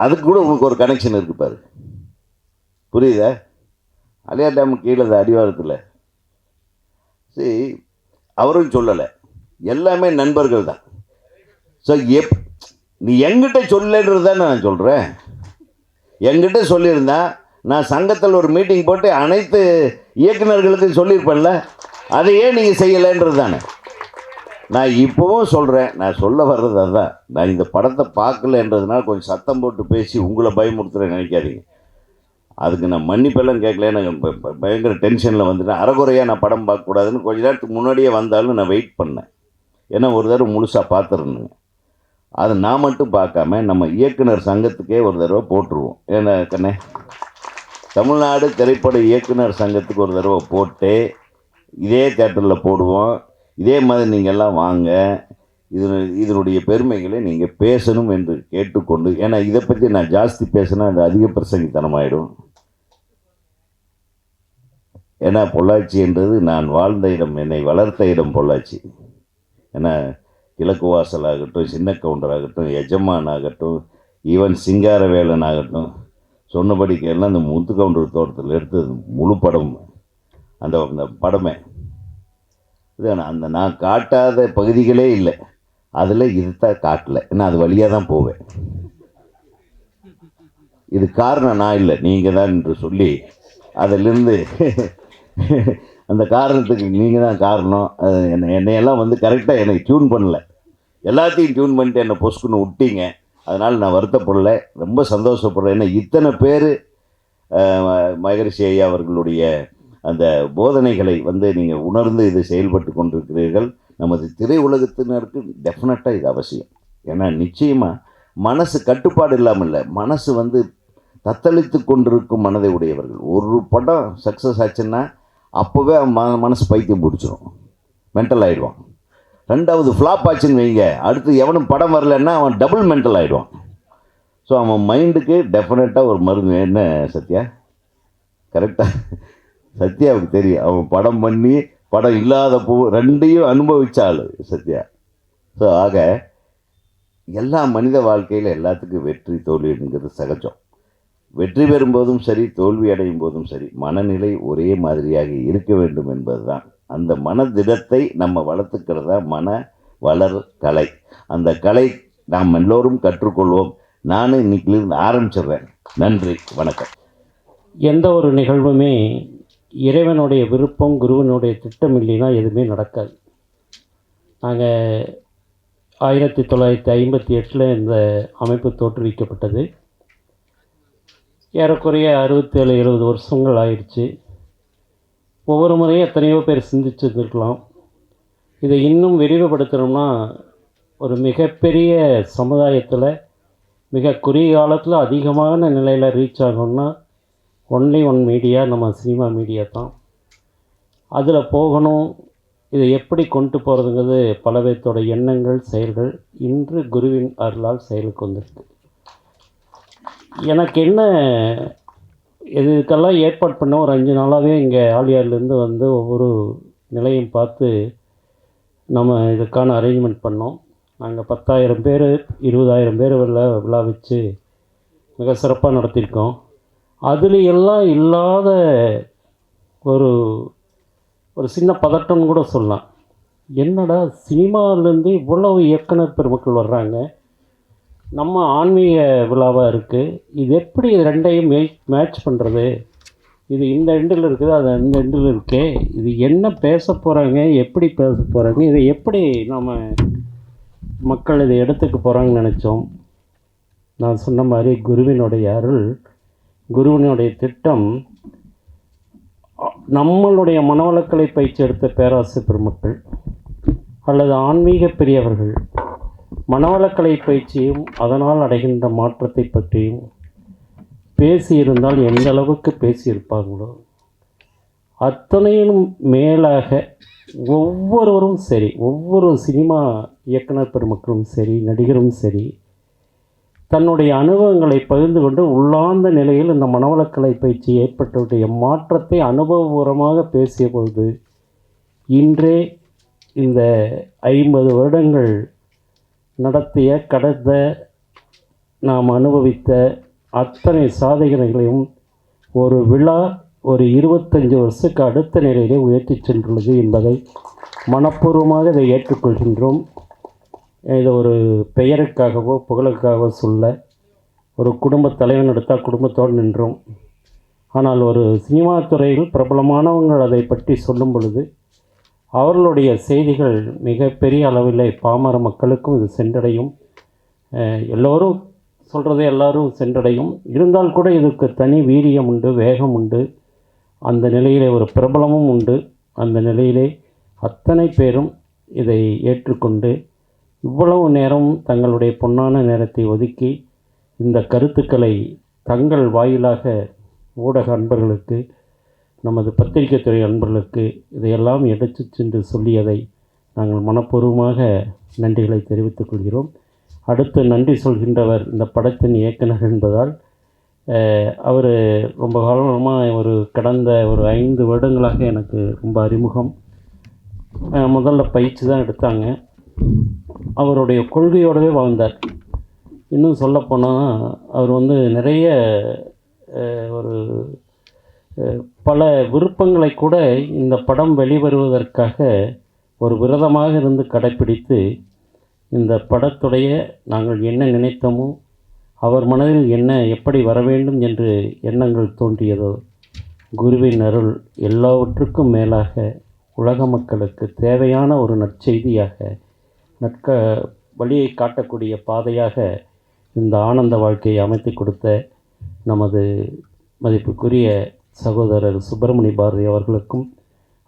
அதுக்கு கூட உங்களுக்கு ஒரு கனெக்ஷன் இருக்குது பாரு, புரியுதா? ஆலியார் டேம் கீழே அடிவாரத்தில். சரி, அவரும் சொல்லலை, எல்லாமே நண்பர்கள் தான். ஸோ நீ எங்கிட்ட சொல்லன்றது தான் நான் சொல்கிறேன். எங்கிட்ட சொல்லியிருந்தா நான் சங்கத்தில் ஒரு மீட்டிங் போட்டு அனைத்து இயக்குநர்களுக்கும் சொல்லியிருப்பேன்ல, அதையே நீங்கள் செய்யலைன்றது தானே. நான் இப்போவும் சொல்கிறேன், நான் சொல்ல வர்றது அதுதான். நான் இந்த படத்தை பார்க்கலன்றதுனால கொஞ்சம் சத்தம் போட்டு பேசி உங்களை பயமுறுத்துறேன் நினைக்காதீங்க. அதுக்கு நான் மன்னிப்பெல்லாம் கேட்கல, எனக்கு பயங்கர டென்ஷனில் வந்துட்டேன். அரைகுறையாக நான் படம் பார்க்கக்கூடாதுன்னு கொஞ்ச நேரத்துக்கு முன்னாடியே வந்தாலும் நான் வெயிட் பண்ணேன். ஏன்னா ஒரு தடவை முழுசாக பார்த்துருந்தேங்க. அது நான் மட்டும் பார்க்காம நம்ம இயக்குனர் சங்கத்துக்கே ஒரு தடவை போட்டுருவோம். ஏன்னா கண்ணே, தமிழ்நாடு திரைப்பட இயக்குனர் சங்கத்துக்கு ஒரு தடவை போட்டு இதே தேட்டரில் போடுவோம். இதே மாதிரி நீங்கள் எல்லாம் வாங்க, இதனுடைய பெருமைகளை நீங்கள் பேசணும் என்று கேட்டுக்கொண்டு, ஏன்னா இதை பற்றி நான் ஜாஸ்தி பேசினா அது அதிக பிரசங்கித்தனமாயிடும். ஏன்னா பொள்ளாச்சி என்றது நான் வாழ்ந்த இடம், என்னை வளர்த்த இடம் பொள்ளாச்சி. ஏன்னா கிழக்கு வாசல் ஆகட்டும், சின்ன கவுண்டர் ஆகட்டும், எஜமான் ஆகட்டும், ஈவன் சிங்காரவேலன் ஆகட்டும், சொன்னபடிக்கெல்லாம் அந்த முத்து கவுண்டர் தோட்டத்தில் எடுத்தது முழு படம். அந்த படமே இது அந்த நான் காட்டாத பகுதிகளே இல்லை, அதில் இதுதான் காட்டலை. ஏன்னா அது வழியாக தான் போவேன். இது காரணம் நான் இல்லை, நீங்கள் தான் என்று சொல்லி அதிலிருந்து அந்த காரணத்துக்கு நீங்கள் தான் காரணம். என்னையெல்லாம் வந்து கரெக்டாக என்னை டியூன் பண்ணலை, எல்லாத்தையும் டியூன் பண்ணிட்டு என்னை பொசுக்குன்னு விட்டீங்க. அதனால் நான் வருத்தப்படலை, ரொம்ப சந்தோஷப்படுறேன். ஏன்னா இத்தனை பேர் மகரிஷி ஐயா அவர்களுடைய அந்த போதனைகளை வந்து நீங்கள் உணர்ந்து இது செயல்பட்டு கொண்டிருக்கிறீர்கள். நமது திரை உலகத்தினருக்கு டெஃபினட்டாக இது அவசியம். ஏன்னா நிச்சயமாக மனசு கட்டுப்பாடு இல்லாமல் இல்லை, மனசு வந்து தத்தளித்து கொண்டிருக்கும் மனதை உடையவர்கள். ஒரு படம் சக்ஸஸ் ஆச்சுன்னா அப்போவே அவன் மனசு பைத்தியம் பிடிச்சிடும், மென்டல் ஆகிடுவான். ரெண்டாவது ஃப்ளாப் ஆச்சுன்னு வைங்க, அடுத்து எவனும் படம் வரலன்னா அவன் டபுள் மென்டல் ஆகிடுவான். ஸோ அவன் மைண்டுக்கு டெஃபினட்டாக ஒரு மருந்து. என்ன சத்யா, கரெக்டாக சத்யாவுக்கு தெரியும், அவன் படம் பண்ணி படம் இல்லாத ரெண்டையும் அனுபவிச்சாள் சத்யா. ஸோ ஆக எல்லா மனித வாழ்க்கையில் எல்லாத்துக்கும் வெற்றி தோல்விங்கிறது சகஜம். வெற்றி பெறும்போதும் சரி, தோல்வி அடையும் போதும் சரி, மனநிலை ஒரே மாதிரியாக இருக்க வேண்டும் என்பது தான். அந்த மனதிடத்தை நம்ம வளர்த்துக்கிறதா மன வளர் கலை. அந்த கலை நாம் எல்லோரும் கற்றுக்கொள்வோம். நானும் இன்னைக்கிலிருந்து ஆரம்பிச்சிடுறேன். நன்றி, வணக்கம். எந்த ஒரு நிகழ்வுமே இறைவனுடைய விருப்பம், குருவனுடைய திட்டம் இல்லைன்னா எதுவுமே நடக்காது. நாங்கள் 1958 இந்த அமைப்பு தோற்றுவிக்கப்பட்டது. ஏறக்குறைய 67-70 வருஷங்கள் ஆயிடுச்சு. ஒவ்வொரு முறையும் எத்தனையோ பேர் சிந்திச்சிருந்துருக்கலாம். இதை இன்னும் விரிவுபடுத்தணும்னா ஒரு மிகப்பெரிய சமுதாயத்தில் மிக குறுகிய காலத்தில் அதிகமான நிலையில் ரீச் ஆகணும்னா ஒன்லி ஒன் மீடியா, நம்ம சினிமா மீடியா தான். அதில் போகணும். இதை எப்படி கொண்டு போகிறதுங்கிறது பல பேர்த்தோட எண்ணங்கள், செயல்கள் இன்று குருவின் அருளால் செயலுக்கு வந்திருக்கு. எனக்கு என்ன, இதுக்கெல்லாம் ஏற்பாடு பண்ண ஒரு 5 நாளாகவே இங்கே ஆலியார்லேருந்து வந்து ஒவ்வொரு நிலையும் பார்த்து நம்ம இதுக்கான அரேஞ்ச்மெண்ட் பண்ணோம். நாங்கள் 10,000 பேர் 20,000 பேர் விழா வச்சு மிக சிறப்பாக நடத்தியிருக்கோம். அதில் எல்லாம் இல்லாத ஒரு ஒரு சின்ன பதட்டம்னு கூட சொல்லலாம். என்னடா சினிமாவிலேருந்து இவ்வளவு இயக்குனர் பெருமக்கள் வர்றாங்க, நம்ம ஆன்மீக விழாவாக இருக்குது, இது எப்படி இது ரெண்டையும் மேட்ச் பண்ணுறது? இது இந்த எண்டில் இருக்குது, அது அந்த எண்டில் இருக்கே, இது என்ன பேச போகிறாங்க, எப்படி பேச போகிறாங்க, இதை எப்படி நம்ம மக்கள் இதை எடுத்துக்க போகிறாங்கன்னு நினச்சோம். நான் சொன்ன மாதிரி குருவினுடைய அருள், குருவினுடைய திட்டம், நம்மளுடைய மனவளக்கலை பயிற்சி எடுத்த பேராசை பெருமக்கள் அல்லது ஆன்மீக பெரியவர்கள் மனவளக்கலை பயிற்சியும் அதனால் அடைகின்ற மாற்றத்தை பற்றியும் பேசியிருந்தால் எந்த அளவுக்கு பேசியிருப்பாங்களோ அத்தனையிலும் மேலாக ஒவ்வொருவரும் சரி, ஒவ்வொரு சினிமா இயக்குனர் பெருமக்களும் சரி, நடிகரும் சரி, தன்னுடைய அனுபவங்களை பகிர்ந்து கொண்டு உள்ளார்ந்த நிலையில் இந்த மனவளக்கலை பயிற்சி ஏற்பட்டுடைய மாற்றத்தை அனுபவபூர்வமாக பேசிய பொழுது இன்றே இந்த 50 வருடங்கள் நடத்திய கடந்த நாம் அனுபவித்த அத்தனை சாதனைகளையும் ஒரு விழா ஒரு 25 வருஷத்துக்கு அடுத்த நிலையிலே உயர்த்தி சென்றுள்ளது என்பதை மனப்பூர்வமாக இதை ஏற்றுக்கொள்கின்றோம். இதை ஒரு பெயருக்காகவோ புகழுக்காகவோ சொல்ல, ஒரு குடும்பத் தலைவன் எடுத்தால் குடும்பத்தோடு நின்றோம். ஆனால் ஒரு சினிமா துறையில் பிரபலமானவங்கள் அதை பற்றி சொல்லும் பொழுது அவர்களுடைய செய்திகள் மிகப்பெரிய அளவில் பாமர மக்களுக்கும் இது சென்றடையும். எல்லோரும் சொல்கிறதை எல்லோரும் சென்றடையும். இருந்தால் கூட இதுக்கு தனி வீரியம் உண்டு, வேகம் உண்டு, அந்த நிலையிலே ஒரு பிரபலமும் உண்டு. அந்த நிலையிலே அத்தனை பேரும் இதை ஏற்றுக்கொண்டு இவ்வளவு நேரம் தங்களுடைய பொன்னான நேரத்தை ஒதுக்கி இந்த கருத்துக்களை தங்கள் வாயிலாக ஊடக அன்பர்களுக்கு, நமது பத்திரிகை துறை அன்பர்களுக்கு இதையெல்லாம் எடுத்து சென்று சொல்லியதை நாங்கள் மனப்பூர்வமாக நன்றிகளை தெரிவித்துக் கொள்கிறோம். அடுத்து நன்றி சொல்கின்றவர் இந்த படத்தின் இயக்குனர் என்பதால் அவர் ரொம்ப காலமாக கடந்த ஒரு 5 வருடங்களாக எனக்கு ரொம்ப அறிமுகம். முதல்ல பயிற்சி தான் எடுத்தாங்க. அவருடைய கொள்கையோடவே வாழ்ந்தார். இன்னும் சொல்லப்போனால் அவர் நிறைய ஒரு பல விருப்பங்களை கூட இந்த படம் வெளிவருவதற்காக ஒரு விரதமாக இருந்து கடைப்பிடித்து இந்த படத்துடைய நாங்கள் என்ன நினைத்தோமோ, அவர் மனதில் என்ன எப்படி வர வேண்டும் என்று எண்ணங்கள் தோன்றியதோ, குருவின் அருள் எல்லாவற்றுக்கும் மேலாக உலக மக்களுக்கு தேவையான ஒரு நற்செய்தியாக வழியை காட்டக்கூடிய பாதையாக இந்த ஆனந்த வாழ்க்கையை அமைத்து கொடுத்த நமது மதிப்புக்குரிய சகோதரர் சுப்பிரமணிய பாரதி அவர்களுக்கும்,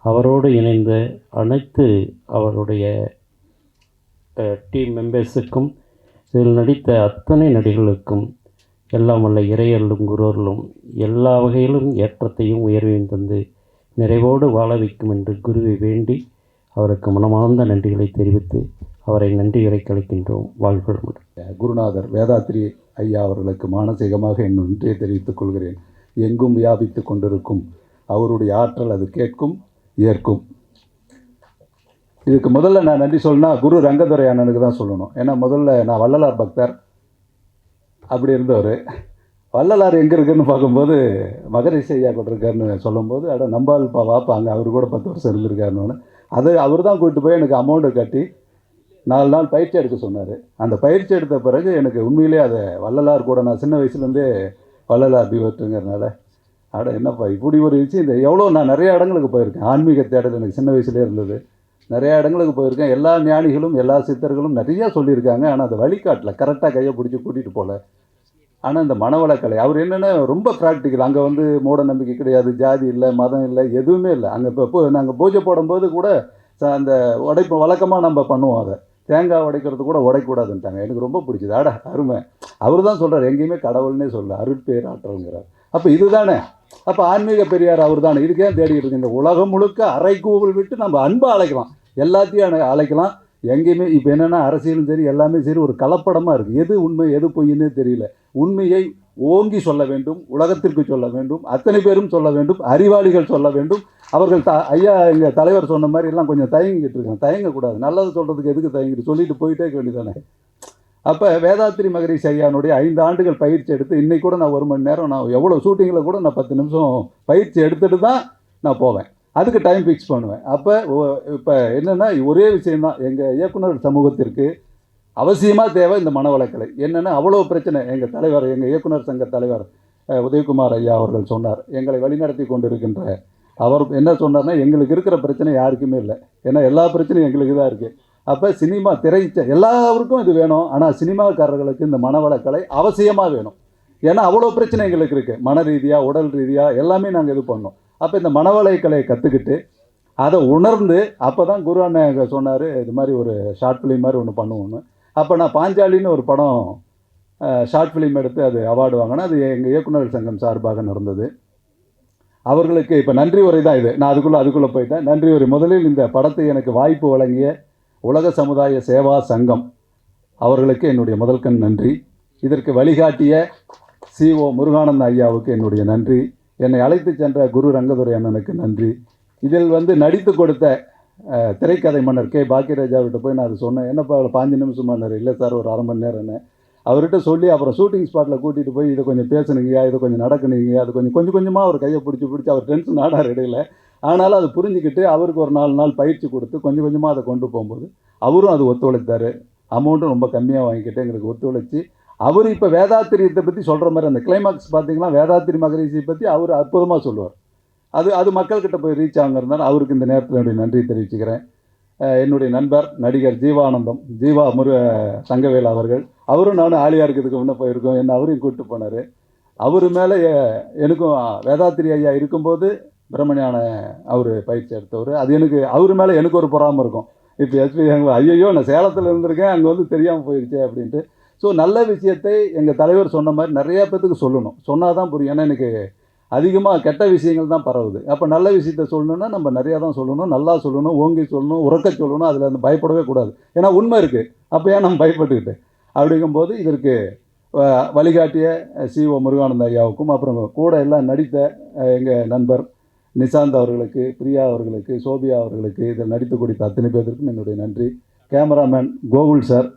அவரோடு இணைந்த அனைத்து அவருடைய டீம் மெம்பர்ஸுக்கும், இதில் நடித்த அத்தனை நடிகர்களுக்கும் எல்லாம் வல்ல இறையர்களும் குருவர்களும் எல்லா வகையிலும் ஏற்றத்தையும் உயர்வையும் தந்து நிறைவோடு வாழ வைக்கும் என்று குருவை வேண்டி அவருக்கு மனமார்ந்த நன்றிகளை தெரிவித்து அவரை நன்றி உரை கழிக்கின்றோம். வாழ்வுடன் குருநாதர் வேதாத்ரி ஐயா அவர்களுக்கு மானசீகமாக என் நன்றியை தெரிவித்துக் கொள்கிறேன். எங்கும் வியாபித்து கொண்டிருக்கும் அவருடைய ஆற்றல் அது கேட்கும், ஏற்கும். இதுக்கு முதல்ல நான் நன்றி சொல்லணும்னா குரு ரங்கதுரை அண்ணனுக்கு தான் சொல்லணும். ஏன்னா முதல்ல நான் வள்ளலார் பக்தர் அப்படி இருந்தவர். வள்ளலார் எங்கே இருக்குன்னு பார்க்கும்போது மகரிஷி ஐயா கூட இருக்காருன்னு சொல்லும்போது, நம்பால் வாப்பாங்க, அவர் கூட 10 வருஷம் இருந்திருக்காருன்னு. அது அவர் தான் கூப்பிட்டு போய் எனக்கு அமௌண்ட்டு கட்டி 4 நாள் பயிற்சி எடுக்க சொன்னார். அந்த பயிற்சி எடுத்த பிறகு எனக்கு உண்மையிலே அதை வள்ளலார் கூட நான் சின்ன வயசுலேருந்தே வள்ளலார் டிவோட்டுங்கிறதுனால என்னப்பா இப்படி ஒரு விஷயம். இந்த எவ்வளோ நான் நிறைய இடங்களுக்கு போயிருக்கேன். ஆன்மீக தேடல் எனக்கு சின்ன வயசுலேயே இருந்தது. நிறையா இடங்களுக்கு போயிருக்கேன். எல்லா ஞானிகளும் எல்லா சித்தர்களும் நிறையா சொல்லியிருக்காங்க. ஆனால் அதை வழிகாட்டல, கரெக்டாக கையை பிடிச்சி கூட்டிகிட்டு போகல. ஆனால் இந்த மனவளக்கலை அவர் என்னென்னா ரொம்ப ப்ராக்டிக்கல். அங்கே மூட நம்பிக்கை கிடையாது, ஜாதி இல்லை, மதம் இல்லை, எதுவுமே இல்லை. அங்கே இப்போ நாங்கள் பூஜை போடும்போது கூட அந்த உடைப்பு வழக்கமாக நம்ம பண்ணுவோம். அதை தேங்காய் உடைக்கிறது கூட உடைக்கூடாதுன்ட்டாங்க. எனக்கு ரொம்ப பிடிச்சது. அருமை. அவர் தான் சொல்கிறார், எங்கேயுமே கடவுள்னே சொல்ல, அருட்பேர் ஆற்றல்ங்கிறார். அப்போ இதுதானே, அப்போ ஆன்மீக பெரியார் அவர் தானே. இதுக்கே தேடிக்கிட்டு இருக்கு. இந்த உலகம் முழுக்க அரைக்கூவல் விட்டு நம்ம அன்பை அழைக்கலாம், எல்லாத்தையும் அழைக்கலாம். எங்கேயுமே இப்போ என்னென்னா அரசியலும் சரி எல்லாமே சரி ஒரு கலப்படமாக இருக்குது. எது உண்மை எது பொய்ன்னே தெரியல. உண்மையை ஓங்கி சொல்ல வேண்டும், உலகத்திற்கு சொல்ல வேண்டும், அத்தனை பேரும் சொல்ல வேண்டும், அறிவாளிகள் சொல்ல வேண்டும். அவர்கள் ஐயா எங்கள் தலைவர் சொன்ன மாதிரி எல்லாம் கொஞ்சம் தயங்கிட்டு இருக்காங்க. தயங்கக்கூடாது. நல்லது சொல்கிறதுக்கு எதுக்கு தயங்கிட்டு, சொல்லிட்டு போயிட்டே இருக்க வேண்டியதானே. அப்போ வேதாத்ரி மகரிஷி ஐயானுடைய 5 ஆண்டுகள் பயிற்சி எடுத்து இன்றைக்கி கூட நான் 1 மணி நேரம் நான் எவ்வளோ ஷூட்டிங்கில் கூட நான் 10 நிமிஷம் பயிற்சி எடுத்துகிட்டு தான் நான் போவேன். அதுக்கு டைம் ஃபிக்ஸ் பண்ணுவேன். அப்போ இப்போ என்னென்னா ஒரே விஷயந்தான், எங்கள் இயக்குனர் சமூகத்திற்கு அவசியமாக தேவை இந்த மனவளக்கலை. என்னென்னா அவ்வளோ பிரச்சனை. எங்கள் தலைவர், எங்கள் இயக்குனர் சங்க தலைவர் உதயகுமார் ஐயா அவர்கள் சொன்னார், எங்களை வழிநடத்தி கொண்டிருக்கின்ற அவர் என்ன சொன்னார்னா, எங்களுக்கு இருக்கிற பிரச்சனை யாருக்குமே இல்லை, ஏன்னா எல்லா பிரச்சனையும் எங்களுக்கு தான் இருக்குது. அப்போ சினிமா எல்லாருக்கும் இது வேணும், ஆனால் சினிமாக்காரர்களுக்கு இந்த மனவளக்கலை அவசியமாக வேணும். ஏன்னா அவ்வளோ பிரச்சனை எங்களுக்கு இருக்குது, மன ரீதியாக உடல் ரீதியாக எல்லாமே நாங்கள் இது பண்ணோம். அப்போ இந்த மனவளக்கலையை கற்றுக்கிட்டு அதை உணர்ந்து அப்போ தான் குரு அண்ணன் சொன்னார், இது மாதிரி ஒரு ஷார்ட் ஃபிலிம் மாதிரி ஒன்று பண்ணுவோன்னு. அப்போ நான் பாஞ்சாலின்னு ஒரு படம் ஷார்ட் ஃபிலிம் எடுத்து அது அவார்டு வாங்கினேன். அது எங்கள் இயக்குனர் சங்கம் சார்பாக நடந்தது. அவர்களுக்கு இப்போ நன்றி உரை தான் இது. நான் அதுக்குள்ளே போயிட்டேன். நன்றி உரை. முதலில் இந்த படத்தை எனக்கு வாய்ப்பு வழங்கிய உலக சமுதாய சேவா சங்கம் அவர்களுக்கு என்னுடைய முதல்கண் நன்றி. இதற்கு வழிகாட்டிய CO முருகானந்த ஐயாவுக்கு என்னுடைய நன்றி. என்னை அழைத்து சென்ற குரு ரங்கதுரை அண்ணனுக்கு நன்றி. இதில் நடித்து கொடுத்த திரைக்கதை மன்னர் K பாக்கியராஜாவிட்ட போய் நான் அது சொன்னேன். என்னப்பா 5 நிமிஷம் மன்னர்? இல்லை சார், ஒரு அரை மணி நேரம்னு அவர்கிட்ட சொல்லி அப்புறம் ஷூட்டிங் ஸ்பாட்டில் கூட்டிகிட்டு போய் இதை கொஞ்சம் பேசுனீங்கயா, இதை கொஞ்சம் நடக்குனீங்க, அது கொஞ்சம் கொஞ்சமாக அவர் கையை பிடிச்சி அவர் டென்ஷன் ஆனார் இடையில. ஆனாலும் அது புரிஞ்சுக்கிட்டு அவருக்கு ஒரு 4 நாள் பயிற்சி கொடுத்து கொஞ்சம் கொஞ்சமாக அதை கொண்டு போகும்போது அவரும் அது ஒத்துழைத்தார். அமௌண்ட்டும் ரொம்ப கம்மியாக வாங்கிக்கிட்டு எங்களுக்கு ஒத்துழைச்சி அவர் இப்போ வேதாத்திரியத்தை பற்றி சொல்கிற மாதிரி அந்த கிளைமாக்ஸ் பார்த்திங்கன்னா வேதாத்திரி மகரிஷியை பற்றி அவர் அற்புதமாக சொல்லுவார். அது மக்கள்கிட்ட போய் ரீச் ஆகிறதுனால அவருக்கு இந்த நேரத்தில் என்னுடைய நன்றி தெரிவிச்சுக்கிறேன். என்னுடைய நண்பர் நடிகர் ஜீவா தங்கவேல் அவர்கள், அவரும் நானும் ஆலியா இருக்கிறதுக்கு முன்னே போயிருக்கோம். என்ன அவரையும் கூப்பிட்டு போனார். அவர் மேலே எனக்கும் வேதாத்திரி ஐயா இருக்கும்போது பிரம்மஞான அவர் பயிற்சி எடுத்தவர். அது அவர் மேலே எனக்கு ஒரு பொறாமல் இருக்கும். இப்போ SP ஐயோ நான் சேலத்தில் இருந்திருக்கேன், அங்கே தெரியாமல் போயிடுச்சே அப்படின்ட்டு. ஸோ நல்ல விஷயத்தை எங்கள் தலைவர் சொன்ன மாதிரி நிறையா பேத்துக்கு சொல்லணும், சொன்னால் தான் புரியும். ஏன்னா எனக்கு அதிகமாக கெட்ட விஷயங்கள் தான் பரவுது. அப்போ நல்ல விஷயத்த சொல்லணுன்னா நம்ம நிறையா தான் சொல்லணும், நல்லா சொல்லணும், ஓங்கி சொல்லணும், உறக்க சொல்லணும். அதில் பயப்படவே கூடாது, ஏன்னா உண்மை இருக்குது. அப்போ ஏன் நம்ம பயப்பட்டுக்கிட்டு? அப்படிங்கும்போது இதற்கு வழிகாட்டிய CO முருகானந்த ஐயாவுக்கும் அப்புறம் கூட எல்லாம் நடித்த எங்கள் நண்பர் நிசாந்த் அவர்களுக்கு, பிரியா அவர்களுக்கு, சோபியா அவர்களுக்கு, இதில் நடித்து கொடுத்த அத்தனை பேருக்கும் என்னுடைய நன்றி. கேமராமேன் கோகுல் சார்,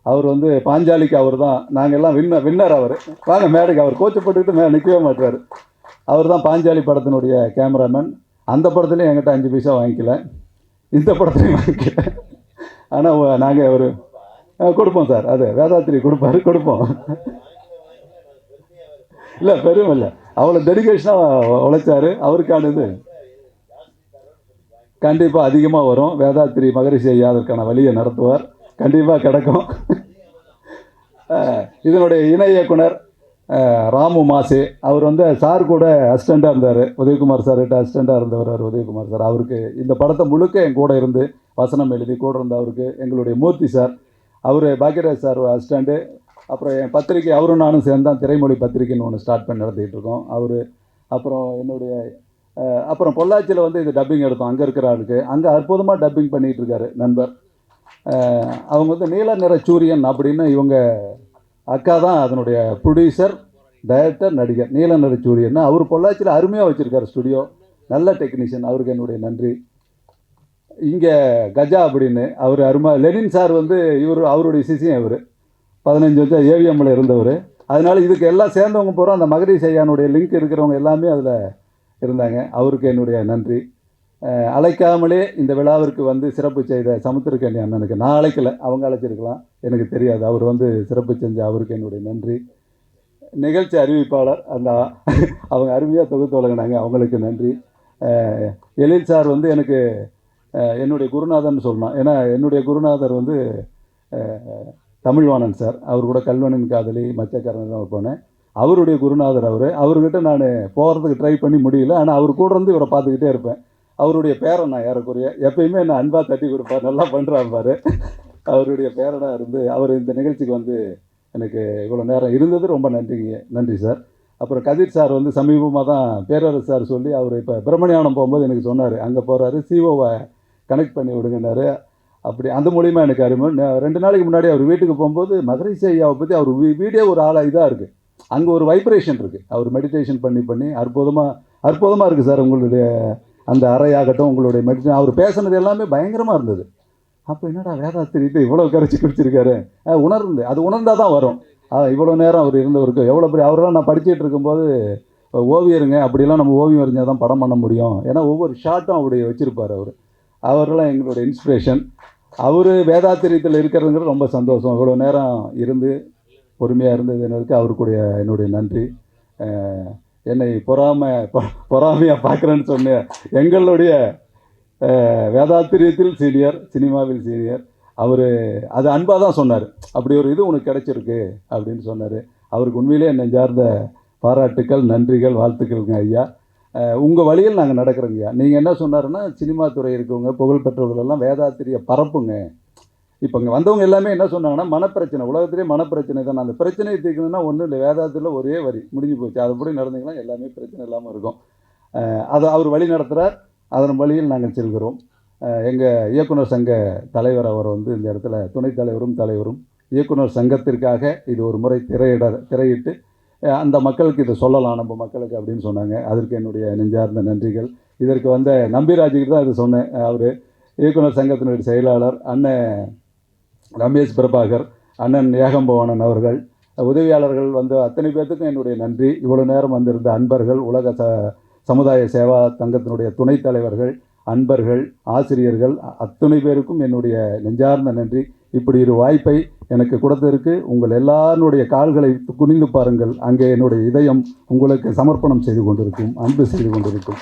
அவர் பாஞ்சாலிக்கு அவர் தான், நாங்கள் எல்லாம் வின்னர். அவர் வாங்க மேடைக்கு, அவர் கோச்சப்பட்டுக்கிட்டு நிற்கவே மாட்டார். அவர் தான் பாஞ்சாலி படத்தினுடைய கேமராமேன். அந்த படத்துலையும் என்கிட்ட 5 பைசா வாங்கிக்கல, இந்த படத்துலையும் வாங்கிக்கல. ஆனால் நாங்கள் ஒரு கொடுப்போம் சார், அது வேதாத்திரி கொடுப்போம். இல்லை பெரும் இல்லை, அவ்வளோ டெடிகேஷனாக உழைச்சார். அவருக்கானது கண்டிப்பாக அதிகமாக வரும். வேதாத்திரி மகரிஷி ஐயா அதற்கான வழியை நடத்துவார், கண்டிப்பாக கிடைக்கும். இதனுடைய இணை இயக்குனர் ராமு மாசே, அவர் சார் கூட அசிஸ்டண்ட்டாக இருந்தார். உதயகுமார் சார்கிட்ட அசிஸ்டண்ட்டாக இருந்தவர் அவர் உதயகுமார் சார். அவருக்கு இந்த படத்தை முழுக்க என் கூட இருந்து வசனம் எழுதி கூட இருந்த அவருக்கு. எங்களுடைய மூர்த்தி சார், அவர் பாக்கியராஜ் சார் அசிஸ்டண்ட்டு. அப்புறம் என் பத்திரிக்கை அவரும் நானும் சேர்ந்து தான் திரைமொழி பத்திரிக்கைன்னு ஒன்று ஸ்டார்ட் பண்ணி நடத்திக்கிட்டு இருக்கோம். அவர் அப்புறம் என்னுடைய அப்புறம் பொள்ளாச்சியில் இது டப்பிங் எடுத்தோம். அங்கே இருக்கிற ஆளுக்கு அங்கே அற்புதமாக டப்பிங் பண்ணிகிட்டு இருக்காரு நண்பர். அவங்க நீல நிற சூரியன் அப்படின்னு இவங்க அக்கா தான் அதனுடைய ப்ரொடியூசர், டைரக்டர், நடிகர். நீல நிற சூரியன் அவர் பொள்ளாச்சியில் அருமையாக வச்சுருக்காரு ஸ்டுடியோ, நல்ல டெக்னீஷியன். அவருக்கு என்னுடைய நன்றி. இங்கே கஜா அப்படின்னு அவர் லெனின் சார் அவருடைய சிசியம். இவர் 15 வருஷம் AVMல இருந்தவர். அதனால் இதுக்கு எல்லாம் சேர்ந்தவங்க போகிறோம். அந்த மகரிஷ் ஐயானுடைய லிங்க் இருக்கிறவங்க எல்லாமே அதில் இருந்தாங்க. அவருக்கு என்னுடைய நன்றி. அழைக்காமலே இந்த விழாவிற்கு சிறப்பு செய்த சமுத்திரக்கண்ணி அண்ணனுக்கு, நான் அழைக்கலை, அவங்க அழைச்சிருக்கலாம், எனக்கு தெரியாது. அவர் சிறப்பு செஞ்ச அவருக்கு என்னுடைய நன்றி. நிகழ்ச்சி அறிவிப்பாளர் அவங்க அருமையாக தொகுத்து வழங்கினாங்க, அவங்களுக்கு நன்றி. எழில் சார் எனக்கு என்னுடைய குருநாதர்னு சொல்லணும். ஏன்னா என்னுடைய குருநாதர் தமிழ்வாணன் சார். அவர் கூட கல்வனின் காதலி, மச்சக்காரன் தான் போனேன். அவருடைய குருநாதர் அவர்கிட்ட நான் போகிறதுக்கு ட்ரை பண்ணி முடியல. ஆனால் அவர் கூட இவரை பார்த்துக்கிட்டே இருப்பேன். அவருடைய பேரன் நான் ஏறக்குறைய எப்பயுமே என்ன அன்பாக தட்டி கொடுப்பார், நல்லா பண்ணுறாரு. அவருடைய பேரனாக இருந்து அவர் இந்த நிகழ்ச்சிக்கு எனக்கு இவ்வளோ நேரம் இருந்தது ரொம்ப நன்றி சார். அப்புறம் கதிர் சார் சமீபமாக தான் பேரரசு சார் சொல்லி அவர் இப்போ பிரம்மஞானம் போகும்போது எனக்கு சொன்னார், அங்கே போகிறாரு, COவை கனெக்ட் பண்ணி விடுங்கன்னாரு. அப்படி அந்த மூலிமா எனக்கு அருமை. 2 நாளைக்கு முன்னாடி அவர் வீட்டுக்கு போகும்போது மகரிஷி ஐயாவை பற்றி அவர் வீடியோ ஒரு ஆளாக இதாக இருக்குது. அங்கே ஒரு வைப்ரேஷன் இருக்குது. அவர் மெடிடேஷன் பண்ணி அற்புதமாக இருக்குது சார். உங்களுடைய அந்த அறையாகட்டும், உங்களுடைய மெடிடேஷன், அவர் பேசுனது எல்லாமே பயங்கரமாக இருந்தது. அப்போ என்னடா வேதாத்திரிட்டு இவ்வளோ கரைச்சி குடிச்சிருக்காரு, உணர்ந்தால் தான் வரும். இவ்வளோ நேரம் அவர் இருந்தவருக்கு எவ்வளோ பெரிய அவரெல்லாம் நான் படிச்சுட்டு இருக்கும்போது ஓவியருங்க, அப்படிலாம் நம்ம ஓவியம் வரைஞ்சால் தான் படம் பண்ண முடியும். ஏன்னா ஒவ்வொரு ஷாட்டும் அப்படி வச்சுருப்பார் அவரெல்லாம் எங்களோட இன்ஸ்பிரேஷன். அவர் வேதாத்திரியத்தில் இருக்கிறதுங்கிறது ரொம்ப சந்தோஷம். இவ்வளோ நேரம் இருந்து பொறுமையாக இருந்ததுக்கு அவருக்குடைய என்னுடைய நன்றி. என்னை பொறாமையாக பார்க்குறேன்னு சொன்னேன். எங்களுடைய வேதாத்திரியத்தில் சீனியர், சினிமாவில் சீனியர். அவர் அது அன்பாக தான் சொன்னார். அப்படி ஒரு இது உனக்கு கிடைச்சிருக்கு அப்படின்னு சொன்னார். அவருக்கு உண்மையிலே நெஞ்சார்ந்த பாராட்டுக்கள், நன்றிகள், வாழ்த்துக்கள்ங்க ஐயா. உங்கள் வழியில் நாங்கள் நடக்கிறோங்க ஐயா. நீங்கள் என்ன சொன்னாருன்னா, சினிமா துறை இருக்கவங்க புகழ்பெற்றவர்களெல்லாம் வேதாத்திரிய பரப்புங்க. இப்போ இங்கே வந்தவங்க எல்லாமே என்ன சொன்னாங்கன்னா, மனப்பிரச்சனை, உலகத்திலே மனப்பிரச்சனை தான். அந்த பிரச்சனையை தீர்க்கணும்னா ஒன்றும் இல்லை, வேதாத்தில் ஒரே வரி முடிஞ்சு போச்சு. அதுபடி நடந்தீங்கன்னா எல்லாமே பிரச்சனை இல்லாமல் இருக்கும். அதை அவர் வழி நடத்துகிறார். அதன் வழியில் நாங்கள் செல்கிறோம். எங்கள் இயக்குனர் சங்க தலைவர் அவர் இந்த இடத்துல துணைத் தலைவரும் இயக்குனர் சங்கத்திற்காக இது ஒரு முறை திரையிட்டு அந்த மக்களுக்கு இதை சொல்லலாம், நம்ம மக்களுக்கு அப்படின்னு சொன்னாங்க. அதற்கு என்னுடைய நெஞ்சார்ந்த நன்றிகள். இதற்கு வந்த நம்பிராஜுக்கு தான் இது சொன்னேன். அவர் இயக்குனர் சங்கத்தினுடைய செயலாளர் அண்ணன் ரமேஷ் பிரபாகர், அண்ணன் ஏகம்பவனன் அவர்கள், உதவியாளர்கள் அத்தனை பேர்த்துக்கும் என்னுடைய நன்றி. இவ்வளோ நேரம் வந்திருந்த அன்பர்கள், உலக சமுதாய சேவா சங்கத்தினுடைய துணைத் தலைவர்கள், அன்பர்கள், ஆசிரியர்கள், அத்தனை பேருக்கும் என்னுடைய நெஞ்சார்ந்த நன்றி. இப்படி ஒரு வாய்ப்பை எனக்கு கொடுத்ததற்கு உங்கள் எல்லாருடைய கால்களை குனிந்து பாருங்கள். அங்கே என்னுடைய இதயம் உங்களுக்கு சமர்ப்பணம் செய்து கொண்டிருக்கும், அன்பு செய்து கொண்டிருக்கும்.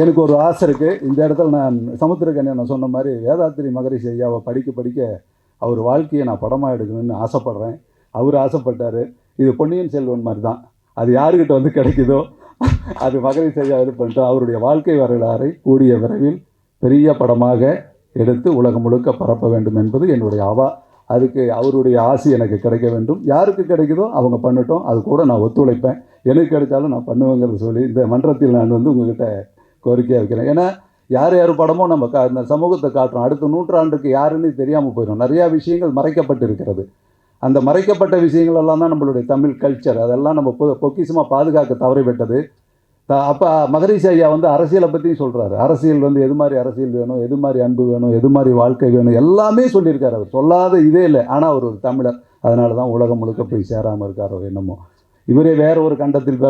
எனக்கு ஒரு ஆசை இருக்குது. இந்த இடத்துல நான் சமுத்திரக்கண்ணன் நான் சொன்ன மாதிரி வேதாத்திரி மகரிஷி ஐயாவை படிக்க அவர் வாழ்க்கையை நான் படமாக எடுக்கணும்னு ஆசைப்பட்றேன். அவர் ஆசைப்பட்டார். இது பொன்னியின் செல்வன் மாதிரி தான். அது யாருக்கிட்ட கிடைக்குதோ அது மகரிஷி ஐயா இது பண்ணிட்டோம். அவருடைய வாழ்க்கை வரலாறை கூடிய விரைவில் பெரிய படமாக எடுத்து உலகம் முழுக்க பரப்ப வேண்டும் என்பது என்னுடைய ஆவா. அதுக்கு அவருடைய ஆசை எனக்கு கிடைக்க வேண்டும். யாருக்கு கிடைக்குதோ அவங்க பண்ணட்டும், அது கூட நான் ஒத்துழைப்பேன். எனக்கு கிடைச்சாலும் நான் பண்ணுவேங்கிறது சொல்லி இந்த மன்றத்தில் நான் உங்கள்கிட்ட கோரிக்கையாக வைக்கிறேன். ஏன்னா யார் படமோ நம்ம இந்த சமூகத்தை காட்டுறோம். அடுத்த நூற்றாண்டுக்கு யாருன்னு தெரியாமல் போயிடும். நிறையா விஷயங்கள் மறைக்கப்பட்டு இருக்கிறது. அந்த மறைக்கப்பட்ட விஷயங்கள் எல்லாம் தான் நம்மளுடைய தமிழ் கல்ச்சர். அதெல்லாம் நம்ம பொக்கிஷமாக பாதுகாக்க தவறிவிட்டது. அப்போ மகரிஷி ஐயா அரசியலை பற்றியும் சொல்கிறாரு. அரசியல் எது மாதிரி அரசியல் வேணும், எது மாதிரி அன்பு வேணும், எது மாதிரி வாழ்க்கை வேணும், எல்லாமே சொல்லியிருக்காரு. அவர் சொல்லாத இதே இல்லை. ஆனால் அவர் ஒரு தமிழர். அதனால தான் உலகம் முழுக்க போய் சேராமல் இருக்கார் அவர். என்னமோ இவரே வேற ஒரு கண்டத்தில்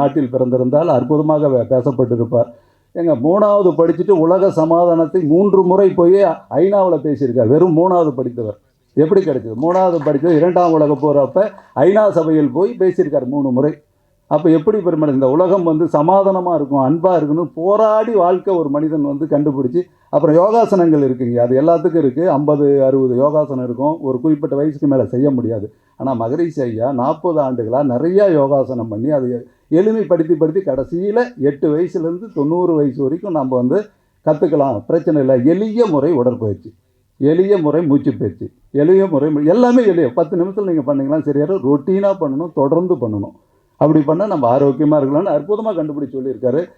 நாட்டில் பிறந்திருந்தால் அற்புதமாக பேசப்பட்டிருப்பார். எங்க 3வது படிச்சுட்டு உலக சமாதானத்தை 3 முறை போய் ஐநாவில் பேசியிருக்கார். வெறும் 3வது படித்தவர். எப்படி கிடைச்சது? 3வது படித்தது 2ஆம் உலக போகிறப்ப ஐநா சபையில் போய் பேசியிருக்கார் 3 முறை. அப்போ எப்படி பெருமளவு இந்த உலகம் சமாதானமாக இருக்கும், அன்பாக இருக்கணும், போராடி வாழ்க்கை ஒரு மனிதன் கண்டுபிடிச்சி. அப்புறம் யோகாசனங்கள் இருக்குங்க, அது எல்லாத்துக்கும் இருக்குது. 50-60 யோகாசனம் இருக்கும். ஒரு குறிப்பிட்ட வயசுக்கு மேலே செய்ய முடியாது. ஆனால் மகரிஷி ஐயா 40 ஆண்டுகளாக நிறையா யோகாசனம் பண்ணி அதை எளிமைப்படுத்தி கடைசியில் 8 வயசுலேருந்து 90 வயசு வரைக்கும் நம்ம கற்றுக்கலாம், பிரச்சனை இல்லை. எளிய முறை உடற்பயிற்சி, எளிய முறை மூச்சு பயிற்சி, எளிய முறை எல்லாமே எளிய 10 நிமிஷத்தில் நீங்கள் பண்ணிங்கன்னா சரியாக ரொட்டீனாக பண்ணணும், தொடர்ந்து பண்ணணும். அப்படி பண்ணால் நம்ம ஆரோக்கியமாக இருக்கலாம்னு அற்புதமாக கண்டுபிடிச்சி சொல்லியிருக்காரு.